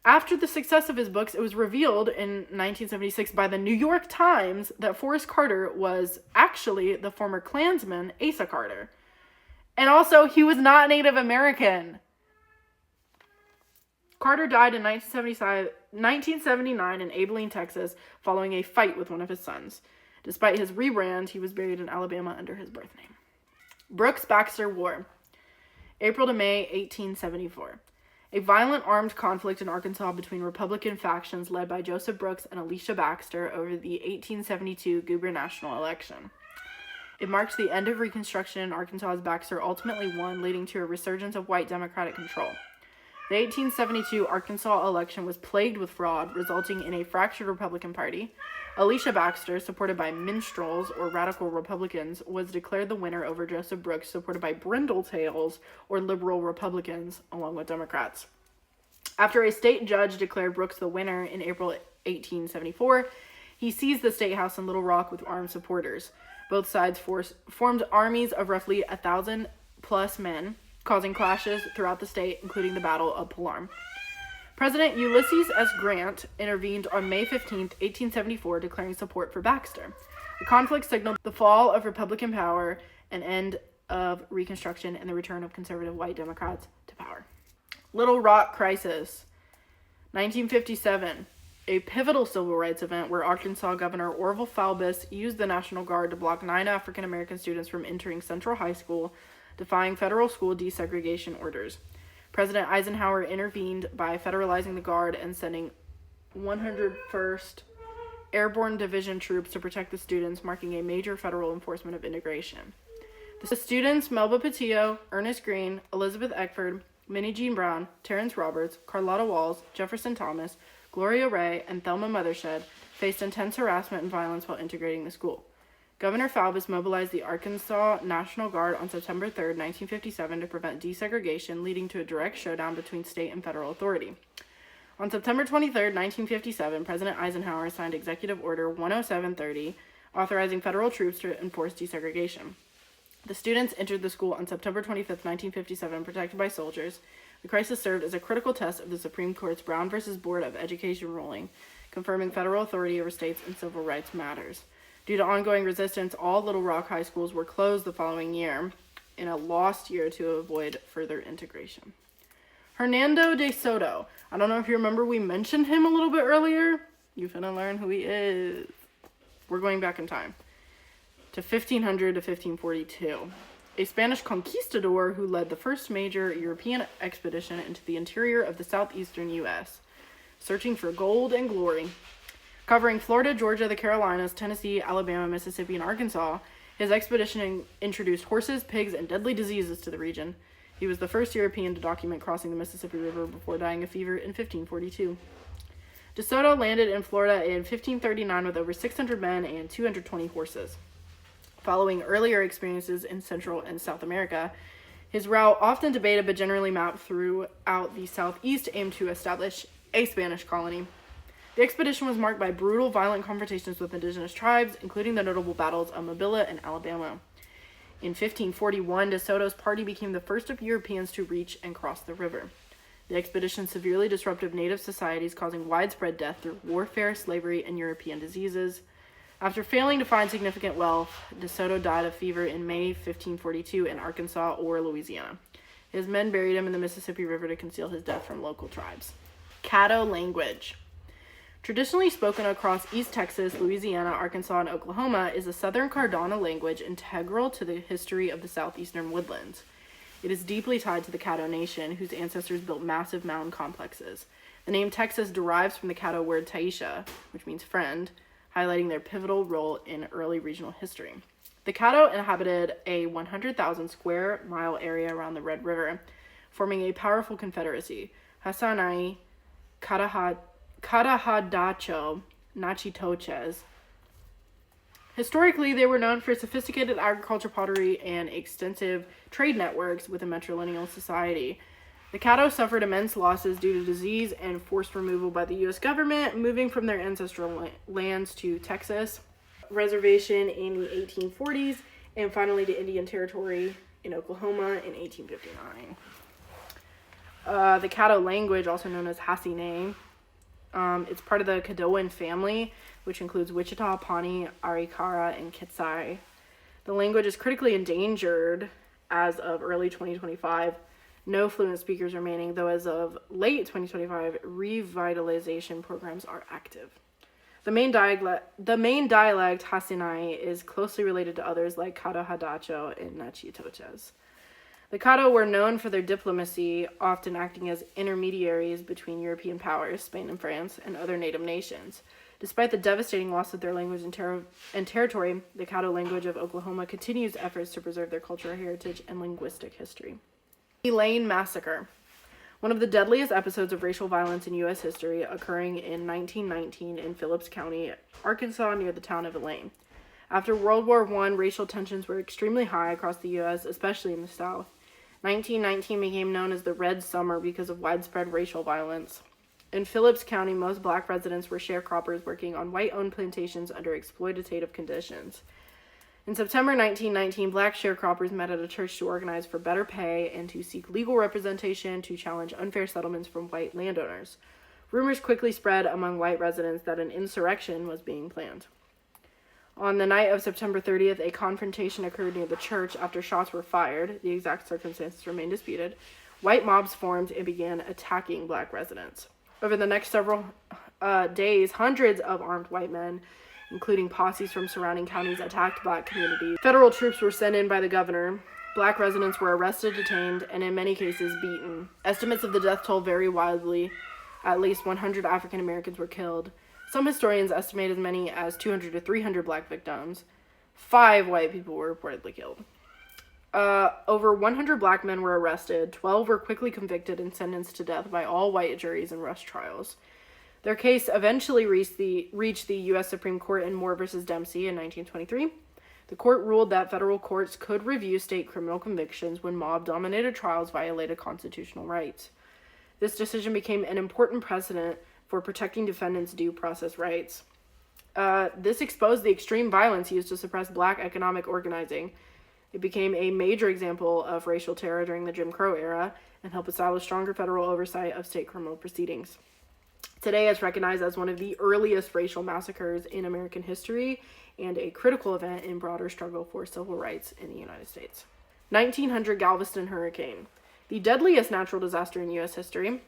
After the success of his books, it was revealed in 1976 by the New York Times that Forrest Carter was actually the former Klansman Asa Carter. And also, he was not Native American. Carter died in 1979 in Abilene, Texas, following a fight with one of his sons. Despite his rebrand, he was buried in Alabama under his birth name. Brooks-Baxter War, April to May 1874. A violent armed conflict in Arkansas between Republican factions led by Joseph Brooks and Elisha Baxter over the 1872 gubernatorial election. It marked the end of Reconstruction in Arkansas as Baxter ultimately won, leading to a resurgence of white Democratic control. The 1872 Arkansas election was plagued with fraud, resulting in a fractured Republican Party. Elisha Baxter, supported by minstrels or radical Republicans, was declared the winner over Joseph Brooks, supported by brindletails or liberal Republicans, along with Democrats. After a state judge declared Brooks the winner in April 1874, he seized the State House in Little Rock with armed supporters. Both sides formed armies of roughly 1,000+ men, causing clashes throughout the state, including the Battle of Palermo. President Ulysses S. Grant intervened on May 15, 1874, declaring support for Baxter. The conflict signaled the fall of Republican power, an end of Reconstruction, and the return of conservative white Democrats to power. Little Rock Crisis, 1957, a pivotal civil rights event where Arkansas Governor Orville Faubus used the National Guard to block 9 African American students from entering Central High School, defying federal school desegregation orders. President Eisenhower intervened by federalizing the Guard and sending 101st Airborne Division troops to protect the students, marking a major federal enforcement of integration. The students, Melba Patillo, Ernest Green, Elizabeth Eckford, Minnie Jean Brown, Terrence Roberts, Carlotta Walls, Jefferson Thomas, Gloria Ray, and Thelma Mothershed, faced intense harassment and violence while integrating the school. Governor Faubus mobilized the Arkansas National Guard on September 3, 1957 to prevent desegregation, leading to a direct showdown between state and federal authority. On September 23, 1957, President Eisenhower signed Executive Order 10730, authorizing federal troops to enforce desegregation. The students entered the school on September 25, 1957, protected by soldiers. The crisis served as a critical test of the Supreme Court's Brown v. Board of Education ruling, confirming federal authority over states in civil rights matters. Due to ongoing resistance, all Little Rock high schools were closed the following year, in a lost year to avoid further integration. Hernando de Soto. I don't know if you remember, we mentioned him a little bit earlier. You're finna learn who he is. We're going back in time to 1500 to 1542. A Spanish conquistador who led the first major European expedition into the interior of the southeastern U.S., searching for gold and glory. Covering Florida, Georgia, the Carolinas, Tennessee, Alabama, Mississippi, and Arkansas, his expedition introduced horses, pigs, and deadly diseases to the region. He was the first European to document crossing the Mississippi River before dying of fever in 1542. De Soto landed in Florida in 1539 with over 600 men and 220 horses. Following earlier experiences in Central and South America, his route, often debated but generally mapped throughout the southeast, aimed to establish a Spanish colony. The expedition was marked by brutal, violent confrontations with indigenous tribes, including the notable battles of Mobile and Alabama. In 1541, De Soto's party became the first of Europeans to reach and cross the river. The expedition severely disrupted native societies, causing widespread death through warfare, slavery, and European diseases. After failing to find significant wealth, De Soto died of fever in May 1542 in Arkansas or Louisiana. His men buried him in the Mississippi River to conceal his death from local tribes. Caddo language. Traditionally spoken across East Texas, Louisiana, Arkansas, and Oklahoma, is a Southern Cardona language integral to the history of the southeastern woodlands. It is deeply tied to the Caddo Nation, whose ancestors built massive mountain complexes. The name Texas derives from the Caddo word Taisha, which means friend, highlighting their pivotal role in early regional history. The Caddo inhabited a 100,000 square mile area around the Red River, forming a powerful confederacy. Hasanai, Carahadacho, Nachitoches. Historically, they were known for sophisticated agriculture, pottery, and extensive trade networks with a matrilineal society. The Caddo suffered immense losses due to disease and forced removal by the U.S. government, moving from their ancestral lands to Texas Reservation in the 1840s, and finally to Indian Territory in Oklahoma in 1859. The Caddo language, also known as Hasinai, it's part of the Caddoan family, which includes Wichita, Pawnee, Arikara, and Kitsai. The language is critically endangered as of early 2025. No fluent speakers remaining, though as of late 2025, revitalization programs are active. The main dialect Hasinai is closely related to others like Carahadacho and Nachitoches. The Caddo were known for their diplomacy, often acting as intermediaries between European powers, Spain and France, and other native nations. Despite the devastating loss of their language and territory, the Caddo language of Oklahoma continues efforts to preserve their cultural heritage and linguistic history. Elaine Massacre. One of the deadliest episodes of racial violence in U.S. history, occurring in 1919 in Phillips County, Arkansas, near the town of Elaine. After World War I, racial tensions were extremely high across the U.S., especially in the South. 1919 became known as the Red Summer because of widespread racial violence. In Phillips County, most black residents were sharecroppers working on white-owned plantations under exploitative conditions. In September 1919, black sharecroppers met at a church to organize for better pay and to seek legal representation to challenge unfair settlements from white landowners. Rumors quickly spread among white residents that an insurrection was being planned. On the night of September 30th, a confrontation occurred near the church after shots were fired. The exact circumstances remain disputed. White mobs formed and began attacking black residents. Over the next several days, hundreds of armed white men, including posses from surrounding counties, attacked black communities. Federal troops were sent in by the governor. Black residents were arrested, detained, and in many cases beaten. Estimates of the death toll vary wildly. At least 100 African Americans were killed. Some historians estimate as many as 200 to 300 black victims. 5 white people were reportedly killed. Over 100 black men were arrested. 12 were quickly convicted and sentenced to death by all white juries and rush trials. Their case eventually reached the U.S. Supreme Court in Moore v. Dempsey in 1923. The court ruled that federal courts could review state criminal convictions when mob-dominated trials violated constitutional rights. This decision became an important precedent for protecting defendants' due process rights. This exposed the extreme violence used to suppress black economic organizing. It became a major example of racial terror during the Jim Crow era and helped establish stronger federal oversight of state criminal proceedings. Today, it's recognized as one of the earliest racial massacres in American history and a critical event in broader struggle for civil rights in the United States. 1900 Galveston Hurricane. The deadliest natural disaster in U.S. history.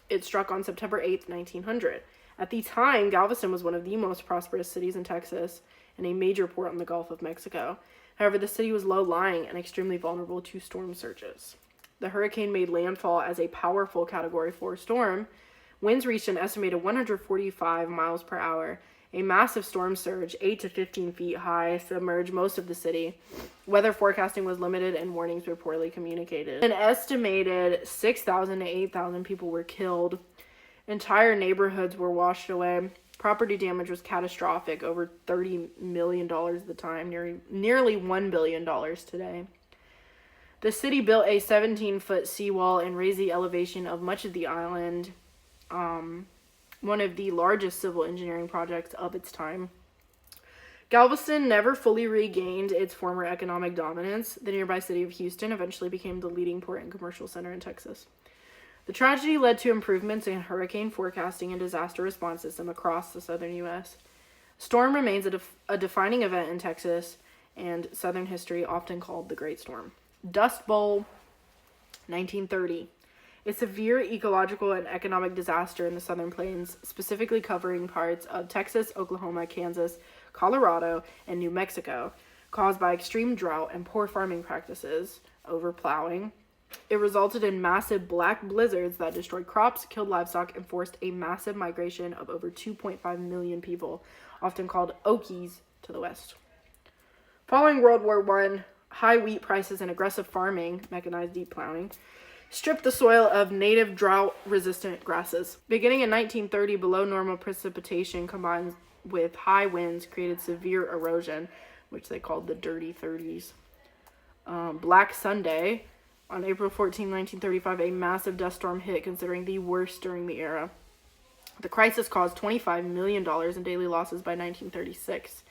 It struck on September 8, 1900. At the time, Galveston was one of the most prosperous cities in Texas and a major port on the Gulf of Mexico. However, the city was low-lying and extremely vulnerable to storm surges. The hurricane made landfall as a powerful Category 4 storm. Winds reached an estimated 145 miles per hour. A massive storm surge, 8 to 15 feet high, submerged most of the city. Weather forecasting was limited and warnings were poorly communicated. An estimated 6,000 to 8,000 people were killed. Entire neighborhoods were washed away. Property damage was catastrophic, over $30 million at the time, nearly $1 billion today. The city built a 17-foot seawall and raised the elevation of much of the island. One of the largest civil engineering projects of its time. Galveston never fully regained its former economic dominance. The nearby city of Houston eventually became the leading port and commercial center in Texas. The tragedy led to improvements in hurricane forecasting and disaster response system across the southern U.S. Storm remains a defining event in Texas and southern history, often called the Great Storm. Dust Bowl. 1930. A severe ecological and economic disaster in the Southern Plains, specifically covering parts of Texas, Oklahoma, Kansas, Colorado, and New Mexico, caused by extreme drought and poor farming practices, overplowing. It resulted in massive black blizzards that destroyed crops, killed livestock, and forced a massive migration of over 2.5 million people, often called Okies, to the west. Following World War I, high wheat prices and aggressive farming, mechanized deep plowing, stripped the soil of native drought-resistant grasses. Beginning in 1930, below normal precipitation combined with high winds created severe erosion, which they called the Dirty 30s. Black Sunday, on April 14, 1935, a massive dust storm hit, considering the worst during the era. The crisis caused $25 million in daily losses by 1936.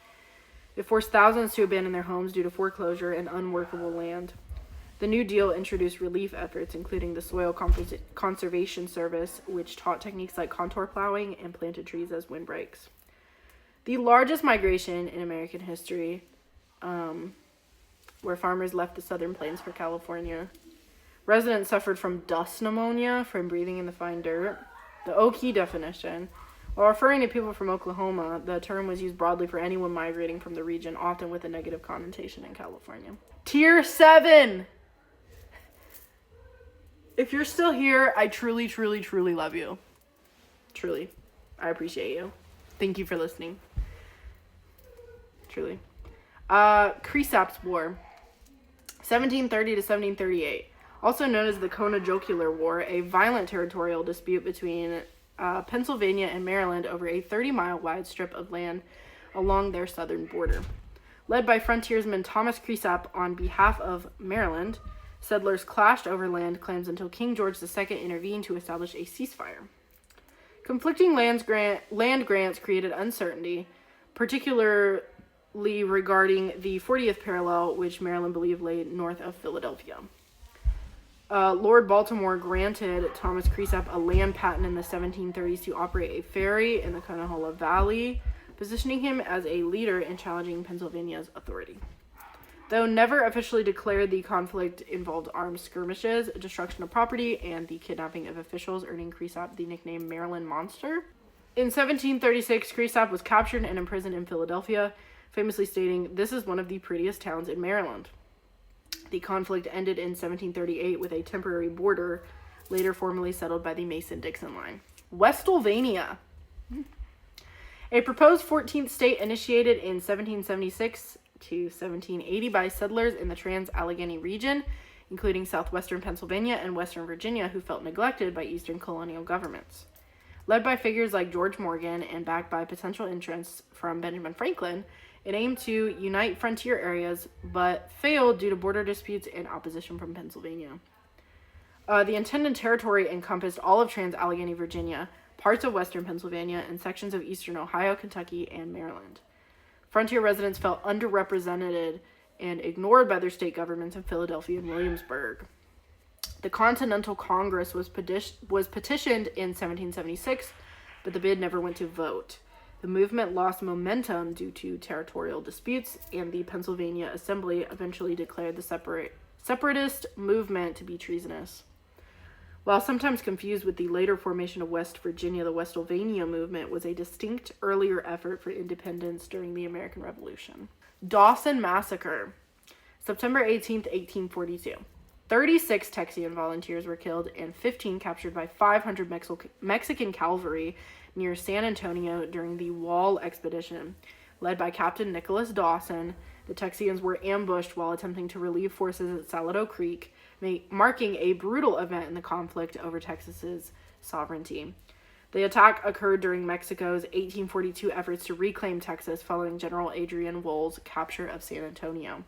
It forced thousands to abandon their homes due to foreclosure and unworkable land. The New Deal introduced relief efforts, including the Soil Conservation Service, which taught techniques like contour plowing and planted trees as windbreaks. The largest migration in American history, where farmers left the Southern Plains for California. Residents suffered from dust pneumonia from breathing in the fine dirt. The Okie definition. While referring to people from Oklahoma, the term was used broadly for anyone migrating from the region, often with a negative connotation in California. Tier 7! If you're still here, I truly, truly, truly love you. Truly. I appreciate you. Thank you for listening. Truly. Creosaps War. 1730 to 1738. Also known as the Conojocular War, a violent territorial dispute between Pennsylvania and Maryland over a 30-mile wide strip of land along their southern border. Led by frontiersman Thomas Creosap on behalf of Maryland, settlers clashed over land claims until King George II intervened to establish a ceasefire. Conflicting land grants created uncertainty, particularly regarding the 40th parallel, which Maryland believed lay north of Philadelphia. Lord Baltimore granted Thomas Creosap a land patent in the 1730s to operate a ferry in the Conejola Valley, positioning him as a leader in challenging Pennsylvania's authority. Though never officially declared, the conflict involved armed skirmishes, destruction of property, and the kidnapping of officials, earning Creosap the nickname Maryland Monster. In 1736, Creosap was captured and imprisoned in Philadelphia, famously stating, "This is one of the prettiest towns in Maryland." The conflict ended in 1738 with a temporary border, later formally settled by the Mason-Dixon line. Westlvania. A proposed 14th state initiated in 1776 to 1780 by settlers in the Trans-Allegheny region, including southwestern Pennsylvania and western Virginia, who felt neglected by eastern colonial governments. Led by figures like George Morgan and backed by potential interests from Benjamin Franklin, it aimed to unite frontier areas, but failed due to border disputes and opposition from Pennsylvania. The intended territory encompassed all of Trans-Allegheny Virginia, parts of western Pennsylvania, and sections of eastern Ohio, Kentucky, and Maryland. Frontier residents felt underrepresented and ignored by their state governments in Philadelphia and Williamsburg. The Continental Congress was petitioned in 1776, but the bid never went to vote. The movement lost momentum due to territorial disputes, and the Pennsylvania Assembly eventually declared the separatist movement to be treasonous. While sometimes confused with the later formation of West Virginia, the Westlvania movement was a distinct earlier effort for independence during the American Revolution. Dawson Massacre, September 18th, 1842. 36 Texian volunteers were killed and 15 captured by 500 Mexican cavalry near San Antonio during the Wall Expedition. Led by Captain Nicholas Dawson, the Texians were ambushed while attempting to relieve forces at Salado Creek, marking a brutal event in the conflict over Texas's sovereignty. The attack occurred during Mexico's 1842 efforts to reclaim Texas following General Adrian Wool's capture of San Antonio.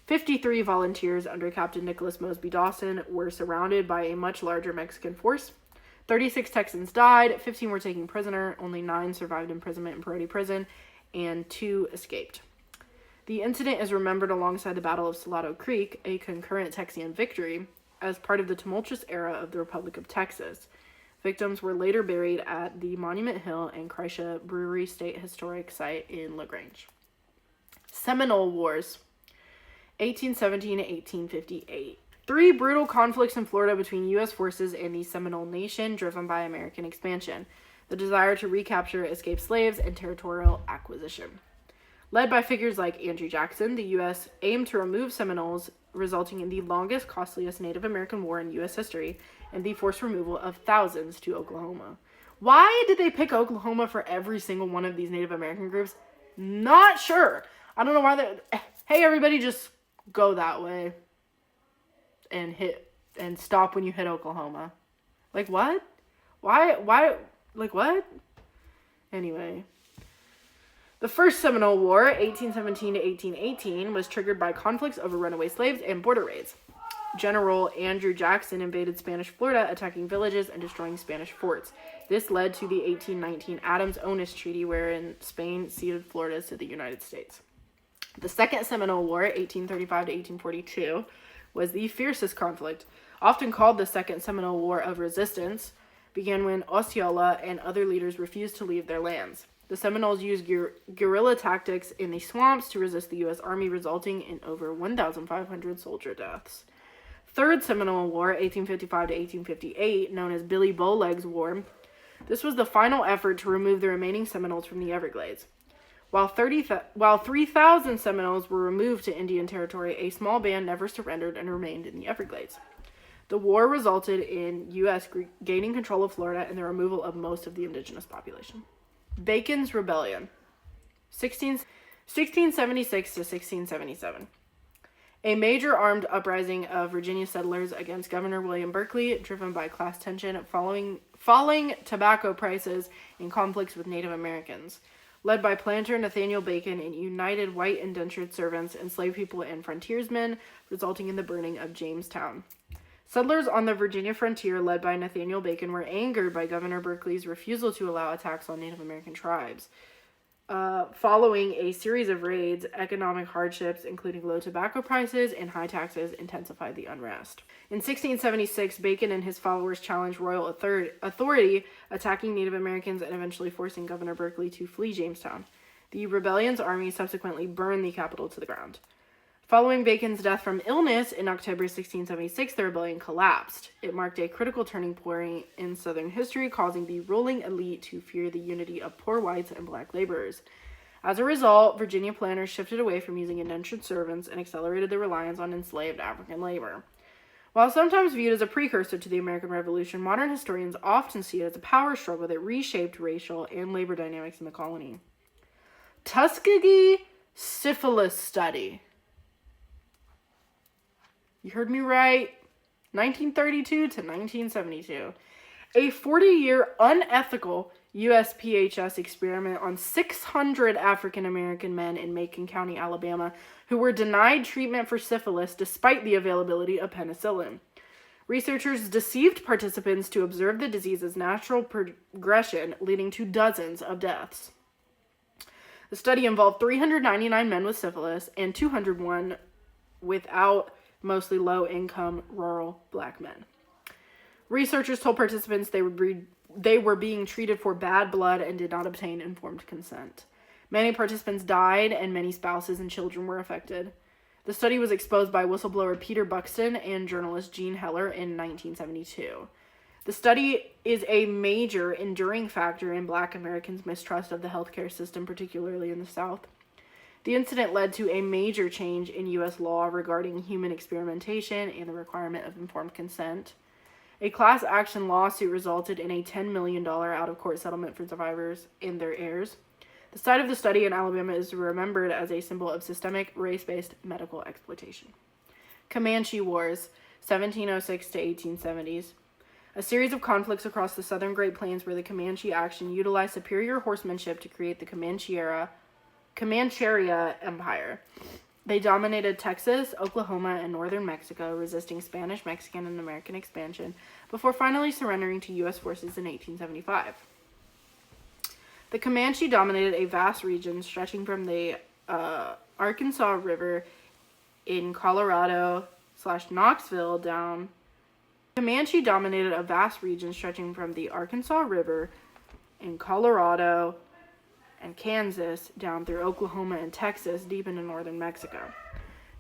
53 volunteers under Captain Nicholas Mosby Dawson were surrounded by a much larger Mexican force. 36 Texans died, 15 were taken prisoner, only 9 survived imprisonment in Perote Prison, and 2 escaped. The incident is remembered alongside the Battle of Salado Creek, a concurrent Texian victory, as part of the tumultuous era of the Republic of Texas. Victims were later buried at the Monument Hill and Kreisha Brewery State Historic Site in LaGrange. Seminole Wars, 1817 to 1858. 3 brutal conflicts in Florida between U.S. forces and the Seminole Nation, driven by American expansion, the desire to recapture escaped slaves, and territorial acquisition. Led by figures like Andrew Jackson, the U.S. aimed to remove Seminoles, resulting in the longest, costliest Native American war in U.S. history and the forced removal of thousands to Oklahoma. Why did they pick Oklahoma for every single one of these Native American groups? Not sure. I don't know why they... Hey, everybody, just go that way and stop when you hit Oklahoma. Like, what? Why? Like, what? Anyway... The First Seminole War, 1817 to 1818, was triggered by conflicts over runaway slaves and border raids. General Andrew Jackson invaded Spanish Florida, attacking villages and destroying Spanish forts. This led to the 1819 Adams-Onis Treaty, wherein Spain ceded Florida to the United States. The Second Seminole War, 1835 to 1842, was the fiercest conflict, often called the Second Seminole War of Resistance, began when Osceola and other leaders refused to leave their lands. The Seminoles used guerrilla tactics in the swamps to resist the U.S. Army, resulting in over 1,500 soldier deaths. Third Seminole War, 1855 to 1858, known as Billy Bowlegs War. This was the final effort to remove the remaining Seminoles from the Everglades. While 3,000 Seminoles were removed to Indian Territory, a small band never surrendered and remained in the Everglades. The war resulted in U.S. gaining control of Florida and the removal of most of the indigenous population. Bacon's Rebellion, 1676 to 1677. A major armed uprising of Virginia settlers against Governor William Berkeley, driven by class tension, falling tobacco prices, and conflicts with Native Americans. Led by planter Nathaniel Bacon and united white indentured servants, enslaved people, and frontiersmen, resulting in the burning of Jamestown. Settlers on the Virginia frontier, led by Nathaniel Bacon, were angered by Governor Berkeley's refusal to allow attacks on Native American tribes. Following a series of raids, economic hardships, including low tobacco prices and high taxes, intensified the unrest. In 1676, Bacon and his followers challenged royal authority, attacking Native Americans and eventually forcing Governor Berkeley to flee Jamestown. The rebellion's army subsequently burned the capital to the ground. Following Bacon's death from illness in October 1676, the rebellion collapsed. It marked a critical turning point in Southern history, causing the ruling elite to fear the unity of poor whites and black laborers. As a result, Virginia planters shifted away from using indentured servants and accelerated their reliance on enslaved African labor. While sometimes viewed as a precursor to the American Revolution, modern historians often see it as a power struggle that reshaped racial and labor dynamics in the colony. Tuskegee Syphilis Study. You heard me right. 1932 to 1972. A 40-year unethical USPHS experiment on 600 African American men in Macon County, Alabama, who were denied treatment for syphilis despite the availability of penicillin. Researchers deceived participants to observe the disease's natural progression, leading to dozens of deaths. The study involved 399 men with syphilis and 201 without, mostly low-income rural black men. Researchers told participants they were being treated for bad blood and did not obtain informed consent. Many participants died, and many spouses and children were affected. The study was exposed by whistleblower Peter Buxton and journalist Gene Heller in 1972. The study is a major enduring factor in Black Americans' mistrust of the healthcare system, particularly in the South. The incident led to a major change in U.S. law regarding human experimentation and the requirement of informed consent. A class action lawsuit resulted in a $10 million out-of-court settlement for survivors and their heirs. The site of the study in Alabama is remembered as a symbol of systemic, race-based medical exploitation. Comanche Wars, 1706 to 1870s. A series of conflicts across the southern Great Plains where the Comanche action utilized superior horsemanship to create the Comancheria Empire. They dominated Texas, Oklahoma, and northern Mexico, resisting Spanish, Mexican, and American expansion, before finally surrendering to U.S. forces in 1875. The Comanche dominated a vast region stretching from the Arkansas River in Colorado/Knoxville down. Comanche dominated a vast region stretching from the Arkansas River in Colorado and Kansas down through Oklahoma and Texas deep into northern Mexico.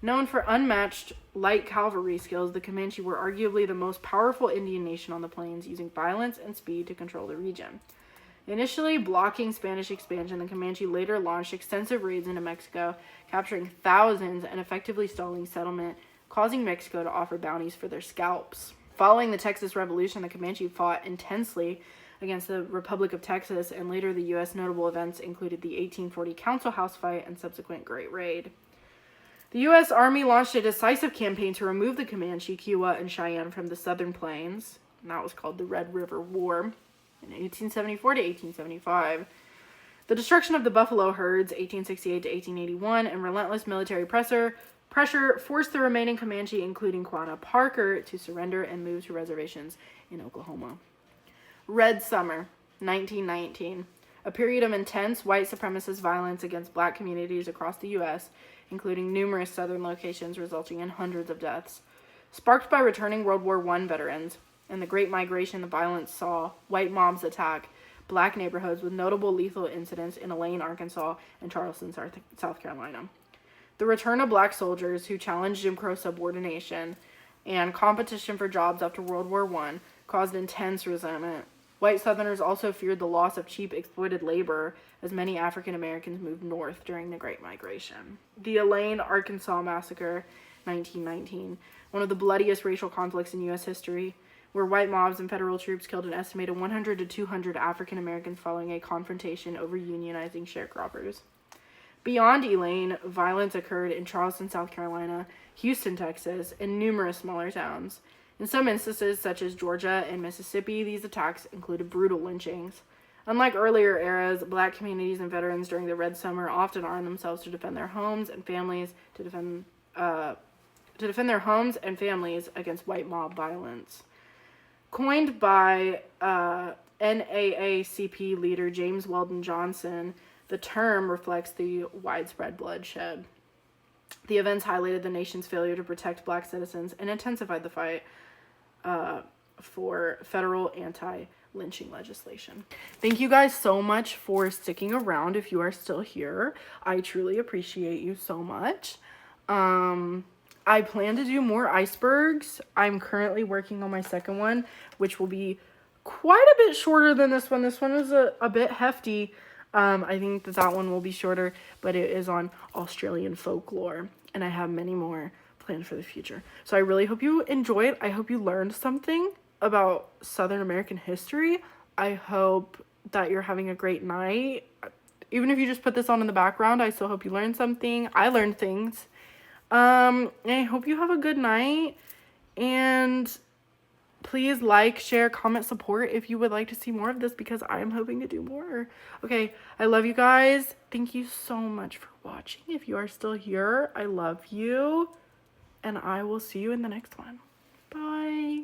Known for unmatched light cavalry skills, the Comanche were arguably the most powerful Indian nation on the plains, using violence and speed to control the region. Initially blocking Spanish expansion, the Comanche later launched extensive raids into Mexico, capturing thousands and effectively stalling settlement, causing Mexico to offer bounties for their scalps. Following the Texas Revolution, the Comanche fought intensely against the Republic of Texas, and later the U.S. notable events included the 1840 Council House fight and subsequent Great Raid. The U.S. Army launched a decisive campaign to remove the Comanche, Kiowa, and Cheyenne from the southern plains, and that was called the Red River War, in 1874 to 1875. The destruction of the buffalo herds, 1868 to 1881, and relentless military pressure forced the remaining Comanche, including Quanah Parker, to surrender and move to reservations in Oklahoma. Red Summer, 1919. A period of intense white supremacist violence against black communities across the U.S., including numerous southern locations, resulting in hundreds of deaths. Sparked by returning World War I veterans and the Great Migration, the violence saw white mobs attack black neighborhoods with notable lethal incidents in Elaine, Arkansas, and Charleston, South Carolina. The return of black soldiers who challenged Jim Crow subordination and competition for jobs after World War I caused intense resentment. White Southerners also feared the loss of cheap exploited labor as many African Americans moved north during the Great Migration. The Elaine, Arkansas Massacre, 1919, one of the bloodiest racial conflicts in U.S. history, where white mobs and federal troops killed an estimated 100 to 200 African Americans following a confrontation over unionizing sharecroppers. Beyond Elaine, violence occurred in Charleston, South Carolina, Houston, Texas, and numerous smaller towns. In some instances, such as Georgia and Mississippi, these attacks included brutal lynchings. Unlike earlier eras, black communities and veterans during the Red Summer often armed themselves to defend their homes and families, their homes and families against white mob violence. Coined by NAACP leader James Weldon Johnson, the term reflects the widespread bloodshed. The events highlighted the nation's failure to protect black citizens and intensified the fight for federal anti-lynching legislation. Thank you guys so much for sticking around if you are still here. I truly appreciate you so much. I plan to do more icebergs. I'm currently working on my second one, which will be quite a bit shorter than this one. This one is a bit hefty. I think that one will be shorter, but it is on Australian folklore, and I have many more planned for the future. So I really hope you enjoyed. I hope you learned something about Southern American history. I hope that you're having a great night. Even if you just put this on in the background, I still hope you learned something. I learned things. And I hope you have a good night, and please like, share, comment, support if you would like to see more of this, because I am hoping to do more. Okay, I love you guys. Thank you so much for watching. If you are still here, I love you, and I will see you in the next one. Bye.